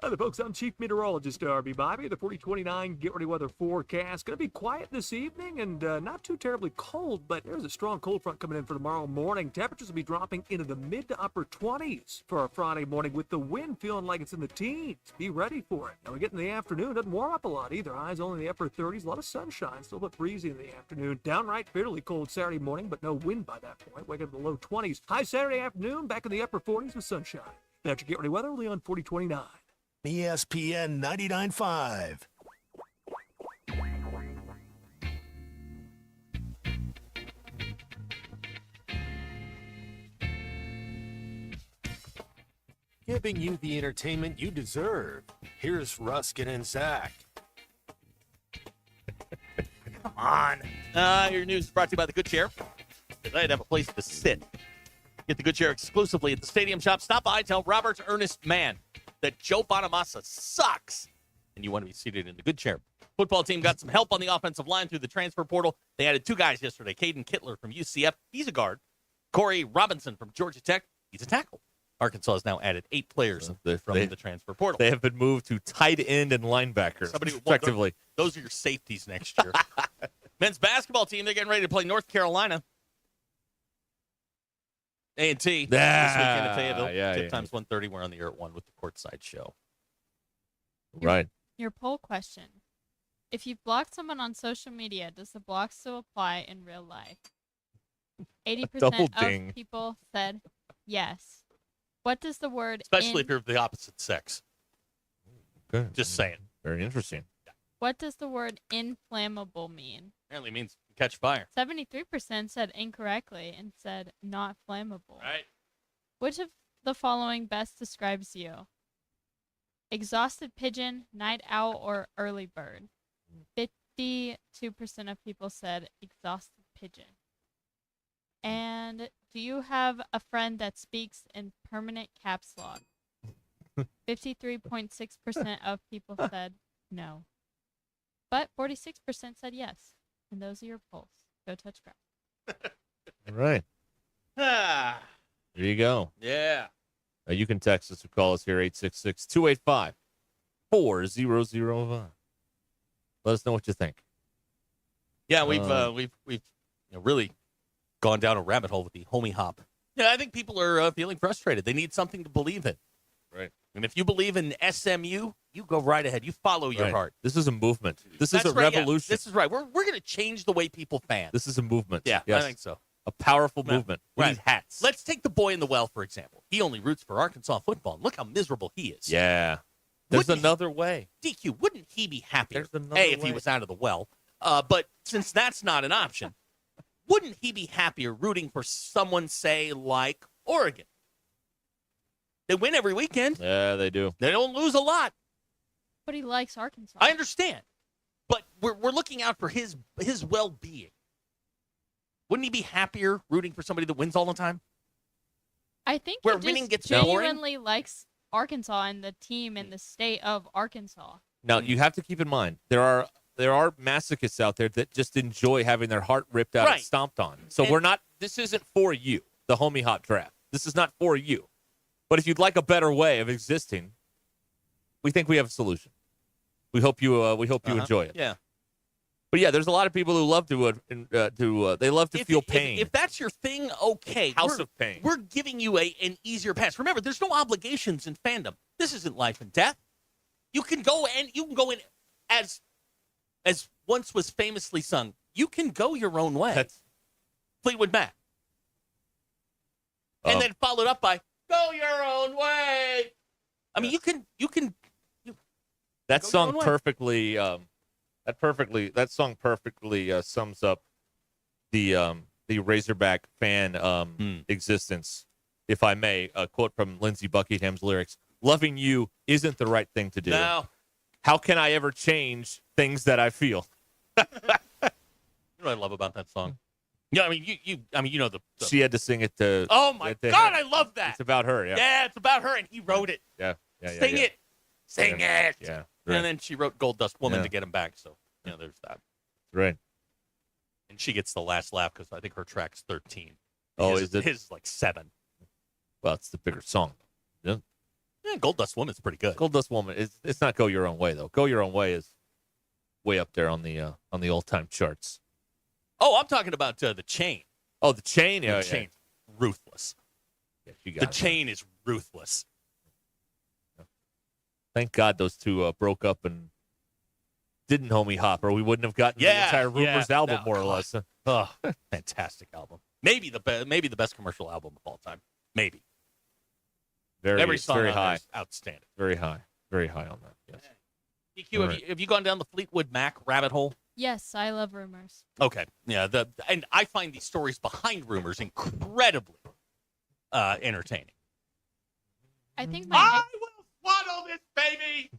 Hi there, folks. I'm Chief Meteorologist Darby Bobby. The 4029 Get Ready Weather forecast. Going to be quiet this evening and not too terribly cold, but there's a strong cold front coming in for tomorrow morning. Temperatures will be dropping into the mid to upper 20s for a Friday morning with the wind feeling like it's in the teens. Be ready for it. Now we get in the afternoon. Doesn't warm up a lot either. Highs only in the upper 30s. A lot of sunshine. Still a bit breezy in the afternoon. Downright fairly cold Saturday morning, but no wind by that point. Waking up in the low 20s. High Saturday afternoon. Back in the upper 40s with sunshine. That's your Get Ready Weather only on 4029. ESPN 99.5. Giving you the entertainment you deserve. Here's Ruscin and Zach. Come on. Your news is brought to you by the Good Chair. Tonight, have a place to sit. Get the Good Chair exclusively at the Stadium Shop. Stop by, tell Robert Ernest Mann that Joe Bonamassa sucks, and you want to be seated in the Good Chair. Football team got some help on the offensive line through the transfer portal. They added 2 guys yesterday. Caden Kittler from UCF. He's a guard. Corey Robinson from Georgia Tech. He's a tackle. Arkansas has now added 8 players from the transfer portal. They have been moved to tight end and linebacker, respectively. Those are your safeties next year. Men's basketball team, they're getting ready to play North Carolina. A&T this weekend at Fayetteville. Tip times 1:30. We're on the air at 1 with the courtside show. Right. Your poll question. If you block someone on social media, does the block still apply in real life? 80% of people said yes. What does the word Especially if you're of the opposite sex. Okay. Just saying. Very interesting. What does the word inflammable mean? Apparently means catch fire. 73% said incorrectly and said not flammable. Right. Which of the following best describes you? Exhausted pigeon, night owl, or early bird? 52% of people said exhausted pigeon. And do you have a friend that speaks in permanent caps lock? 53.6% of people said no. But 46% said yes. And those are your polls. Go touch grass. All right. There you go. Yeah. You can text us or call us here, 866-285-4005. Let us know what you think. Yeah, we've really gone down a rabbit hole with the homie hop. Yeah, I think people are feeling frustrated. They need something to believe in. Right. And if you believe in SMU, you go right ahead. You follow your heart. This is a movement. This is a revolution. Yeah, this is right. We're going to change the way people fan. This is a movement. Yeah, yes. I think so. A powerful movement. We need hats. Let's take the boy in the well, for example. He only roots for Arkansas football. And look how miserable he is. Yeah. There's another way. DQ, wouldn't he be happier? There's another if he was out of the well. But since that's not an option, wouldn't he be happier rooting for someone, say, like Oregon? They win every weekend. Yeah, they do. They don't lose a lot. But he likes Arkansas. I understand. But we're looking out for his well-being. Wouldn't he be happier rooting for somebody that wins all the time? I think where he winning just gets genuinely likes Arkansas and the team and the state of Arkansas. Now, you have to keep in mind, there are masochists out there that just enjoy having their heart ripped out and stomped on. So this isn't for you, the homie hop draft. This is not for you. But if you'd like a better way of existing, we think we have a solution. We hope you enjoy it. Yeah. But yeah, there's a lot of people who love they love to feel pain. If that's your thing, okay. House of pain. We're giving you an easier pass. Remember, there's no obligations in fandom. This isn't life and death. You can go in as once was famously sung. You can go your own way. That's Fleetwood Mac. And then followed up by go your own way. I mean, you can. That song perfectly. That song perfectly sums up the Razorback fan existence. If I may, a quote from Lindsey Buckingham's lyrics: loving you isn't the right thing to do. No. How can I ever change things that I feel? You know what I love about that song? Yeah, I mean, you know the She had to sing it to. Oh my God, I love that. It's about her. Yeah. Yeah, it's about her, and he wrote it. Yeah. Sing it. Sing it. Yeah. And then she wrote Gold Dust Woman to get him back. So, there's that. Right. And she gets the last laugh because I think her track's 13. Oh, His is like 7. Well, it's the bigger song. Yeah. Yeah, Gold Dust Woman's pretty good. Gold Dust Woman. It's not Go Your Own Way though. Go Your Own Way is way up there on the all-time charts. Oh, I'm talking about the Chain. Oh, the Chain. Yeah, the Chain's ruthless. Yeah, you got the Chain is ruthless. Thank God those two broke up and didn't homie hop, or we wouldn't have gotten the entire Rumors album, more or less. Oh, fantastic album. Maybe the best commercial album of all time. Maybe. Every song very on there high. is outstanding. Very high on that. Yes. DQ, have you gone down the Fleetwood Mac rabbit hole? Yes, I love Rumors. Okay. Yeah. And I find these stories behind Rumors incredibly entertaining. I think I will swallow this baby.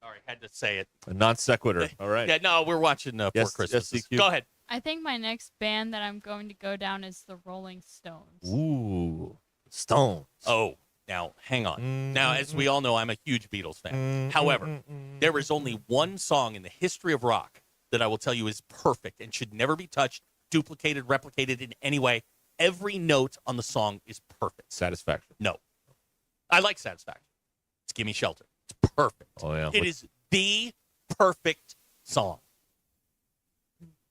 Sorry, had to say it. A non sequitur. All right. Yeah. No, we're watching Four Christmases. DQ. Go ahead. I think my next band that I'm going to go down is the Rolling Stones. Ooh, Stones. Oh, now hang on. Now, as we all know, I'm a huge Beatles fan. However, there is only one song in the history of rock that I will tell you is perfect and should never be touched, duplicated, replicated in any way. Every note on the song is perfect. Satisfaction. No. I like Satisfaction. It's Gimme Shelter. It's perfect. Oh, yeah. It is the perfect song.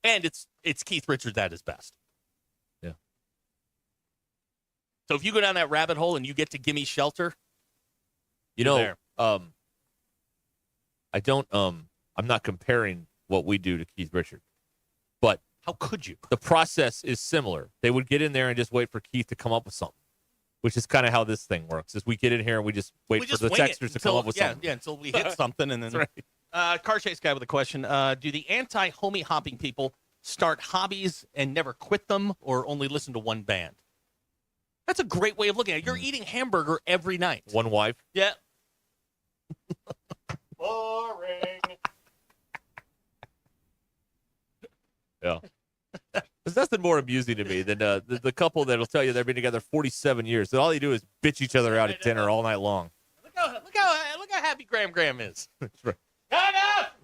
And it's Keith Richards at his best. Yeah. So if you go down that rabbit hole and you get to Gimme Shelter, there. I'm not comparing what we do to Keith Richards, but how could you? The process is similar. They would get in there and just wait for Keith to come up with something, which is kind of how this thing works. Is we get in here and we just wait for the texters to come up with something. Yeah, until we hit something, and then Car Chase guy with a question: do the anti-homie hopping people start hobbies and never quit them, or only listen to one band? That's a great way of looking at it. You're eating hamburger every night. One wife. Yeah. Boring. Yeah. There's nothing more amusing to me than the couple that'll tell you they've been together 47 years. And all they do is bitch each other out at dinner all night long. Look how happy Graham is. That's right. Enough!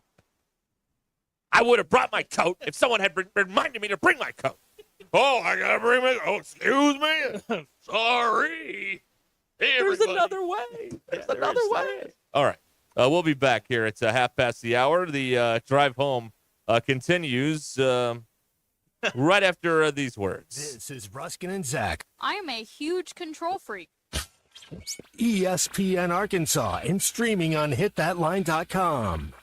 I would have brought my coat if someone had reminded me to bring my coat. Oh, I gotta bring my. Oh, excuse me. Sorry. Hey, There's another way. There's another way. All right. We'll be back here. It's 1:30. The drive home continues right after these words. This is Ruscin and Zach. I am a huge control freak. ESPN Arkansas and streaming on hitthatline.com.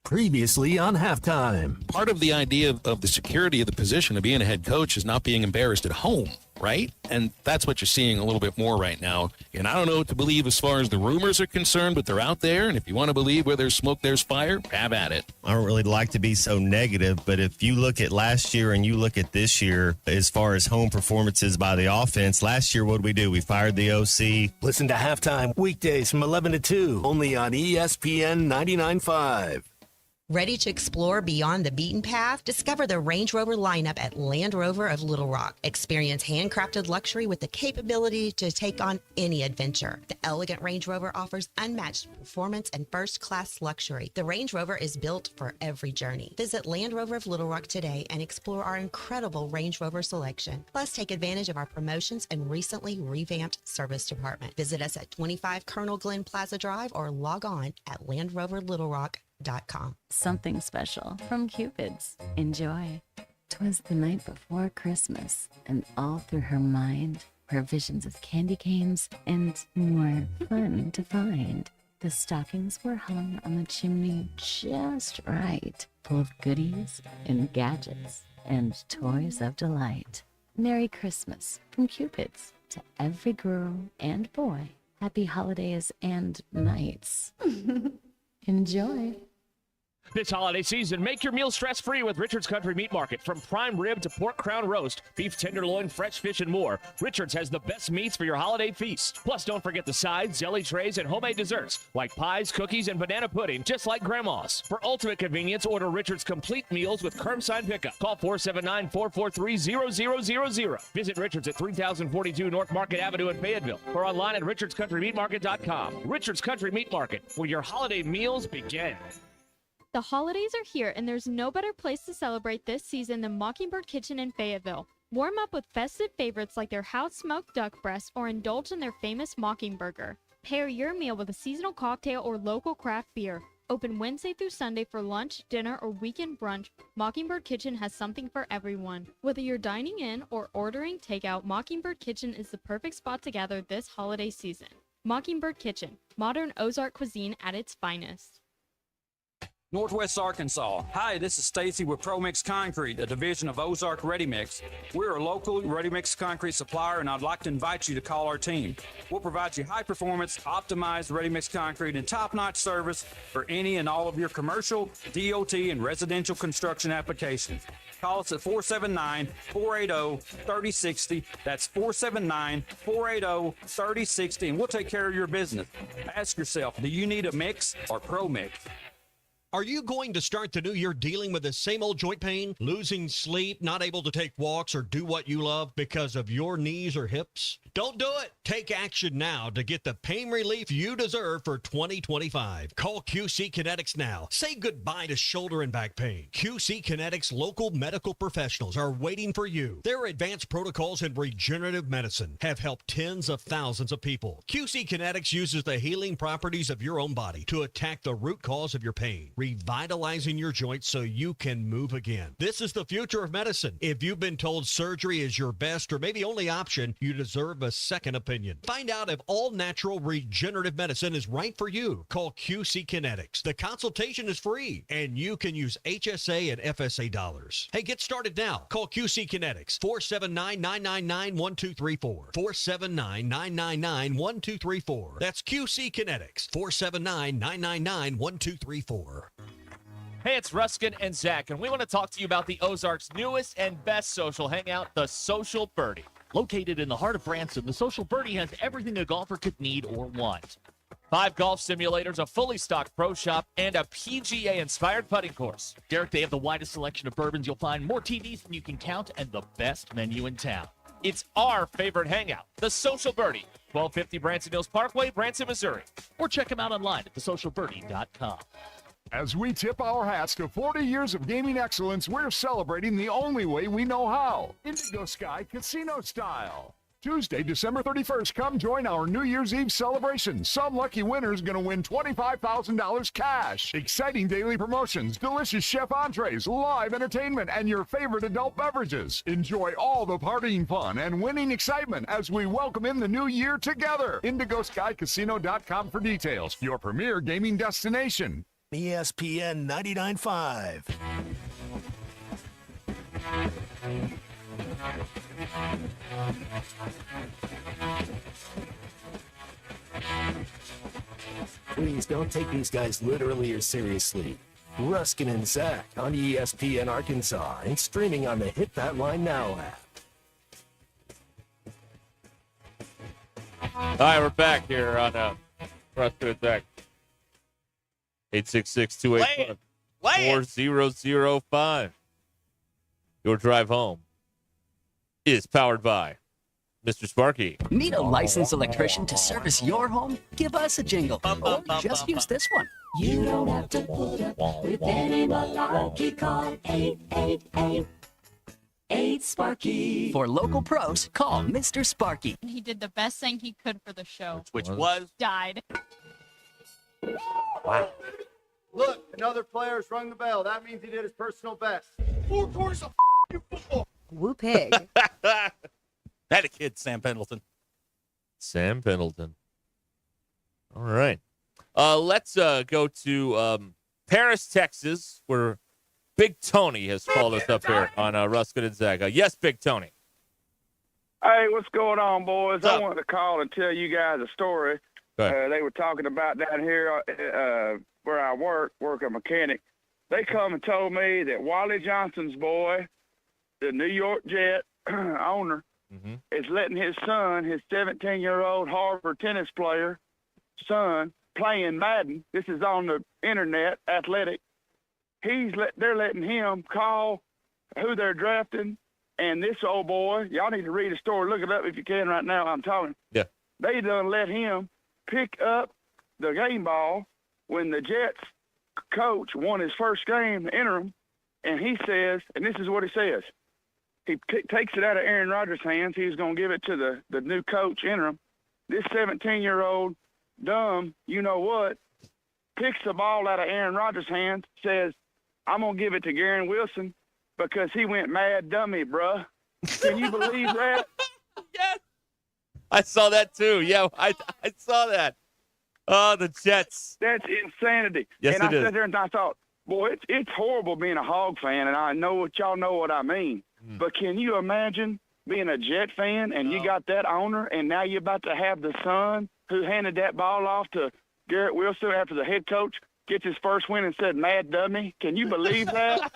Previously on Halftime. Part of the idea of the security of the position of being a head coach is not being embarrassed at home, right? And that's what you're seeing a little bit more right now. And I don't know what to believe as far as the rumors are concerned, but they're out there. And if you want to believe where there's smoke, there's fire, have at it. I don't really like to be so negative, but if you look at last year and you look at this year, as far as home performances by the offense, last year, what did we do? We fired the OC. Listen to Halftime weekdays from 11 to 2, only on ESPN 99.5. Ready to explore beyond the beaten path? Discover the Range Rover lineup at Land Rover of Little Rock. Experience handcrafted luxury with the capability to take on any adventure. The elegant Range Rover offers unmatched performance and first-class luxury. The Range Rover is built for every journey. Visit Land Rover of Little Rock today and explore our incredible Range Rover selection. Plus, take advantage of our promotions and recently revamped service department. Visit us at 25 Colonel Glenn Plaza Drive or log on at LandRoverLittleRock.com. Something special from Cupid's. Enjoy. 'Twas the night before Christmas, and all through her mind were visions of candy canes and more fun to find. The stockings were hung on the chimney just right, full of goodies and gadgets and toys of delight. Merry Christmas from Cupid's to every girl and boy. Happy holidays and nights. Enjoy. This holiday season, make your meal stress-free with Richard's Country Meat Market. From prime rib to pork crown roast, beef tenderloin, fresh fish, and more, Richard's has the best meats for your holiday feast. Plus, don't forget the sides, jelly trays, and homemade desserts like pies, cookies, and banana pudding, just like Grandma's. For ultimate convenience, order Richard's complete meals with curbside pickup. Call 479-443-0000. Visit Richard's at 3042 North Market Avenue in Fayetteville or online at richardscountrymeatmarket.com. Richard's Country Meat Market, where your holiday meals begin. The holidays are here, and there's no better place to celebrate this season than Mockingbird Kitchen in Fayetteville. Warm up with festive favorites like their house-smoked duck breast or indulge in their famous Mockingburger. Pair your meal with a seasonal cocktail or local craft beer. Open Wednesday through Sunday for lunch, dinner, or weekend brunch, Mockingbird Kitchen has something for everyone. Whether you're dining in or ordering takeout, Mockingbird Kitchen is the perfect spot to gather this holiday season. Mockingbird Kitchen, modern Ozark cuisine at its finest. Northwest Arkansas. Hi, this is Stacy with ProMix Concrete, a division of Ozark Ready Mix. We're a local ready mix concrete supplier, and I'd like to invite you to call our team. We'll provide you high performance, optimized ready mix concrete and top-notch service for any and all of your commercial, DOT, and residential construction applications. Call us at 479-480-3060. That's 479-480-3060, and we'll take care of your business. Ask yourself, do you need a mix or ProMix? Are you going to start the new year dealing with the same old joint pain, losing sleep, not able to take walks or do what you love because of your knees or hips? Don't do it. Take action now to get the pain relief you deserve for 2025. Call QC Kinetics now. Say goodbye to shoulder and back pain. QC Kinetics local medical professionals are waiting for you. Their advanced protocols in regenerative medicine have helped tens of thousands of people. QC Kinetics uses the healing properties of your own body to attack the root cause of your pain, revitalizing your joints so you can move again. This is the future of medicine. If you've been told surgery is your best or maybe only option, you deserve a second opinion. Find out if all-natural regenerative medicine is right for you. Call QC Kinetics. The consultation is free, and you can use HSA and FSA dollars. Hey, get started now. Call QC Kinetics, 479-999-1234. 479-999-1234. That's QC Kinetics, 479-999-1234. Hey, it's Ruscin and Zach, and we want to talk to you about the Ozarks' newest and best social hangout, the Social Birdie. Located in the heart of Branson, the Social Birdie has everything a golfer could need or want. 5 golf simulators, a fully stocked pro shop, and a PGA-inspired putting course. Derek, they have the widest selection of bourbons you'll find, more TVs than you can count, and the best menu in town. It's our favorite hangout, the Social Birdie, 1250 Branson Hills Parkway, Branson, Missouri. Or check them out online at thesocialbirdie.com. As we tip our hats to 40 years of gaming excellence, we're celebrating the only way we know how, Indigo Sky Casino style. Tuesday, December 31st, come join our New Year's Eve celebration. Some lucky winner's going to win $25,000 cash. Exciting daily promotions, delicious chef entrees, live entertainment, and your favorite adult beverages. Enjoy all the partying fun and winning excitement as we welcome in the new year together. IndigoSkyCasino.com for details. Your premier gaming destination. ESPN 99.5. Please don't take these guys literally or seriously. Ruscin and Zach on ESPN Arkansas and streaming on the Hit That Line Now app. All right, we're back here on Ruscin and Zach. 866-285-4005. Your drive home is powered by Mr. Sparky. Need a licensed electrician to service your home? Give us a jingle. Or just use this one. You don't have to put up with any malarkey. Call 888-8 For local pros, call Mr. Sparky. He did the best thing he could for the show. Which was? Died. Wow. Look, another player's rung the bell. That means he did his personal best. 4 quarters of football. Woo pig. That a kid, Sam Pendleton. Sam Pendleton. All right. Let's go to Paris, Texas, where Big Tony has called us up here on Ruscin and Zaga. Yes, Big Tony. Hey, what's going on, boys? What's up? I wanted to call and tell you guys a story. They were talking about down here where I work a mechanic. they come and told me that Wally Johnson's boy, the New York Jet owner, is letting his son, his 17-year-old Harvard tennis player son, playing Madden. This is on the internet, athletic. They're letting him call who they're drafting, and this old boy, y'all need to read the story. Look it up if you can right now. I'm talking. Yeah. They done let him pick up the game ball when the Jets coach won his first game, the interim, and he says, and this is what he says. He takes it out of Aaron Rodgers' hands. He's going to give it to the new coach, interim. This 17-year-old dumb, you know what, picks the ball out of Aaron Rodgers' hands, says, I'm going to give it to Garen Wilson because he went mad dummy, bruh. Can you believe that? Yes. I saw that too. Yeah, I saw that. Oh, the Jets. That's insanity. Yes, and it I is. sat there and I thought, boy, it's horrible being a Hog fan, and I know y'all know what I mean. But can you imagine being a Jet fan and you got that owner, and now you're about to have the son who handed that ball off to Garrett Wilson after the head coach gets his first win and said, mad dummy? Can you believe that?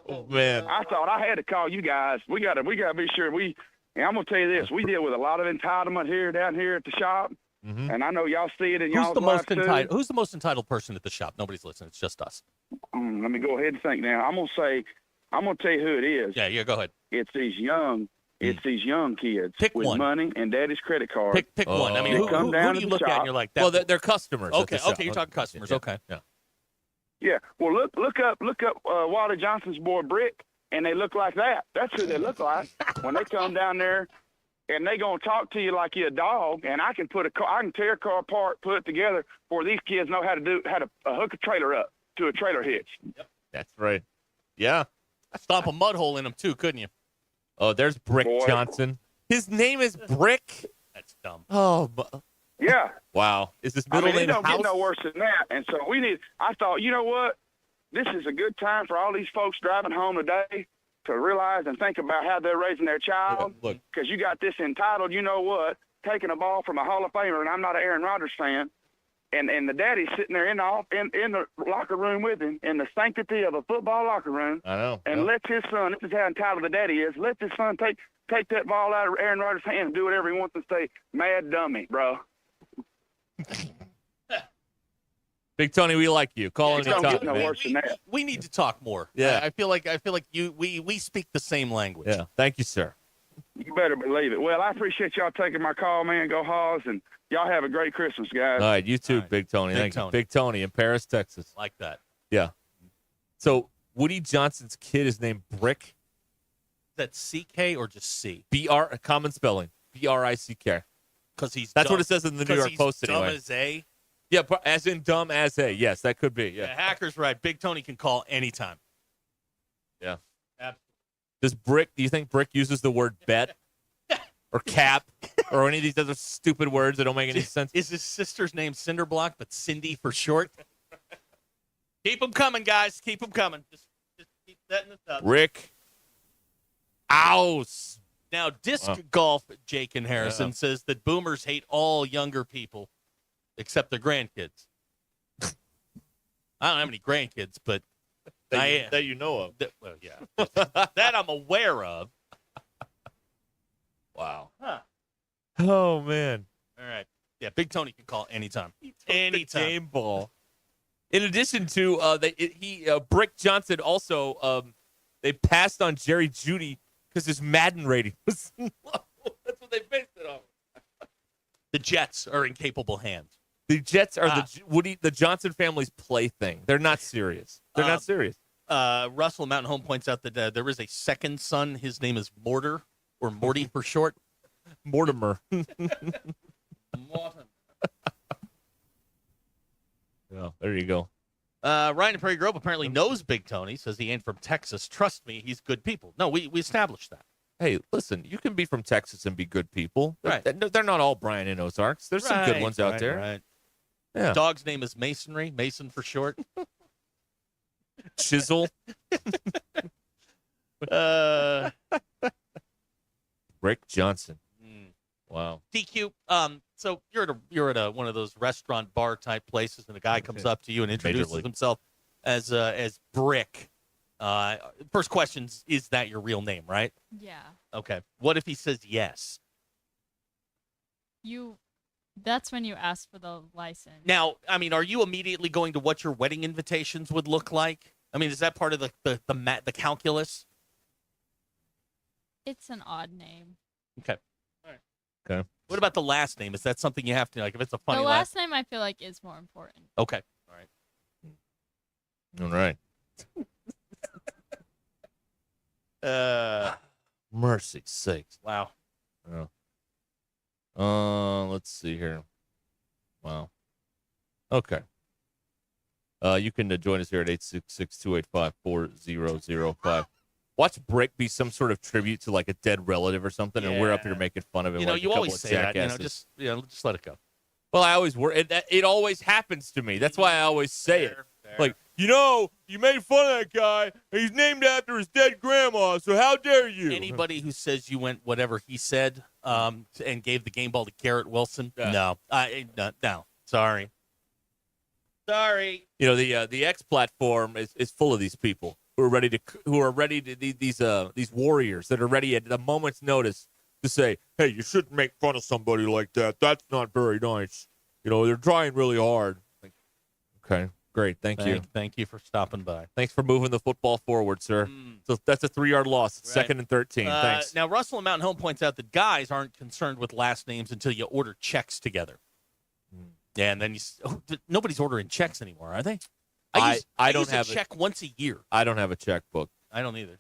Oh, man. I thought I had to call you guys. We gotta be sure and I'm gonna tell you this, we deal with a lot of entitlement down here at the shop. And I know y'all see it in y'all's life too. Who's the most entitled person at the shop? Nobody's listening. It's just us. Let me go ahead and think now. I'm gonna tell you who it is. Yeah, go ahead. It's these young kids with one. money and daddy's credit card. Pick one. I mean, who do you look at and you're like, that? Well, they're customers. at Okay, the shop. you're talking customers. Yeah. Okay. Yeah. Yeah. Well, look up Wally Johnson's boy Brick, and they look like that. That's who they look like when they come down there, and they gonna talk to you like you're a dog. And I can tear a car apart, put it together, for these kids know how to hook a trailer up to a trailer hitch. Yep. That's right. Yeah. Stomp a mud hole in them too, couldn't you? Oh, there's Brick Johnson. His name is Brick. That's dumb. Oh, Yeah. wow. Is his middle it name don't House? get no worse than that. And so I thought, you know what? This is a good time for all these folks driving home today to realize and think about how they're raising their child. Look. Because you got this entitled, you know what, taking a ball from a Hall of Famer, and I'm not an Aaron Rodgers fan, and the daddy's sitting there in the locker room with him in the sanctity of a football locker room. I know. And lets his son, this is how entitled the daddy is, let his son take that ball out of Aaron Rodgers' hand and do whatever he wants and say, mad dummy, bro. Big Tony, we like you. Call It don't anytime, get no man. worse than that. We need to talk more. Yeah. I feel like we speak the same language. Yeah. Thank you, sir. You better believe it. Well, I appreciate y'all taking my call, man. Go Hogs, and y'all have a great Christmas, guys. All right, you too, Big Tony. Big Thank Tony. you. Big Tony in Paris, Texas. Like that. Yeah. So Woody Johnson's kid is named Brick. Is that CK or just C? BR, common spelling. BRICK. Because he's That's dumb. what it says in the New 'Cause York he's Post dumb anyway. as A. Yeah, as in dumb as A. Yes, that could be. Yeah, Yeah. Hacker's right. Big Tony can call anytime. Yeah. Absolutely. Do you think Brick uses the word bet or cap or any of these other stupid words that don't make any sense? Is his sister's name Cinderblock, but Cindy for short? Keep them coming, guys. Keep them coming. Just keep setting this up. Rick Ouse. Now, Disc Golf, Jake and Harrison, Yeah. says that boomers hate all younger people except their grandkids. I don't have any grandkids, but That you know of. well, yeah. That I'm aware of. Wow. Huh. Oh, man. All right. Yeah, Big Tony can call anytime. The Anytime. game ball. In addition to Brick Johnson also they passed on Jerry Jeudy because his Madden rating was low. That's what they based it on. The Jets are in capable hands. The Jets are the Johnson family's plaything. They're not serious. They're not serious. Russell Mountain Home points out that there is a second son. His name is Mortar, or Morty for short. Mortimer. Morton. Yeah, there you go. Ryan in Prairie Grove apparently knows Big Tony, says he ain't from Texas. Trust me, he's good people. No, we established that. Hey, listen, you can be from Texas and be good people. Right. They're not all Brian and Ozarks. There's some good ones out there. Right. Yeah. Dog's name is Masonry, Mason for short. Chisel. Uh, Rick Johnson. Wow. Wow. DQ. So you're at one of those restaurant bar type places, and a guy comes up to you and introduces himself as Brick. First question is that your real name, right? Yeah. Okay. What if he says yes? That's when you ask for the license. Now, I mean, are you immediately going to what your wedding invitations would look like? I mean, is that part of the calculus? It's an odd name. Okay. All right. Okay. What about the last name? Is that something you have to, like, if it's a funny The last name I feel like is more important. Okay. All right. Mercy sakes. Wow. Let's see here. Wow. Okay. You can join us here at 866-285-4005. Watch Brick be some sort of tribute to like a dead relative or something, and we're up here making fun of him. Like you a couple always of say that. jackasses. Just let it go. Well, I always it always happens to me. That's why I always say it. Like, you made fun of that guy. He's named after his dead grandma, so how dare you? Anybody who says you went whatever he said and gave the game ball to Garrett Wilson, no. Sorry. The X platform is full of these people who are ready to these warriors that are ready at a moment's notice to say, hey, you shouldn't make fun of somebody like that. That's not very nice. They're trying really hard. Like, okay. Great, thank you. Thank you for stopping by. Thanks for moving the football forward, sir. So that's a 3-yard loss. It's Right. 2nd and 13. Thanks. Now, Russell and Mountain Home points out that guys aren't concerned with last names until you order checks together. Yeah, and then nobody's ordering checks anymore, are they? I don't use have a check once a year. I don't have a checkbook. I don't either.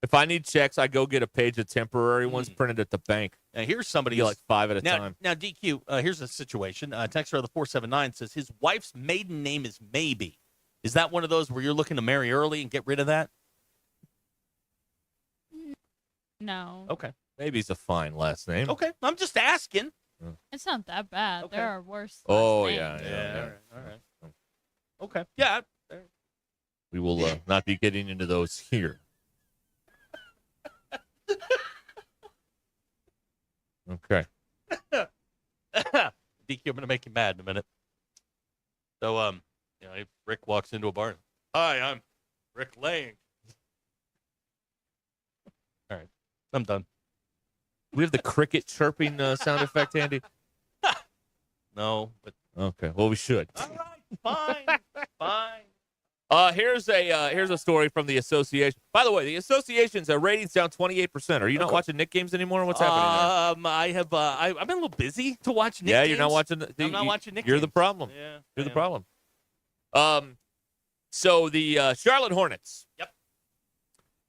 If I need checks, I go get a page of temporary ones printed at the bank. Now, here's somebody You get like 5 at a time. Now, DQ, here's a situation. Texter of the 479 says his wife's maiden name is Maybe. Is that one of those where you're looking to marry early and get rid of that? No. Okay. Maybe's a fine last name. Okay. I'm just asking. It's not that bad. Okay. There are worse. Oh, last yeah. names. All right. Okay. Yeah. We will not be getting into those here. Okay. DQ, I'm going to make you mad in a minute. So, if Rick walks into a bar, hi, I'm Rick Lang. All right, I'm done. We have the cricket chirping sound effect handy. No, but okay. Well, we should. All right, fine. Here's a story from the association. By the way, the association's ratings down 28%. Are you not watching Knick games anymore? What's happening there? I have. I've been a little busy to watch Knick Yeah, games. you're not watching. I'm not watching Knick You're games. the problem. Yeah, you're the problem. So the Charlotte Hornets. Yep.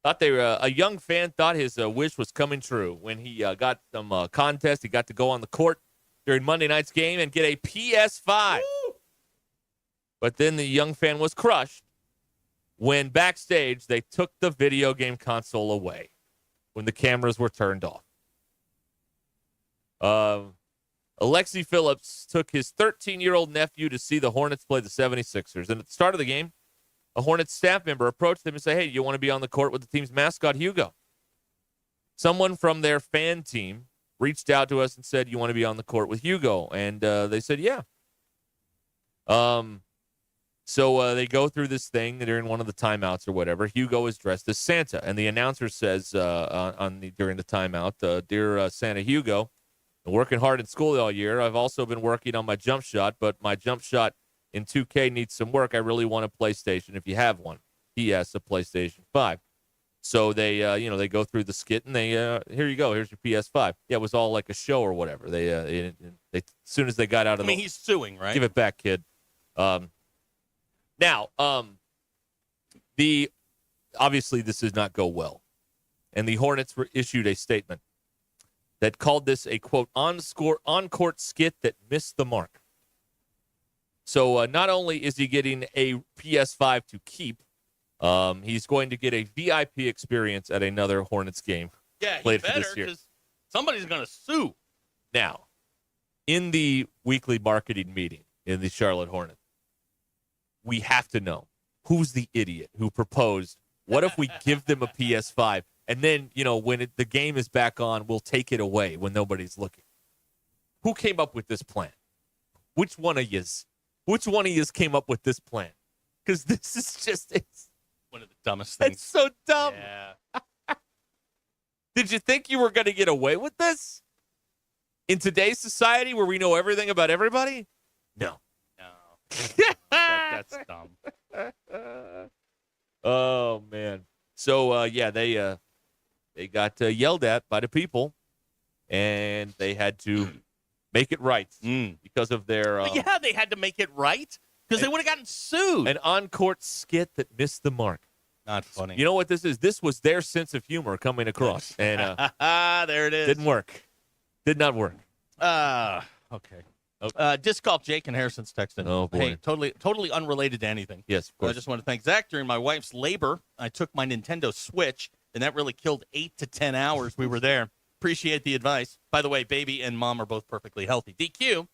Thought a young fan thought his wish was coming true when he got some contest. He got to go on the court during Monday night's game and get a PS5. Woo! But then the young fan was crushed when backstage they took the video game console away when the cameras were turned off. Alexi Phillips took his 13-year-old nephew to see the Hornets play the 76ers. And at the start of the game, a Hornets staff member approached him and said, hey, you want to be on the court with the team's mascot, Hugo? Someone from their fan team reached out to us and said, you want to be on the court with Hugo? And they said, yeah. So they go through this thing during one of the timeouts or whatever. Hugo is dressed as Santa, and the announcer says during the timeout, "Dear Santa Hugo, I'm working hard in school all year. I've also been working on my jump shot, but my jump shot in 2K needs some work. I really want a PlayStation if you have one. P.S. a PlayStation 5." So they they go through the skit and they here you go. Here's your PS5. Yeah, it was all like a show or whatever. They as soon as they got out of he's suing, right? Give it back, kid. Now, obviously this does not go well. And the Hornets issued a statement that called this a, quote, on-court skit that missed the mark. So not only is he getting a PS5 to keep, he's going to get a VIP experience at another Hornets game later this year. Because somebody's going to sue. Now, in the weekly marketing meeting in the Charlotte Hornets, we have to know who's the idiot who proposed, what if we give them a PS5 And then, when the game is back on, we'll take it away when nobody's looking. Who came up with this plan? Which one of yous came up with this plan? Because this is it's one of the dumbest things. It's so dumb. Yeah. Did you think you were going to get away with this? In today's society where we know everything about everybody? No. That's dumb. Oh, man. So, they got yelled at by the people, and they had to make it right because of their... yeah, they had to make it right because they would have gotten sued. An on-court skit that missed the mark. Not funny. You know what this is? This was their sense of humor coming across. And there it is. Didn't work. Did not work. Okay. Disc golf, Jake and Harrison's texting. Oh, boy. Hey, totally unrelated to anything. Yes, of course. I just want to thank Zach. During my wife's labor, I took my Nintendo Switch, and that really killed 8 to 10 hours we were there. Appreciate the advice. By the way, baby and mom are both perfectly healthy. DQ,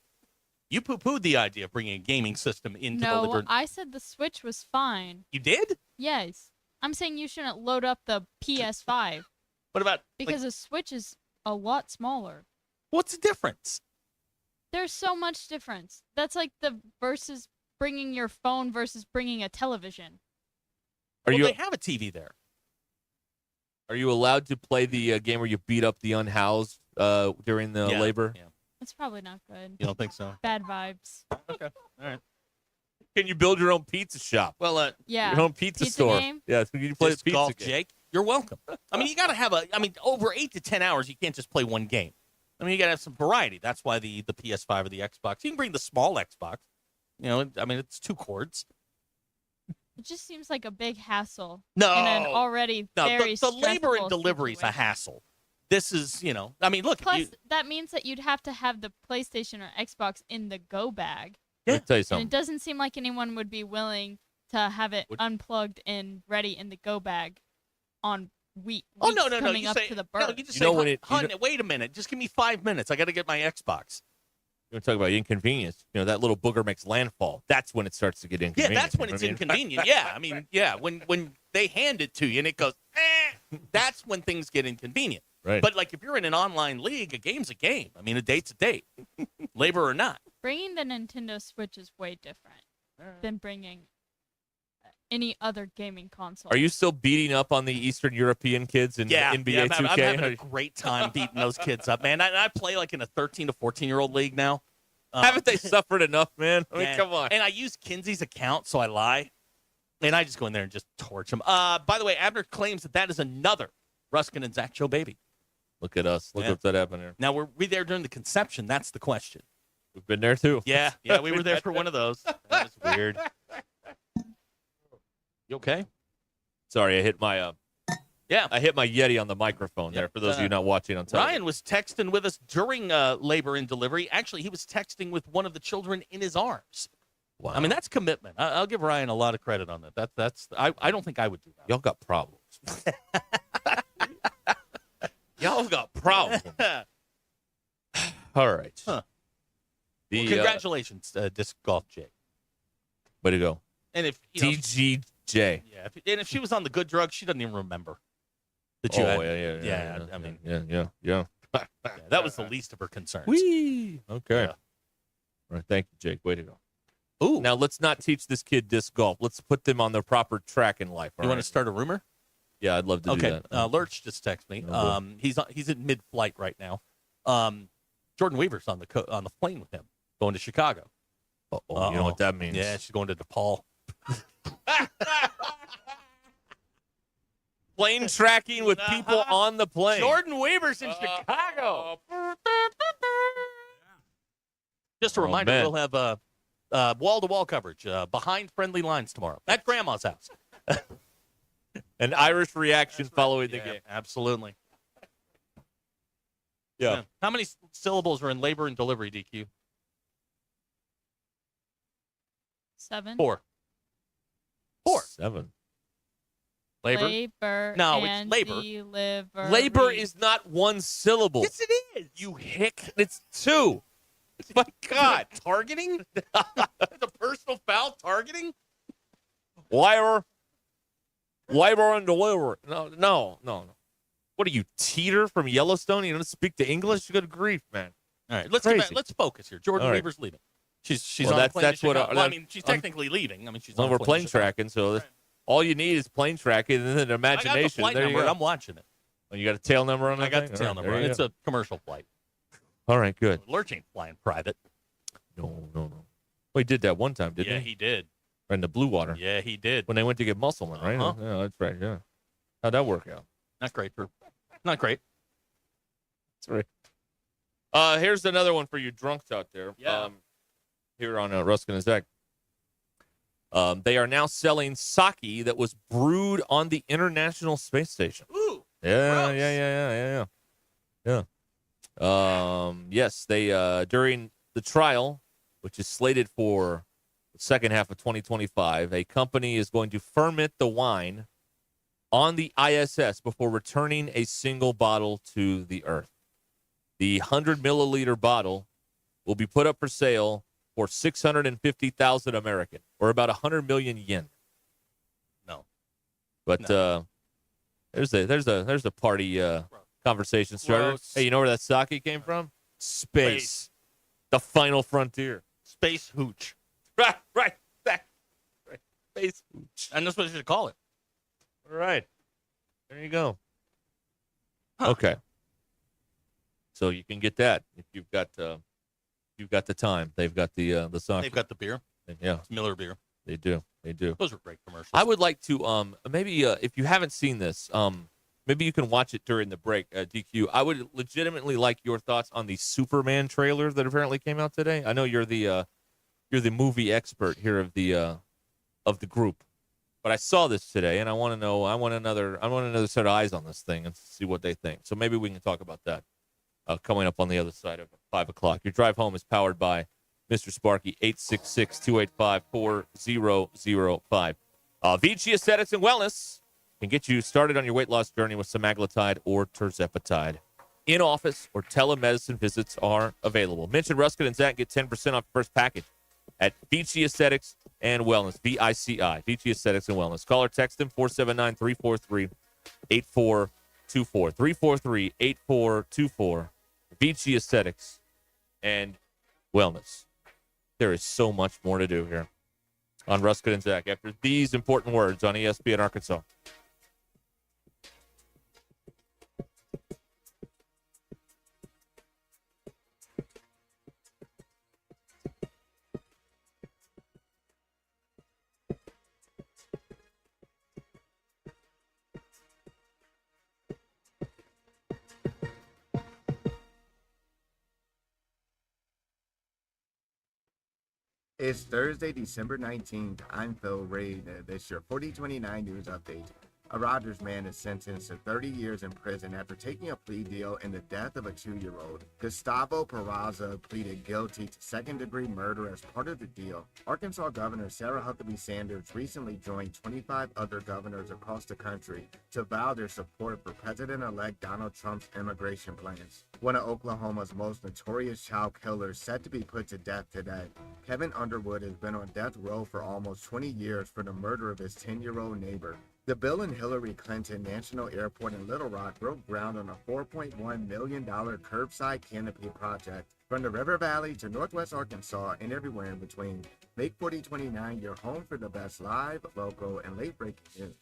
you poo-pooed the idea of bringing a gaming system into the living room. No, I said the Switch was fine. You did? Yes. I'm saying you shouldn't load up the PS5. What about... Because a Switch is a lot smaller. What's the difference? There's so much difference. That's like the versus bringing your phone versus bringing a television. They have a TV there. Are you allowed to play the game where you beat up the unhoused during the labor? Yeah. That's probably not good. You don't think so? Bad vibes. Okay. All right. Can you build your own pizza shop? Well, yeah. Your own pizza store. Game? Yeah, so you play Disc the pizza golf, game. Jake. You're welcome. I mean, you got to have over 8 to 10 hours, you can't just play one game. I mean, you got to have some variety. That's why the PS5 or the Xbox. You can bring the small Xbox. It's 2 cords. It just seems like a big hassle. No. In an already very the labor and stressful delivery is a situation. hassle. This is, look. Plus, that means that you'd have to have the PlayStation or Xbox in the go bag. Let me tell you And something. it doesn't seem like anyone would be willing to have it unplugged and ready in the go bag on weeks No. coming You up say, to the no, birth. you just say, "Hun, wait a minute. Just give me 5 minutes. I got to get my Xbox." You want to talk about inconvenience? That little booger makes landfall. That's when it starts to get inconvenient. Yeah, that's when it's inconvenient. Yeah, I mean, yeah, when they hand it to you and it goes, that's when things get inconvenient. Right. But like if you're in an online league, a game's a game. I mean, a date's a date, labor or not. Bringing the Nintendo Switch is way different than bringing any other gaming console. Are you still beating up on the Eastern European kids in NBA 2K? I'm having a great time beating those kids up, man. I play like in a 13 to 14-year-old league now. Haven't they suffered enough, man? I mean, come on. And I use Kinsey's account, so I lie. And I just go in there and just torch them. By the way, Abner claims that is another Ruscin and Zach show baby. Look at us. Look what's that happened here. Now, were we there during the conception? That's the question. We've been there, too. Yeah, we were there for one of those. That was weird. You okay? Sorry, I hit my I hit my Yeti on the microphone there. For those of you not watching on television, Ryan was texting with us during labor and delivery. Actually, he was texting with one of the children in his arms. Wow. I mean, that's commitment. I'll give Ryan a lot of credit on that. I don't think I would do that. Y'all got problems. Y'all got problems. All right. Huh. Well, congratulations, Disc Golf Jake. Way to go. And if TGJ. Yeah, if she was on the good drugs, she doesn't even remember that you had. Yeah. I mean, yeah. That was the least of her concerns. Whee! Okay. Yeah. All right. Thank you, Jake. Way to go. Ooh. Now let's not teach this kid disc golf. Let's put them on the proper track in life. You want to start a rumor? Yeah, I'd love to do that. Lurch just texted me. Oh, He's in mid-flight right now. Jordan Weaver's on the plane with him, going to Chicago. Uh-oh. You know what that means? Yeah, she's going to DePaul. Plane tracking with people on the plane. Jordan Weaver's in Chicago. Just a reminder, man. we'll have wall-to-wall coverage behind friendly lines tomorrow at Grandma's house. An Irish reaction following the game. Absolutely. Yeah. How many syllables are in labor and delivery, DQ? 7. 4. 7. Labor? Labor. No, and it's labor. Delivery. Labor is not one syllable. Yes, it is. You hick. It's 2. My God. Targeting? The personal foul targeting? Labor and delivery. No. What are you, Teeter from Yellowstone? You don't speak the English? Good grief, man. All right, let's focus here. Jordan Weaver's leaving. She's on a plane to Chicago. Well, I mean, she's technically leaving. I mean, she's on we're plane tracking, so all you need is plane tracking and then imagination. I got the flight there number. You go. I'm watching it. Oh, you got a tail number on that I got thing? the tail number. It's a commercial flight. All right, good. Lurch ain't flying private. No. Well, he did that one time, didn't he? Yeah, he did. Right in the blue water. Yeah, he did. When they went to get Musselman, right? Uh-huh. Yeah, that's right, yeah. How'd that work out? Not great. Not great. That's right. Here's another one for you drunks out there. Yeah. Here on Ruscin and Zach. They are now selling sake that was brewed on the International Space Station. Ooh. Yeah. Yes, they during the trial, which is slated for the second half of 2025, a company is going to ferment the wine on the ISS before returning a single bottle to the Earth. The 100-milliliter bottle will be put up for sale for 650,000 American, or about 100 million yen. No, but there's a party conversation starter. Gross. Hey, you know where that sake came from? Space. The final frontier. Space hooch. Right. Space hooch. And that's what you should call it. All right. There you go. Huh. Okay. So you can get that if you've got the time. They've got the sake. They've got the beer. Yeah. It's Miller beer. They do. Those are great commercials. I would like to maybe if you haven't seen this, maybe you can watch it during the break. DQ. I would legitimately like your thoughts on the Superman trailer that apparently came out today. I know you're the movie expert here of the group, but I saw this today and I want to know. I want another set of eyes on this thing and see what they think. So maybe we can talk about that coming up on the other side of 5 o'clock. Your drive home is powered by Mr. Sparky, 866-285-4005. Vici Aesthetics and Wellness can get you started on your weight loss journey with semaglutide or tirzepatide. In-office or telemedicine visits are available. Mention Ruscin and Zach, get 10% off your first package at Vici Aesthetics and Wellness, VICI, Vici Aesthetics and Wellness. Call or text them, 479-343-8424, 343-8424, Vici Aesthetics and Wellness. There is so much more to do here on Ruscin and Zach after these important words on ESPN Arkansas. It's Thursday, December 19th. I'm Phil Reed. This is your 4029 News Update. A Rogers man is sentenced to 30 years in prison after taking a plea deal in the death of a 2-year-old. Gustavo Peraza pleaded guilty to second-degree murder as part of the deal. Arkansas Governor Sarah Huckabee Sanders recently joined 25 other governors across the country to vow their support for President-elect Donald Trump's immigration plans. One of Oklahoma's most notorious child killers set to be put to death today. Kevin Underwood has been on death row for almost 20 years for the murder of his 10-year-old neighbor. The Bill and Hillary Clinton National Airport in Little Rock broke ground on a $4.1 million curbside canopy project. From the River Valley to Northwest Arkansas and everywhere in between, make 4029 your home for the best live, local, and late-breaking news.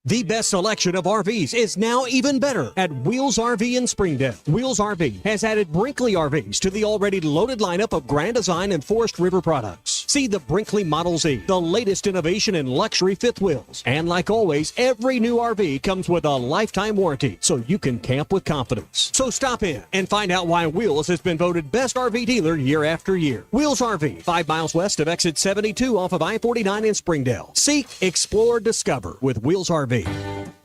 The best selection of RVs is now even better at Wheels RV in Springdale. Wheels RV has added Brinkley RVs to the already loaded lineup of Grand Design and Forest River products. See the Brinkley Model Z, the latest innovation in luxury fifth wheels. And like always, every new RV comes with a lifetime warranty, so you can camp with confidence. So stop in and find out why Wheels has been voted best RV dealer year after year. Wheels RV, 5 miles west of exit 72 off of I-49 in Springdale. Seek, explore, discover with Wheels RV.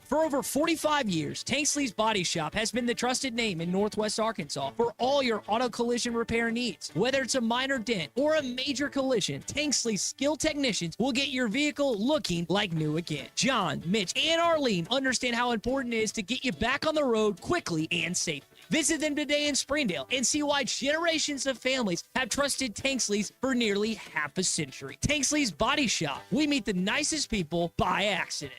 For over 45 years, Tanksley's Body Shop has been the trusted name in Northwest Arkansas for all your auto collision repair needs. Whether it's a minor dent or a major collision, Tanksley's skilled technicians will get your vehicle looking like new again. John, Mitch, and Arlene understand how important it is to get you back on the road quickly and safely. Visit them today in Springdale and see why generations of families have trusted Tanksley's for nearly half a century. Tanksley's Body Shop. We meet the nicest people by accident.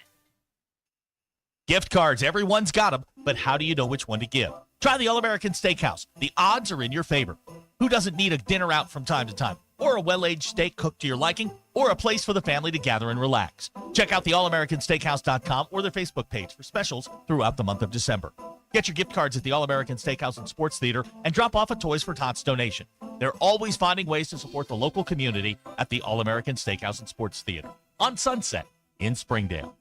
Gift cards, everyone's got them, but how do you know which one to give? Try the All-American Steakhouse. The odds are in your favor. Who doesn't need a dinner out from time to time, or a well-aged steak cooked to your liking, or a place for the family to gather and relax? Check out the allamericansteakhouse.com or their Facebook page for specials throughout the month of December. Get your gift cards at the All-American Steakhouse and Sports Theater and drop off a Toys for Tots donation. They're always finding ways to support the local community at the All-American Steakhouse and Sports Theater on Sunset in Springdale.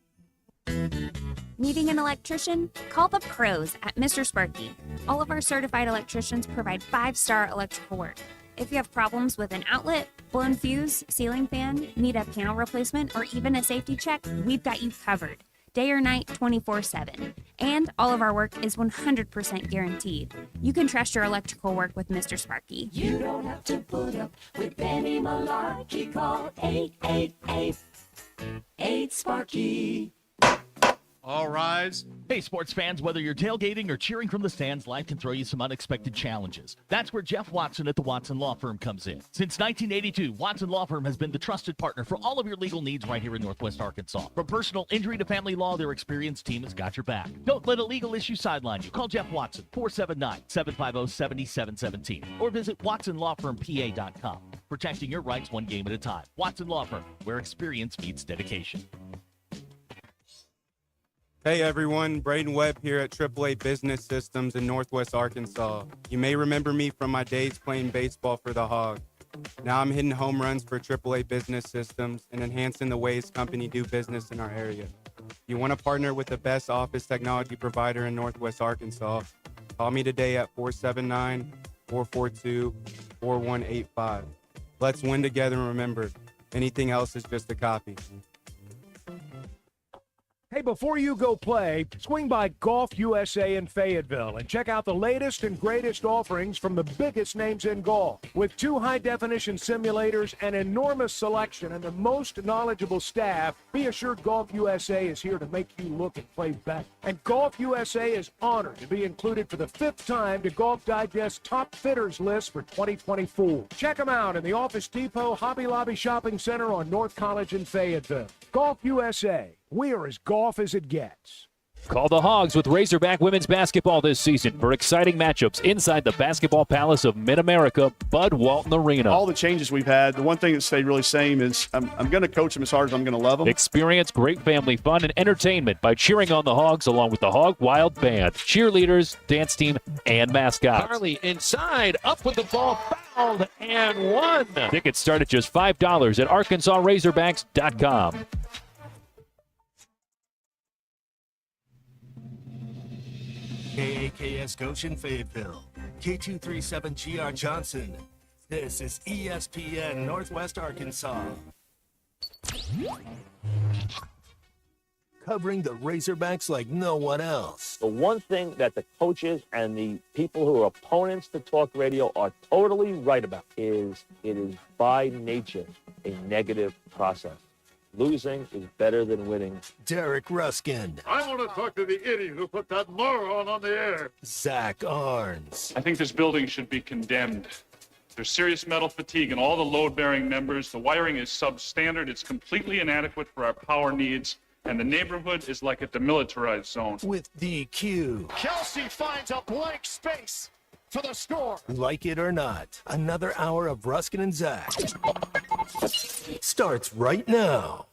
Needing an electrician? Call the pros at Mr. Sparky. All of our certified electricians provide 5-star electrical work. If you have problems with an outlet, blown fuse, ceiling fan, need a panel replacement, or even a safety check, we've got you covered. Day or night, 24/7. And all of our work is 100% guaranteed. You can trust your electrical work with Mr. Sparky. You don't have to put up with any malarkey. Call 888-8-SPARKY. All rise. Hey, sports fans, whether you're tailgating or cheering from the stands, life can throw you some unexpected challenges. That's where Jeff Watson at the Watson Law Firm comes in. Since 1982, Watson Law Firm has been the trusted partner for all of your legal needs right here in Northwest Arkansas. From personal injury to family law, their experienced team has got your back. Don't let a legal issue sideline you. Call Jeff Watson, 479-750-7717, or visit watsonlawfirmpa.com. Protecting your rights one game at a time. Watson Law Firm, where experience meets dedication. Hey everyone, Braden Webb here at AAA Business Systems in Northwest Arkansas. You may remember me from my days playing baseball for the Hogs. Now I'm hitting home runs for AAA Business Systems and enhancing the ways company do business in our area. If you want to partner with the best office technology provider in Northwest Arkansas, call me today at 479-442-4185. Let's win together and remember, anything else is just a copy. Hey, before you go play, swing by Golf USA in Fayetteville and check out the latest and greatest offerings from the biggest names in golf. With 2 high-definition simulators, an enormous selection, and the most knowledgeable staff, be assured Golf USA is here to make you look and play better. And Golf USA is honored to be included for the 5th time to Golf Digest's Top Fitters list for 2024. Check them out in the Office Depot Hobby Lobby Shopping Center on North College in Fayetteville. Golf USA. We're as golf as it gets. Call the Hogs with Razorback women's basketball this season for exciting matchups inside the Basketball Palace of Mid-America, Bud Walton Arena. All the changes we've had, the one thing that stayed really same is I'm going to coach them as hard as I'm going to love them. Experience great family fun and entertainment by cheering on the Hogs along with the Hog Wild Band, cheerleaders, dance team, and mascots. Carly inside, up with the ball, fouled, and one. Tickets start at just $5 at ArkansasRazorbacks.com. KAKS Goshen Fayetteville, K237GR Johnson. This is ESPN Northwest Arkansas. Covering the Razorbacks like no one else. The one thing that the coaches and the people who are opponents to talk radio are totally right about is it is by nature a negative process. Losing is better than winning. Derek Ruscin. I want to talk to the idiot who put that moron on the air. Zach Arns. I think this building should be condemned. There's serious metal fatigue in all the load-bearing members. The wiring is substandard. It's completely inadequate for our power needs. And the neighborhood is like a demilitarized zone. With DQ. Kelsey finds a blank space for the score. Like it or not, another hour of Ruscin and Zach starts right now.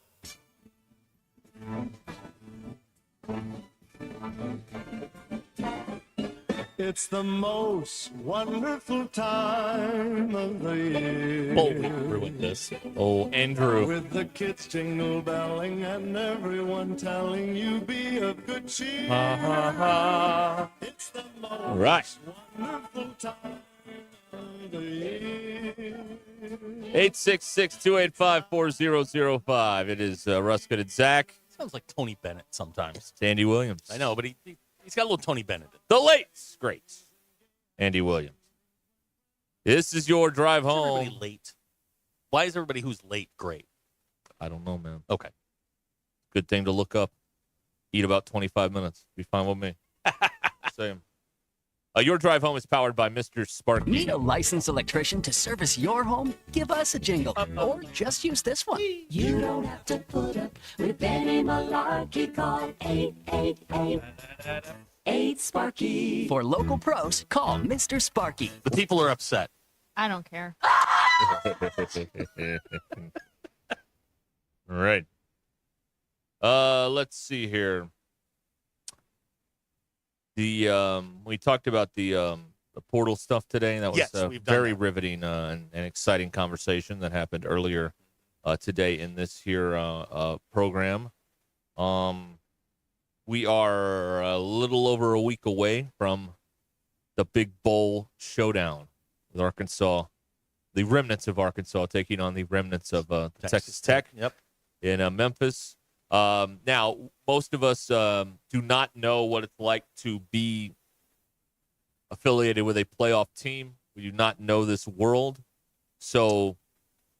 It's the most wonderful time of the year. Oh, we ruined this. Oh, Andrew. With the kids jingle belling and everyone telling you be of good cheer. Ha, ha, ha. It's the most All right. wonderful time of the year. 866-285-4005. It is Ruscin and Zach. Sounds like Tony Bennett sometimes. It's Andy Williams. I know, but he's got a little Tony Bennett. The late, great Andy Williams. This is your drive home. Everybody late. Why is everybody who's late great? I don't know, man. Okay. Good thing to look up. Eat about 25 minutes. Be fine with me. Same. Your drive home is powered by Mr. Sparky. Need a licensed electrician to service your home? Give us a jingle. Or just use this one. You don't have to put up with any malarkey. Call 888-8 For local pros, call Mr. Sparky. The people are upset. I don't care. All right. Let's see here. We talked about the portal stuff today. That was a very riveting and exciting conversation that happened earlier today in this here program. We are a little over a week away from the Big Bowl showdown with Arkansas, the remnants of Arkansas taking on the remnants of Texas Tech in Memphis. Now, most of us do not know what it's like to be affiliated with a playoff team. We do not know this world. So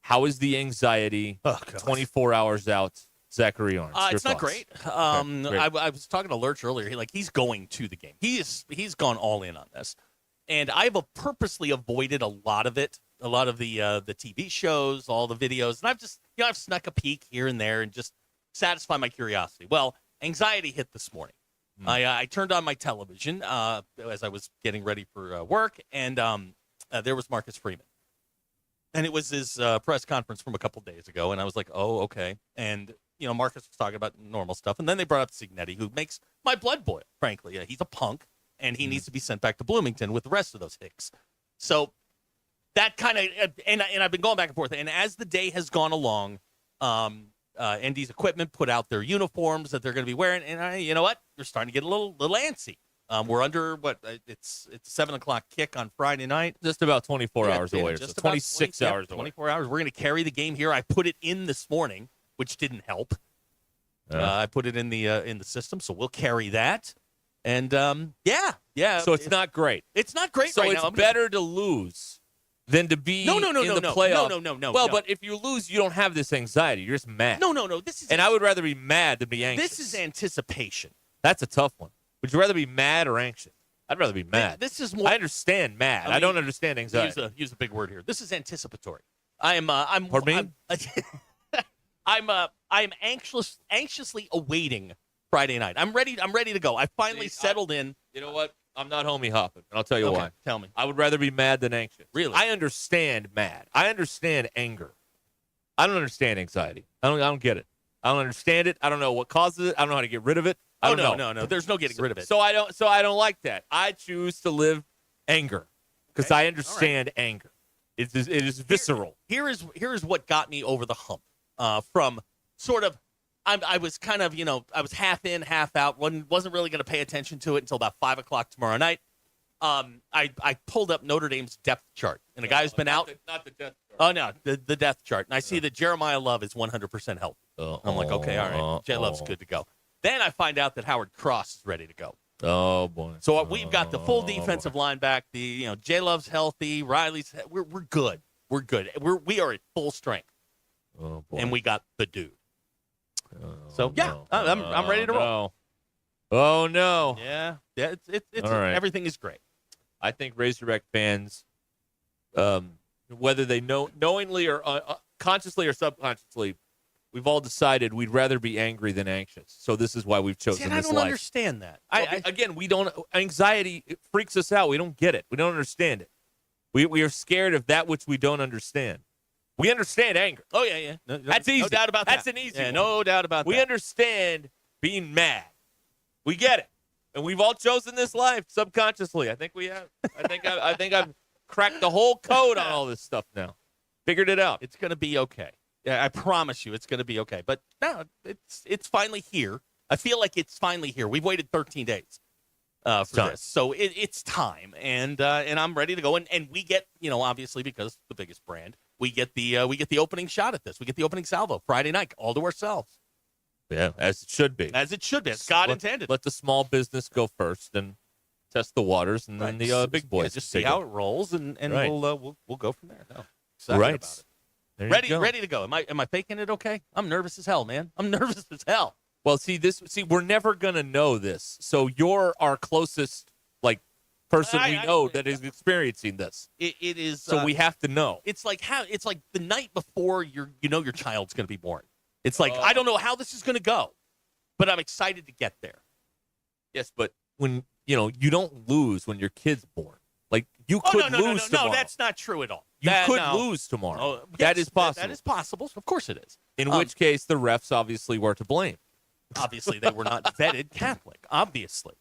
how is the anxiety 24 hours out? Zachary Arns, it's not great. Great. I was talking to Lurch earlier. He's going to the game. He's gone all in on this. And I've purposely avoided a lot of it, a lot of the TV shows, all the videos. And I've snuck a peek here and there and just satisfy my curiosity. Well, anxiety hit this morning. I turned on my television as I was getting ready for work, and there was Marcus Freeman. And it was his press conference from a couple days ago, and I was like, oh, okay. And, Marcus was talking about normal stuff, and then they brought up Signetti, who makes my blood boil, frankly. He's a punk, and he needs to be sent back to Bloomington with the rest of those hicks. So that kind of and I've been going back and forth. And as the day has gone along, ND's equipment put out their uniforms that they're going to be wearing, and you know what? They're starting to get a little antsy. We're under it's a 7:00 kick on Friday night. Just about 24 hours away. Just 26 hours away. 24 hours. We're going to carry the game here. I put it in this morning, which didn't help. I put it in the system, so we'll carry that. And yeah. So it's not great. It's not great. So right it's now. better to lose than to be in the playoff. No. Well, but if you lose, you don't have this anxiety. You're just mad. No. This is. And I would rather be mad than be anxious. This is anticipation. That's a tough one. Would you rather be mad or anxious? I'd rather be mad. This is more. I understand mad. I don't understand anxiety. Use a big word here. This is anticipatory. I'm anxiously awaiting Friday night. I'm ready to go. I finally settled in. You know what? I'm not homie hopping, and I'll tell you why. Tell me. I would rather be mad than anxious. Really? I understand mad. I understand anger. I don't understand anxiety. I don't get it. I don't understand it. I don't know what causes it. I don't know how to get rid of it. I don't know. No. There's no getting rid of it. So I don't like that. I choose to live anger because I understand anger. It is visceral. Here is what got me over the hump. From sort of, I was kind of, I was half in, half out. Wasn't really going to pay attention to it until about 5:00 tomorrow night. I pulled up Notre Dame's depth chart, and a guy who's been out. Not the depth chart. Oh no, the depth chart, and I see that Jeremiah Love is 100% healthy. I'm like, okay, all right, J Love's good to go. Then I find out that Howard Cross is ready to go. Oh boy! So we've got the full defensive line back. The J Love's healthy. Riley's. We're good. We're good. We are at full strength. Oh boy! And we got the dude. So yeah, I'm ready to roll. Oh no! Yeah. It's all right. Everything is great. I think Razorback fans, whether they knowingly or consciously or subconsciously, we've all decided we'd rather be angry than anxious. So this is why we've chosen this life. I don't understand that. Again, we don't. Anxiety freaks us out. We don't get it. We don't understand it. We are scared of that which we don't understand. We understand anger. Oh yeah. That's easy. No doubt about that. That's an easy one. No doubt about that. We understand being mad. We get it, and we've all chosen this life subconsciously. I think we have. I think I've cracked the whole code on all this stuff now. Figured it out. It's gonna be okay. Yeah, I promise you, it's gonna be okay. But no, it's finally here. I feel like it's finally here. We've waited 13 days for this, so it's time, and I'm ready to go. And we get, obviously because the biggest brand, we get the opening shot at this. We get the opening salvo Friday night, all to ourselves. Yeah, as it should be. As it should be. As God intended. Let the small business go first and test the waters, and then the big boys just see how it rolls, and Right. we'll go from there. No, excited Right. about it. There you go. Ready to go. Am I faking it okay? I'm nervous as hell, man. I'm nervous as hell. Well, we're never gonna know this. So you're our closest person we know that is experiencing this. It is. So we have to know. It's like the night before your child's going to be born. It's like I don't know how this is going to go, but I'm excited to get there. Yes, but when you don't lose when your kid's born. Like you could lose tomorrow. No, that's not true at all. You could lose tomorrow. Oh, that yes, is possible. That is possible. Of course it is. In which case, the refs obviously were to blame. Obviously, they were not vetted Catholic. Obviously.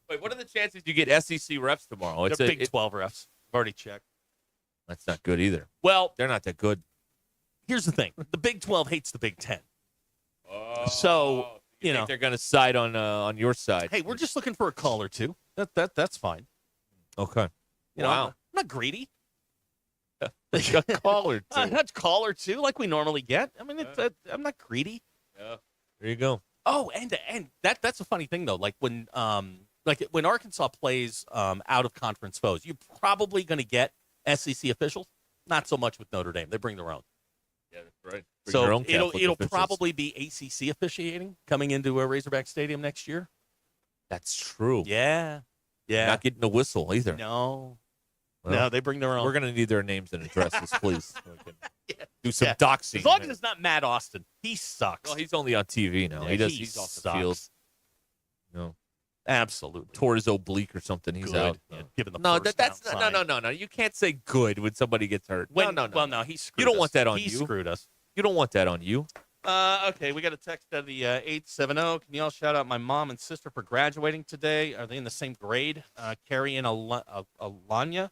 Wait, what are the chances you get SEC refs tomorrow? They're Big 12 refs. I've already checked. That's not good either. Well, they're not that good. Here's the thing: the Big 12 hates the Big 10. So you think they're going to side on your side? Hey, we're just looking for a call or two. That's fine. Okay. You know, Wow. I'm not greedy. A call or two. Not call or two like we normally get. I mean, I'm not greedy. Yeah. There you go. Oh, and that's a funny thing though. Like when Arkansas plays out of conference foes, you're probably going to get SEC officials. Not so much with Notre Dame. They bring their own. Yeah, that's right. So it'll probably be ACC officiating coming into a Razorback Stadium next year. That's true. Yeah. Not getting a whistle either. No. Well, No, they bring their own. We're going to need their names and addresses, please. So we can do some doxing. As long as it's not Matt Austin. He sucks. Well, he's only on TV now. Yeah, He's off the field. No. Absolutely. Tore his oblique or something. He's Good. out. Yeah, given the No, first that's down sign. no. You can't say good when somebody gets hurt. Well, no. he screwed You don't us. want that on He you. screwed us. You don't want that on you. Okay, we got a text out of the 870. Can you all shout out my mom and sister for graduating today? Are they in the same grade? Carrie and Alanya,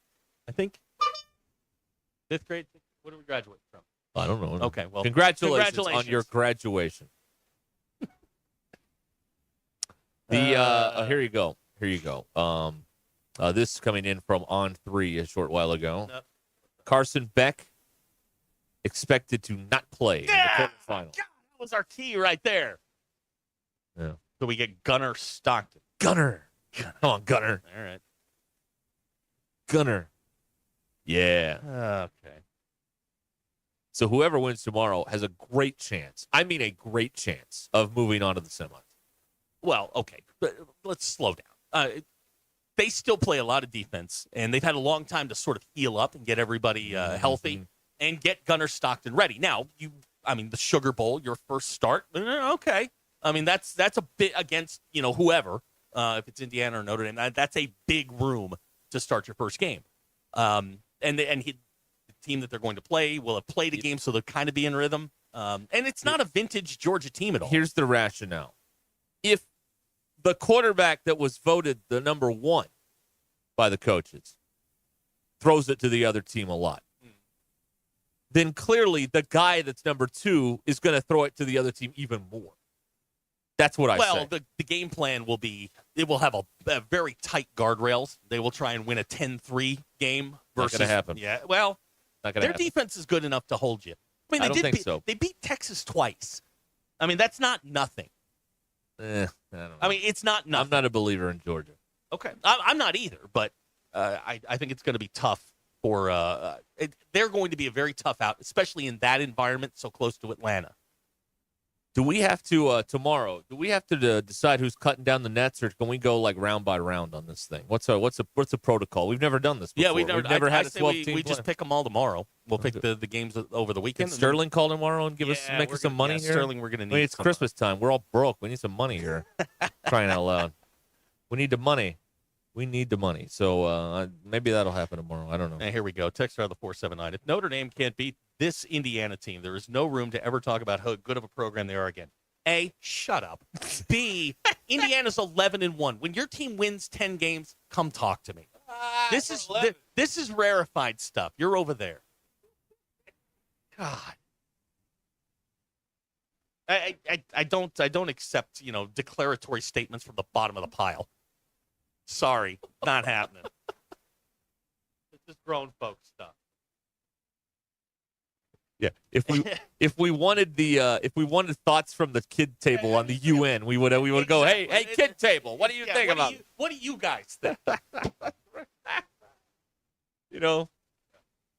I think. 5th grade? What did we graduate from? I don't know. Okay, well, congratulations on your graduation. Here you go. This coming in from On 3 a short while ago. Nope. Carson Beck expected to not play in the quarterfinal. That was our key right there. Yeah. So we get Gunnar Stockton. Gunnar. Come on, Gunnar. All right. Gunnar. Yeah. Okay. So whoever wins tomorrow has a great chance. I mean a great chance of moving on to the semis. Well, okay. But let's slow down. They still play a lot of defense, and they've had a long time to sort of heal up and get everybody healthy and get Gunnar Stockton ready. Now, the Sugar Bowl, your first start, okay. I mean, that's a bit against, whoever, if it's Indiana or Notre Dame. That's a big room to start your first game. The team that they're going to play will have played a game, so they'll kind of be in rhythm. And it's not a vintage Georgia team at all. Here's the rationale. If the quarterback that was voted the number 1 by the coaches throws it to the other team a lot, then clearly the guy that's number 2 is going to throw it to the other team even more. That's what I say. Well, the game plan will be, it will have a very tight guardrails. They will try and win a 10-3 game. Not going to happen. Yeah, well, not going to their happen. defense is good enough to hold you. I don't think so. They beat Texas twice. I mean, that's not nothing. I don't know. I mean, it's not nothing. I'm not a believer in Georgia. Okay. I'm not either, but I think it's going to be tough for they're going to be a very tough out, especially in that environment so close to Atlanta. Do we have to tomorrow? Do we have to decide who's cutting down the nets, or can we go like round by round on this thing? What's a protocol? We've never done this before. Yeah, we've never had a 12 we team. We just pick them all tomorrow. We'll pick the games over the weekend. Can Sterling call tomorrow and make us some money here? Sterling, we're going to need. It's Christmas time. We're all broke. We need some money here. Crying out loud. We need the money. We need the money. So maybe that'll happen tomorrow. I don't know. And here we go. Text out of the 479. If Notre Dame can't beat this Indiana team, there is no room to ever talk about how good of a program they are again. A, shut up. B, Indiana's 11-1. When your team wins 10 games, come talk to me. This is rarefied stuff. You're over there. God. I don't accept, declaratory statements from the bottom of the pile. Sorry, not happening. It's just grown folks stuff. Yeah, if we wanted thoughts from the kid table on the UN, we would go, hey kid table, what do you think about? What do you guys think?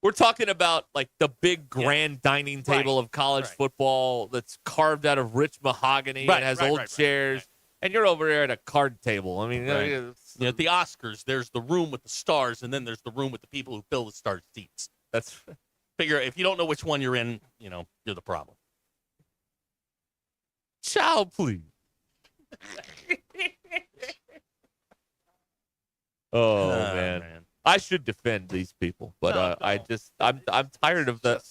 We're talking about like the big grand dining table of college football that's carved out of rich mahogany and has old chairs, and you're over there at a card table. I mean, at the Oscars, there's the room with the stars, and then there's the room with the people who fill the star seats. That's. Figure if you don't know which one you're in, you're the problem. Child, please. Oh man, I should defend these people, but I'm tired of the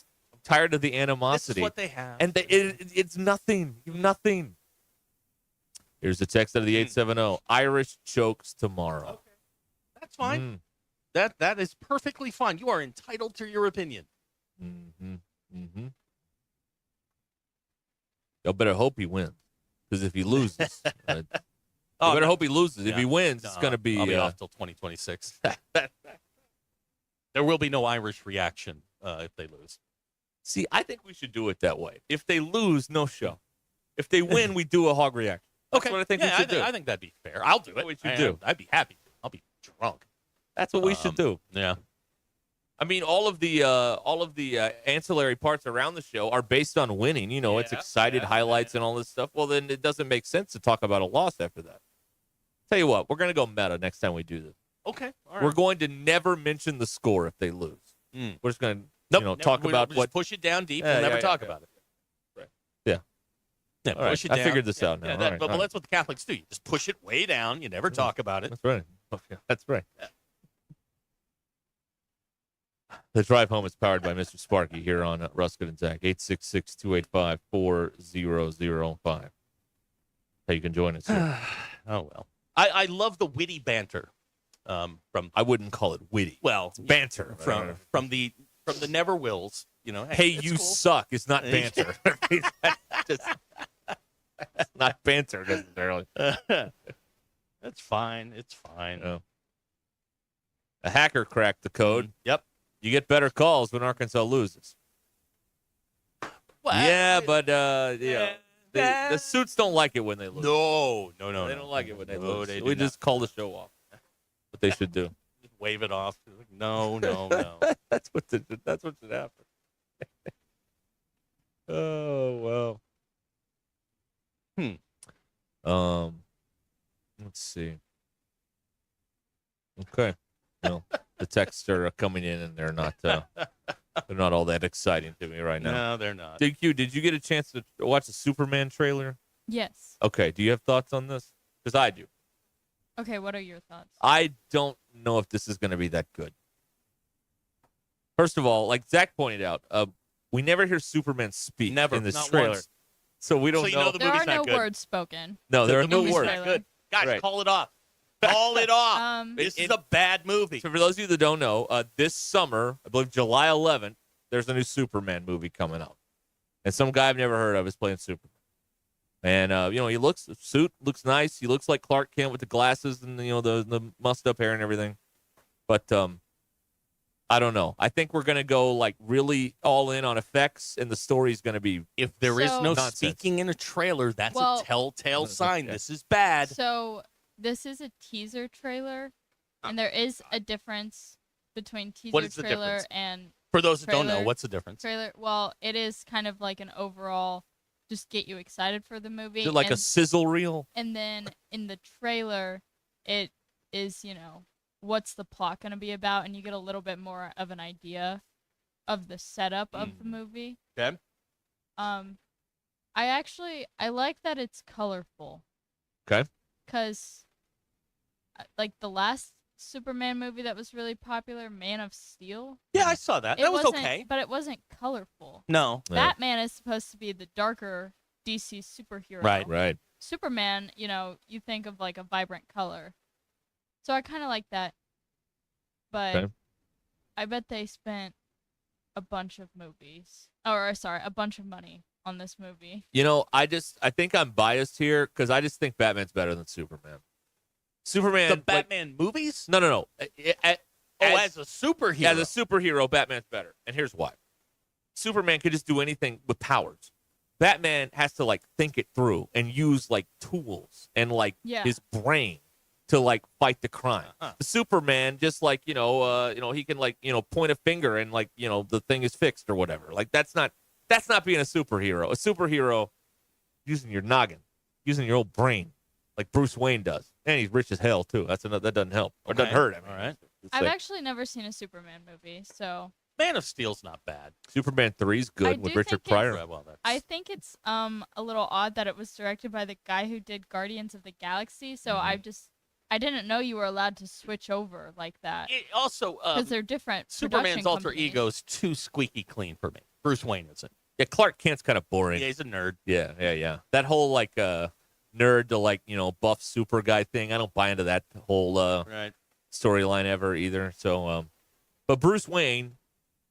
animosity. This is what they have, and it's nothing. Nothing. Here's a text out of the 870. Irish chokes tomorrow. Okay. That's fine. That is perfectly fine. You are entitled to your opinion. Y'all better hope he wins, because if he loses, you better hope he loses. If he wins, it's going to be. I'll be off till 2026. There will be no Irish reaction if they lose. See, I think we should do it that way. If they lose, no show. If they win, we do a hog reaction. That's what I think we should do. I think that'd be fair. I'll do it. We should do. I'd be happy. I'll be drunk. That's what we should do. Yeah. I mean, all of the ancillary parts around the show are based on winning. It's excited highlights and all this stuff. Well, then it doesn't make sense to talk about a loss after that. Tell you what, we're going to go meta next time we do this. Okay. All right. We're going to never mention the score if they lose. We're just going to talk about what. Push it down deep. We'll never talk about it. Right. Yeah. Yeah, push it down. I figured this out now. But that's what the Catholics do. You just push it way down. You never talk about it. That's right. That's right. The drive home is powered by Mr. Sparky here on Ruscin and Zach. 866-285-4005. How you can join us here. Oh, well. I love the witty banter. From I wouldn't call it witty. Well, it's banter. From the Never Wills. Hey, you cool. Suck. It's not banter. It's not banter necessarily. That's fine. It's fine. Oh. A hacker cracked the code. Yep. You get better calls when Arkansas loses. Well, yeah, but the suits don't like it when they lose. No. They don't like it when they lose. They we just call the show off. What they should do. Just wave it off. No. That's what should happen. Oh well. Let's see. Okay. No, the texts are coming in, and they're not all that exciting to me right now. No, they're not. DQ, did you get a chance to watch the Superman trailer? Yes. Okay. Do you have thoughts on this? Because I do. Okay, what are your thoughts? I don't know if this is going to be that good. First of all, like Zach pointed out, we never hear Superman speak in this trailer. Once. So we don't know. There are no words spoken. No, there are no words. Not good. Guys, call it off. Call it off. This is a bad movie. So for those of you that don't know, this summer, I believe July 11th, there's a new Superman movie coming out. And some guy I've never heard of is playing Superman. And, the suit looks nice. He looks like Clark Kent with the glasses and, the mussed up hair and everything. But I don't know. I think we're going to go, like, really all in on effects, and the story's going to be If there is no nonsense. Speaking in a trailer, that's a telltale sign. Okay. This is bad. So this is a teaser trailer, and there is a difference between teaser trailer and For those that don't know, what's the difference? Trailer. Well, it is kind of like an overall, just get you excited for the movie. Is it like a sizzle reel? And then in the trailer, it is, what's the plot going to be about, and you get a little bit more of an idea of the setup of the movie. Okay. I like that it's colorful. Okay. Because, like, the last Superman movie that was really popular, Man of Steel. Yeah, I saw that. That was okay. But it wasn't colorful. No. Batman is supposed to be the darker DC superhero. Right. Superman, you think of, like, a vibrant color. So I kind of like that. But I bet they spent a bunch of money on this movie. I think I'm biased here because I just think Batman's better than Superman. The Batman movies? No. As a superhero. As a superhero, Batman's better. And here's why. Superman could just do anything with powers. Batman has to like think it through and use like tools and like his brain to like fight the crime. The Superman just like he can like point a finger and like the thing is fixed or whatever. Like that's not being a superhero. A superhero using your noggin, using your old brain, like Bruce Wayne does, and he's rich as hell too. That doesn't help or doesn't hurt. I mean, all right. I've actually never seen a Superman movie, so Man of Steel's not bad. Superman 3 is good with Richard Pryor. I think it's a little odd that it was directed by the guy who did Guardians of the Galaxy. So I didn't know you were allowed to switch over like that. It also, because they're different. Superman's production alter companies. ego is too squeaky clean for me. Bruce Wayne isn't. Yeah, Clark Kent's kind of boring. Yeah, he's a nerd. Yeah. That whole like nerd to like buff super guy thing. I don't buy into that whole storyline ever either. So, but Bruce Wayne,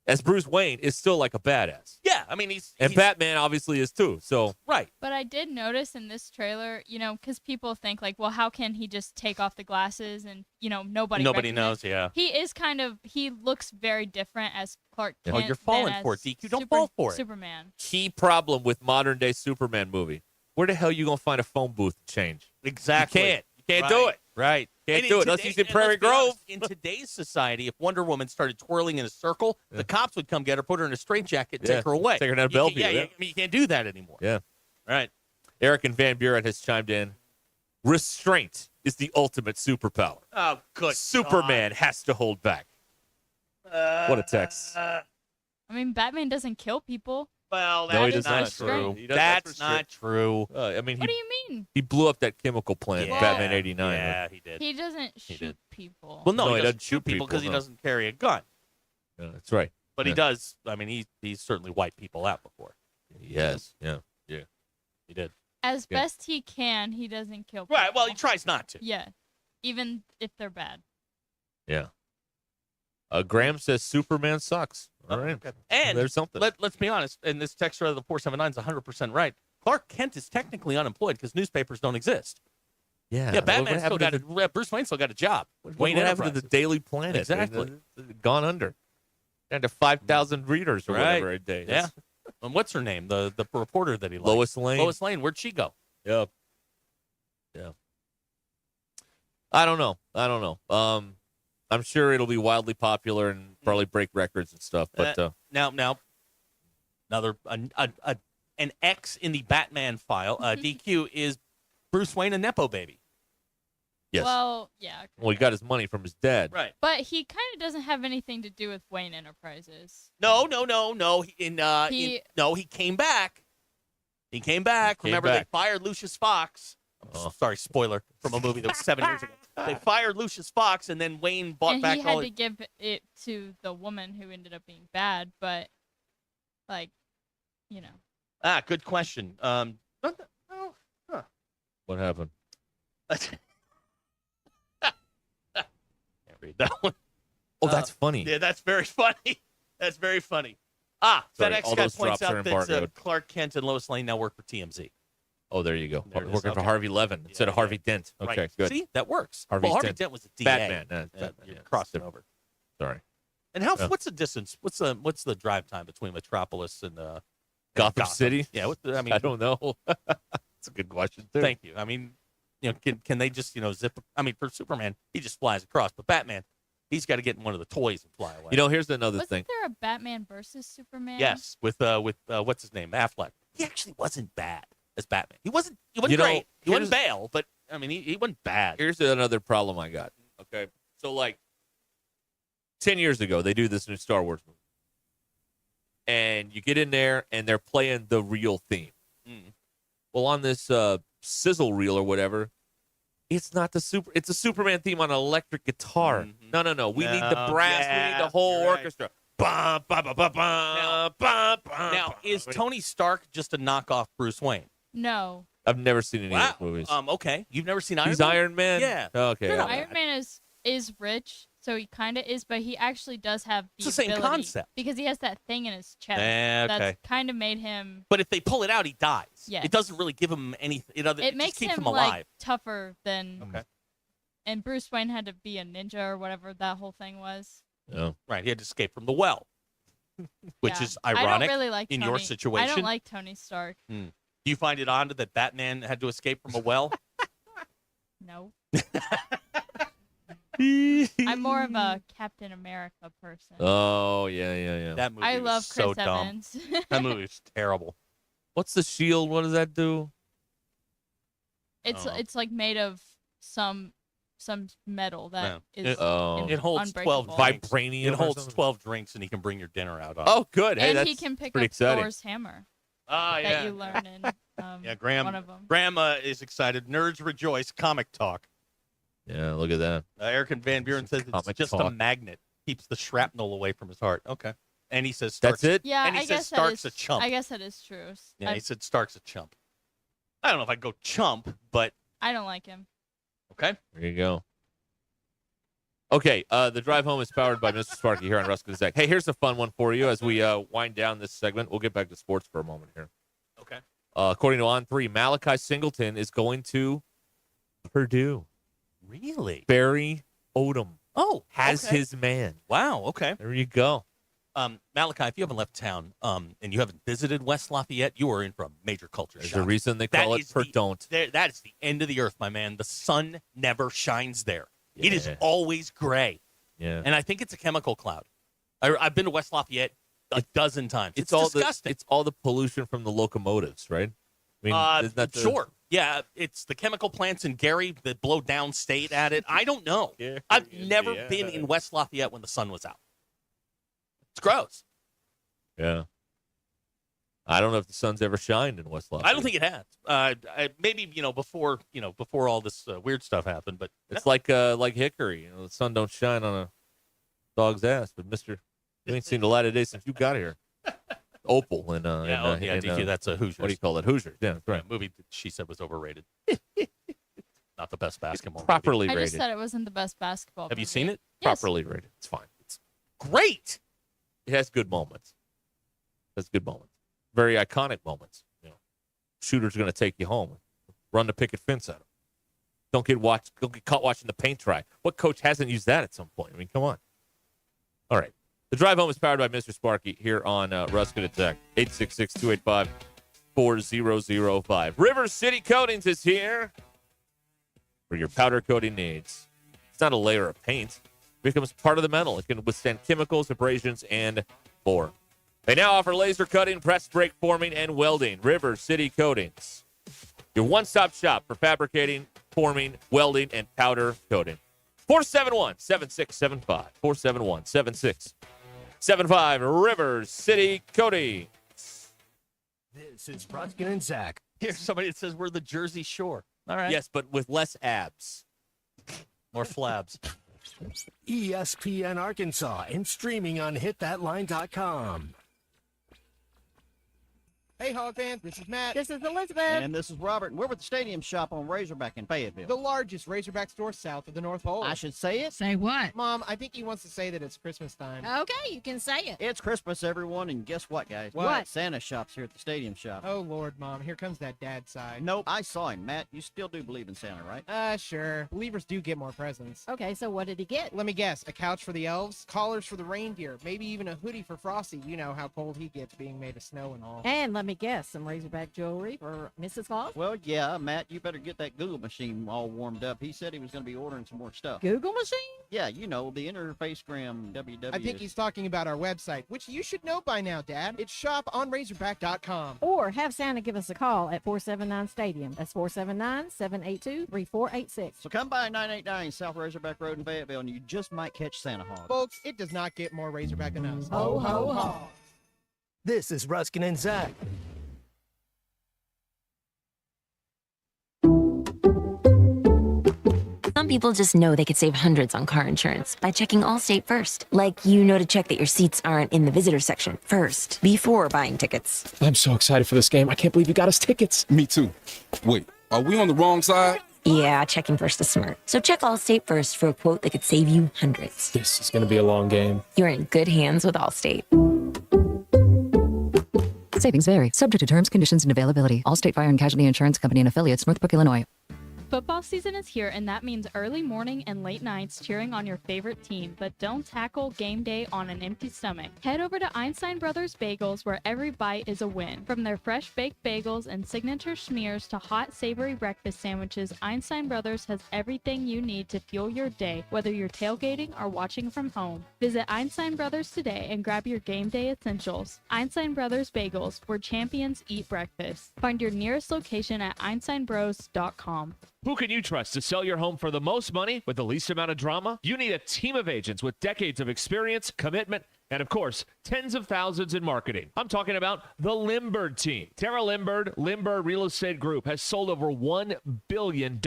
as Bruce Wayne, is still like a badass. Yeah, I mean he's Batman obviously is too. So right. But I did notice in this trailer, because people think like, well, how can he just take off the glasses and nobody knows. Yeah, he looks very different as Clark Kent. Oh, you're falling for it, DQ. Don't fall for it. Superman. Key problem with modern day Superman movie. Where the hell you gonna find a phone booth to change? Exactly. You can't do it. Right. Can't do it unless he's in Prairie Grove. In today's society, if Wonder Woman started twirling in a circle, the cops would come get her, put her in a straitjacket, and take her away. Take her down to Bellevue. I mean, you can't do that anymore. Yeah. Right. Eric and Van Buren has chimed in. Restraint is the ultimate superpower. Oh, good. Superman has to hold back. What a text. I mean, Batman doesn't kill people. Well, No, he that's does not not. true. He does- That's not true. I mean, What do you mean? he blew up that chemical plant in Batman '89. Yeah, he did. He doesn't shoot people. Well, no, No, he he doesn't doesn't shoot shoot people because people, he no. doesn't carry a gun. Yeah, that's right. But he does. I mean, he's certainly wiped people out before. Yes. Yeah. He did. As best he can, he doesn't kill people. Right. Well, he tries not to. Yeah. Even if they're bad. Yeah. Graham says Superman sucks. All right. And there's something. Let's be honest. And this text of the 479 is 100% right. Clark Kent is technically unemployed because newspapers don't exist. Yeah. Yeah. Batman still got Bruce Wayne still got a job. What happened to the Daily Planet? Exactly. Gone under. Down to 5,000 readers or whatever a day. Yeah. And what's her name? The reporter that he liked. Lois Lane. Lois Lane. Where'd she go? Yep. Yeah. I don't know. I'm sure it'll be wildly popular and probably break records and stuff. But now, another an X in the Batman file. DQ is Bruce Wayne a nepo baby. yes. Well, yeah. Well, he got his money from his dad. Right. But he kind of doesn't have anything to do with Wayne Enterprises. No. He came back. He came back. Remember, they fired Lucius Fox. Sorry, spoiler from a movie that was 7 years ago. They fired Lucius Fox, and then Wayne bought back he had to give it to the woman who ended up being bad, but, good question. What happened? Can't read that one. Oh, that's funny. Yeah, that's very funny. That's very funny. Sorry, FedEx all guy those points drops are out that embargoed. Clark Kent and Lois Lane now work for TMZ. Oh, there you go. There it is. Working for Okay. Harvey Levin instead of Harvey Dent. Okay, Right. good. See, that works. Harvey Harvey Dent. Dent was a DA. Batman. You're Batman, crossing over. Sorry. And what's the distance? What's the drive time between Metropolis and Gotham City? Yeah, I don't know. That's a good question too. Thank you. I mean, can they just zip? I mean, for Superman, he just flies across, but Batman, he's got to get in one of the toys and fly away. Here's another Wasn't thing. there a Batman versus Superman? Yes, with what's his name, Affleck. He actually wasn't bad as Batman. He wasn't great. He wasn't Bale, but I mean, he wasn't bad. Here's another problem I got. Okay, so like 10 years ago, they do this new Star Wars movie, and you get in there and they're playing the real theme. Well, on this sizzle reel or whatever, it's not it's a Superman theme on an electric guitar. No. We need the brass. We need the whole orchestra. Bah, bah, bah, bah, bah, bah, bah, Now, is Tony Stark just a knockoff Bruce Wayne? No. I've never seen any of those movies. Okay. You've never seen Iron Man? He's Iron Man? Yeah. Okay. No, Iron Man is rich, so he kind of is, but he actually does have the It's the same ability, concept. because he has that thing in his chest Okay. that's kind of made him. But if they pull it out, he dies. Yes. It doesn't really give him anything. It It makes just keeps him him alive. like tougher than. Okay. And Bruce Wayne had to be a ninja or whatever that whole thing was. Yeah. Right. He had to escape from the well. which is I ironic don't really like in Tony. your situation. I don't like Tony Stark. Do you find it odd that Batman had to escape from a well? No. I'm more of a Captain America person. Oh, yeah. That movie I was love so Chris dumb. Evans. That movie was terrible. What's the shield? What does that do? It's like made of some metal that is It holds 12 unbreakable. drinks. Vibranium It or holds something? 12 drinks, and he can bring your dinner out on. Oh, good. Hey, And that's he can pick pretty up exciting. Thor's hammer. Ah, that you learn in Yeah, Graham. one of them. Grandma is excited. Nerds rejoice. Comic talk. Yeah, look at that. Eric and Van Buren says it's Comic just a talk. magnet. Keeps the shrapnel away from his heart. Okay. And he says That's Stark's, it? Yeah, And he I says guess Stark's that is, a chump. I guess that is true. Yeah, he said Stark's a chump. I don't know if I'd go chump, but I don't like him. okay. There you go. Okay, the drive home is powered by Mr. Sparky here on Ruscin and Zach. Hey, here's a fun one for you as we wind down this segment. We'll get back to sports for a moment here. Okay. According to On3, Malachi Singleton is going to Purdue. Really? Barry Odom has okay. his man. Wow. Okay. There you go. Malachi, if you haven't left town and you haven't visited West Lafayette, you are in for a major culture There's shock. a reason they call it Perdon't. That is the end of the earth, my man. The sun never shines there. It is always gray. Yeah. And I think it's a chemical cloud. I've been to West Lafayette a dozen times. It's all disgusting. It's all the pollution from the locomotives, right? I mean, isn't that Sure. Yeah, it's the chemical plants in Gary that blow downstate at it. I don't know. I've never been in West Lafayette when the sun was out. It's gross. Yeah. I don't know if the sun's ever shined in West Lafayette. I don't think it has. Maybe before all this weird stuff happened, but It's like Hickory. The sun don't shine on a dog's ass. But Mister, you ain't seen the light of day since you got here. Opal and DQ, that's a Hoosiers. What do you call it? Hoosiers. Yeah, that's right. Movie that she said was overrated. Not the best basketball. Properly I rated. just said it wasn't the best basketball. Have you movie. seen it? Yes. Properly rated. It's fine. It's great. It has good moments. It has good moments. Very iconic moments. Shooter's going to take you home. Run the picket fence at him. Don't get caught watching the paint dry. What coach hasn't used that at some point? I mean, come on. All right. The drive home is powered by Mr. Sparky here on Ruscin and Zach. 866-285-4005. River City Coatings is here for your powder coating needs. It's not a layer of paint. It becomes part of the metal. It can withstand chemicals, abrasions, and more. They now offer laser cutting, press brake forming, and welding. River City Coatings. Your one-stop shop for fabricating, forming, welding, and powder coating. 471-7675. 471-7675. River City Coatings. This is Ruscin and Zach. Here's somebody that says we're the Jersey Shore. All right. Yes, but with less abs. More flabs. ESPN Arkansas and streaming on hitthatline.com. Hey, Hog fans, this is Matt. This is Elizabeth. And this is Robert, and we're with the Stadium Shop on Razorback in Fayetteville. The largest Razorback store south of the North Pole. I should say it. Say what? Mom, I think he wants to say that it's Christmas time. Okay, you can say it. It's Christmas, everyone, and guess what, guys? What? Santa shop's here at the Stadium Shop. Oh, Lord, Mom, here comes that dad side. Nope, I saw him. Matt, you still do believe in Santa, right? Sure. Believers do get more presents. Okay, so what did he get? Let me guess. A couch for the elves, collars for the reindeer, maybe even a hoodie for Frosty. You know how cold he gets being made of snow and all. And let me guess, some Razorback jewelry for Mrs. Claus? Well, yeah, Matt, you better get that Google machine all warmed up. He said he was going to be ordering some more stuff. Google machine? Yeah, you know, the Interfacegram WW. I think he's talking about our website, which you should know by now, Dad. It's shoponrazorback.com. Or have Santa give us a call at 479-STADIUM. That's 479-782-3486. So come by 989 South Razorback Road in Fayetteville, and you just might catch Santa Hog. Folks, it does not get more Razorback than us. Ho, ho, ho. This is Ruscin and Zach. Some people just know they could save hundreds on car insurance by checking Allstate first. Like, to check that your seats aren't in the visitor section first, before buying tickets. I'm so excited for this game. I can't believe you got us tickets. Me too. Wait, are we on the wrong side? Yeah, checking first is smart. So check Allstate first for a quote that could save you hundreds. This is going to be a long game. You're in good hands with Allstate. Savings vary, subject to terms, conditions, and availability. Allstate Fire and Casualty Insurance Company and affiliates, Northbrook, Illinois. Football season is here, and that means early morning and late nights cheering on your favorite team, but don't tackle game day on an empty stomach. Head over to Einstein Brothers Bagels, where every bite is a win. From their fresh baked bagels and signature schmears to hot savory breakfast sandwiches, Einstein Brothers has everything you need to fuel your day, whether you're tailgating or watching from home. Visit Einstein Brothers today and grab your game day essentials. Einstein Brothers Bagels, where champions eat breakfast. Find your nearest location at einsteinbros.com. Who can you trust to sell your home for the most money with the least amount of drama? You need a team of agents with decades of experience, commitment, and of course, tens of thousands in marketing. I'm talking about the Limbird team. Tara Limbird Real Estate Group has sold over $1 billion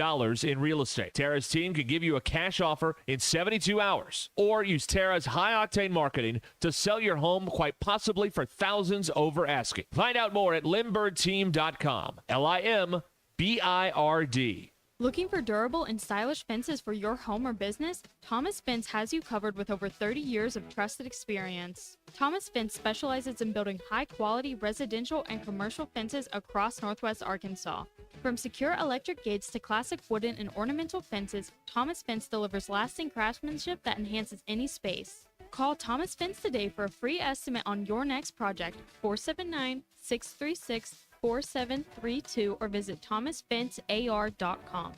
in real estate. Tara's team can give you a cash offer in 72 hours, or use Tara's high-octane marketing to sell your home quite possibly for thousands over asking. Find out more at LimbirdTeam.com. LIMBIRD. Looking for durable and stylish fences for your home or business? Thomas Fence has you covered with over 30 years of trusted experience. Thomas Fence specializes in building high-quality residential and commercial fences across Northwest Arkansas. From secure electric gates to classic wooden and ornamental fences, Thomas Fence delivers lasting craftsmanship that enhances any space. Call Thomas Fence today for a free estimate on your next project, 479-636-4732, or visit thomasfencear.com.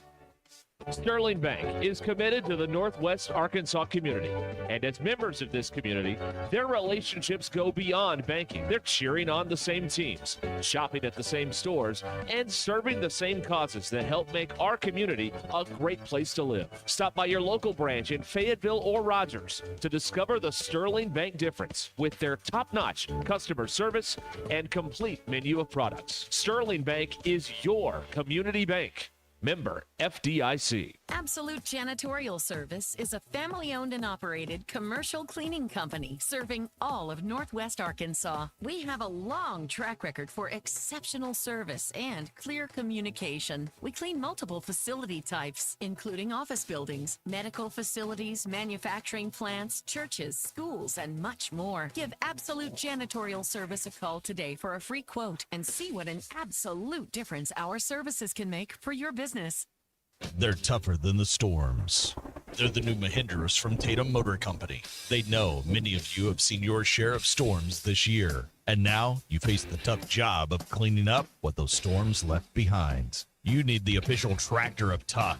Sterling Bank is committed to the Northwest Arkansas community, and as members of this community, their relationships go beyond banking. They're cheering on the same teams, shopping at the same stores, and serving the same causes that help make our community a great place to live. Stop by your local branch in Fayetteville or Rogers to discover the Sterling Bank difference with their top-notch customer service and complete menu of products. Sterling Bank is your community bank. Member FDIC. Absolute Janitorial Service is a family-owned and operated commercial cleaning company serving all of Northwest Arkansas. We have a long track record for exceptional service and clear communication. We clean multiple facility types, including office buildings, medical facilities, manufacturing plants, churches, schools, and much more. Give Absolute Janitorial Service a call today for a free quote and see what an absolute difference our services can make for your business. They're tougher than the storms. They're the new Mahindras from Tatum Motor Company. They know many of you have seen your share of storms this year, and now you face the tough job of cleaning up what those storms left behind. You need the official tractor of tough.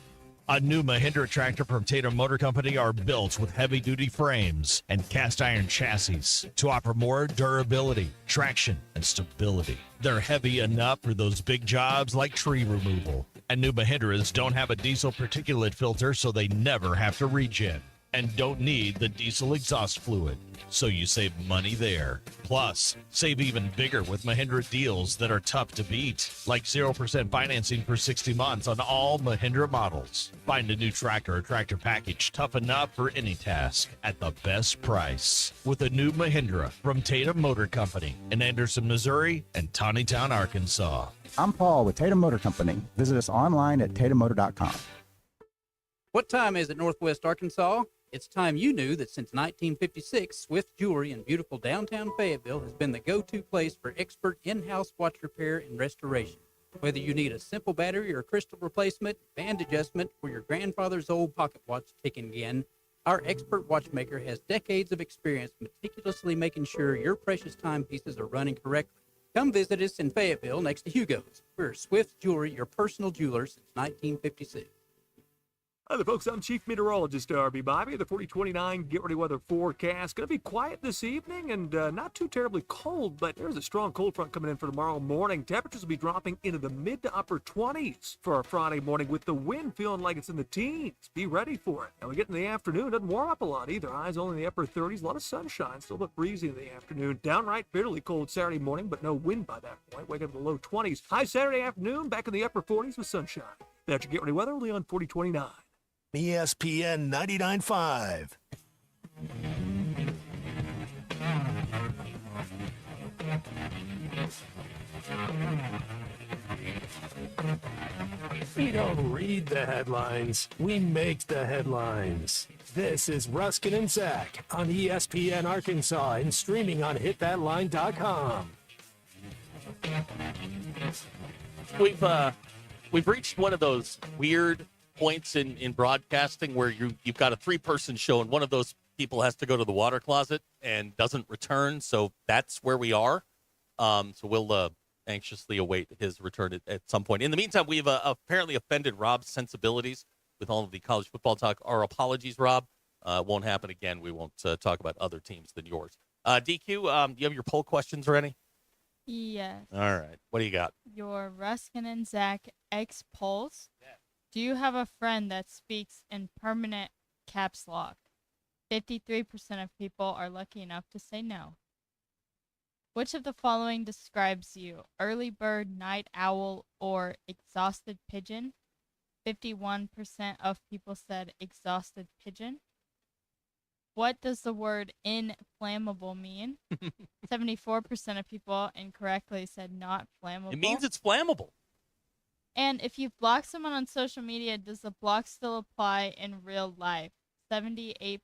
A new Mahindra tractor from Tatum Motor Company are built with heavy-duty frames and cast-iron chassis to offer more durability, traction, and stability. They're heavy enough for those big jobs like tree removal. And new Mahindras don't have a diesel particulate filter, so they never have to regen. And don't need the diesel exhaust fluid, so you save money there. Plus, save even bigger with Mahindra deals that are tough to beat, like 0% financing for 60 months on all Mahindra models. Find a new tractor or tractor package tough enough for any task at the best price with a new Mahindra from Tatum Motor Company in Anderson, Missouri and Tawnytown, Arkansas. I'm Paul with Tatum Motor Company. Visit us online at tatummotor.com. What time is it, Northwest Arkansas? It's time you knew that since 1956, Swift Jewelry in beautiful downtown Fayetteville has been the go-to place for expert in-house watch repair and restoration. Whether you need a simple battery or crystal replacement, band adjustment, or your grandfather's old pocket watch ticking again, our expert watchmaker has decades of experience meticulously making sure your precious timepieces are running correctly. Come visit us in Fayetteville next to Hugo's. We're Swift Jewelry, your personal jeweler since 1956. Hi there, folks. I'm Chief Meteorologist R.B. Bobby. The 4029 Get Ready Weather forecast. Going to be quiet this evening and not too terribly cold, but there's a strong cold front coming in for tomorrow morning. Temperatures will be dropping into the mid to upper 20s for our Friday morning with the wind feeling like it's in the teens. Be ready for it. And we get in the afternoon. Doesn't warm up a lot either. Highs only in the upper 30s. A lot of sunshine. Still a bit breezy in the afternoon. Downright bitterly cold Saturday morning, but no wind by that point. Wake up in the low 20s. High Saturday afternoon. Back in the upper 40s with sunshine. That's your Get Ready Weather only on 4029. ESPN 99.5. We don't read the headlines, we make the headlines. This is Ruscin and Zach on ESPN Arkansas and streaming on HitThatLine.com. We've We've reached one of those weird points in broadcasting where you've got a 3-person show and one of those people has to go to the water closet and doesn't return. So that's where we are. So we'll anxiously await his return at some point. In the meantime, we've apparently offended Rob's sensibilities with all of the college football talk. Our apologies, Rob. Won't happen again. We won't talk about other teams than yours. DQ, you have your poll questions ready? Yes. All right. What do you got? Your Ruscin and Zach X polls. Do you have a friend that speaks in permanent caps lock? 53% of people are lucky enough to say no. Which of the following describes you? Early bird, night owl, or exhausted pigeon? 51% of people said exhausted pigeon. What does the word inflammable mean? 74% of people incorrectly said not flammable. It means it's flammable. And if you block someone on social media, does the block still apply in real life? 78%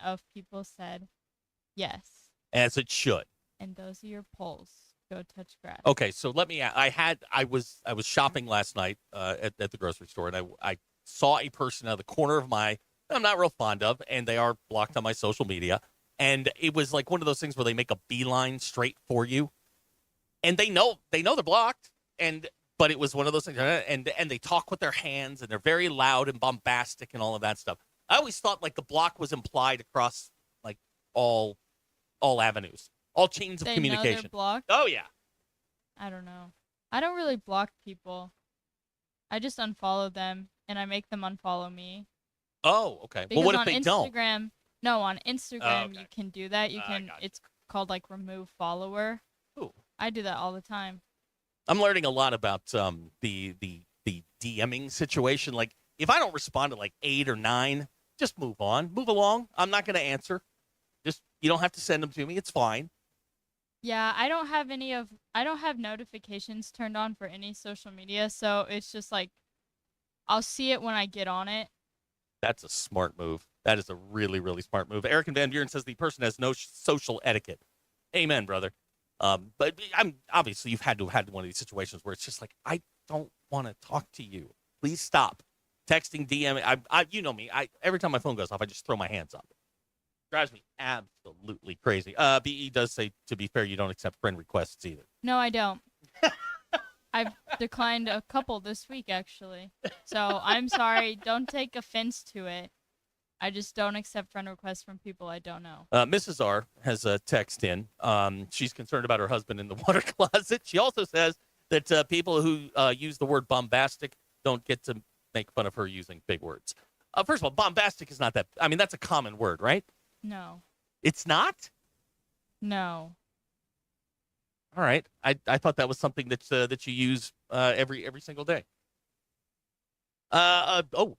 of people said yes. As it should. And those are your polls. Go touch grass. Okay, so let me. I was shopping last night at the grocery store, and I saw a person out of the corner of my. I'm not real fond of, and they are blocked on my social media. And it was like one of those things where they make a beeline straight for you, and they know they're blocked. But it was one of those things, and they talk with their hands, and they're very loud and bombastic and all of that stuff. I always thought like the block was implied across like all avenues, all chains of communication. Know they're blocked? Oh yeah. I don't know. I don't really block people. I just unfollow them, and I make them unfollow me. Oh, okay. Because well, what if on they Instagram, don't? No, on Instagram okay. You can do that. You can. It's called like remove follower. Ooh. I do that all the time. I'm learning a lot about the DMing situation. Like, if I don't respond to like 8 or 9, just move on, move along. I'm not going to answer. Just you don't have to send them to me. It's fine. Yeah, I don't have notifications turned on for any social media, so it's just like I'll see it when I get on it. That's a smart move. That is a really, really smart move. Eric and Van Buren says the person has no social etiquette. Amen, brother. But I'm obviously you've had to have had one of these situations where it's just like, I don't want to talk to you. Please stop texting, DMing. You know me. Every time my phone goes off, I just throw my hands up. Drives me absolutely crazy. BE does say, to be fair, you don't accept friend requests either. No, I don't. I've declined a couple this week, actually. So I'm sorry. Don't take offense to it. I just don't accept friend requests from people I don't know. Mrs. R has a text in. She's concerned about her husband in the water closet. She also says that people who use the word bombastic don't get to make fun of her using big words. First of all, bombastic is not that. I mean, that's a common word, right? No. It's not? No. All right. I thought that was something that you use every single day. Russell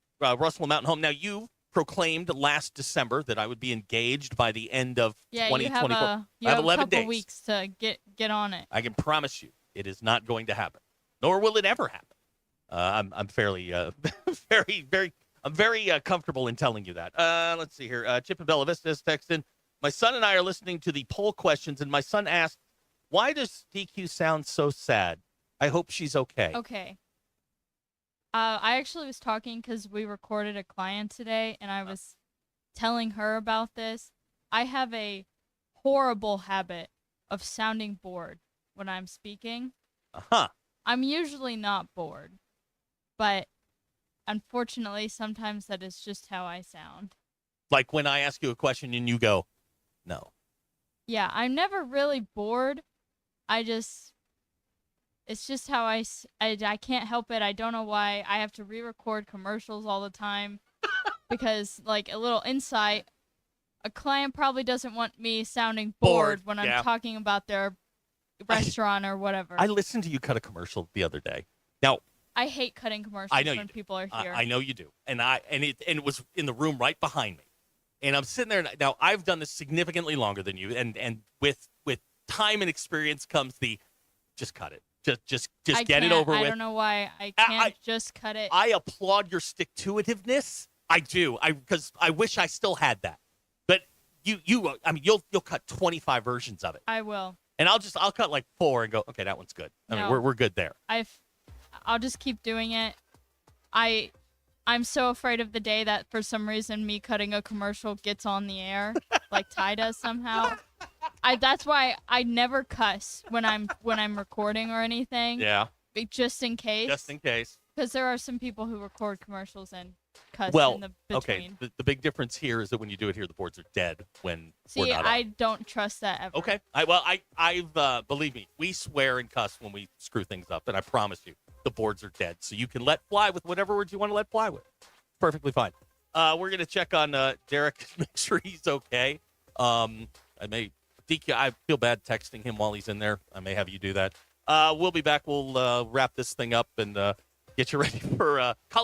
Mountain Home. Now, you proclaimed last December that I would be engaged by the end of 2024. You have 11 a couple days. weeks to get on it. I can promise you it is not going to happen, nor will it ever happen. I'm fairly very comfortable in telling you that. Let's see here. Chip in Bella Vista is texting. My son and I are listening to the poll questions, and my son asked, why does DQ sound so sad? I hope she's okay. Okay. I actually was talking because we recorded a client today, and I was telling her about this. I have a horrible habit of sounding bored when I'm speaking. Uh-huh. I'm usually not bored, but unfortunately, sometimes that is just how I sound. Like when I ask you a question and you go, no. Yeah, I'm never really bored. It's just how I can't help it. I don't know why. I have to re-record commercials all the time because, like, a little insight, a client probably doesn't want me sounding bored when I'm talking about their restaurant or whatever. I listened to you cut a commercial the other day. Now, I hate cutting commercials when people are here. I know you do. And it was in the room right behind me. And I'm sitting there. Now, I've done this significantly longer than you. And with time and experience comes the just cut it. Just get it over with. I don't know why I can't just cut it. I applaud your stick-to-itiveness. I do. Because I wish I still had that. But you'll cut 25 versions of it. I will. And I'll cut like 4 and go, okay, that one's good. I mean, we're good there. I'll just keep doing it. I'm so afraid of the day that for some reason me cutting a commercial gets on the air, like Ty does somehow. That's why I never cuss when I'm recording or anything. Yeah. Just in case. Just in case. Because there are some people who record commercials and cuss Well, in the between. okay. The big difference here is that when you do it here, the boards are dead when we're See, not I on. don't trust that ever. Okay. I've believe me, we swear and cuss when we screw things up, and I promise you, the boards are dead. So you can let fly with whatever words you want to let fly with. Perfectly fine. We're gonna check on Derek, make sure he's okay. I feel bad texting him while he's in there. I may have you do that. We'll be back. We'll wrap this thing up and get you ready for college.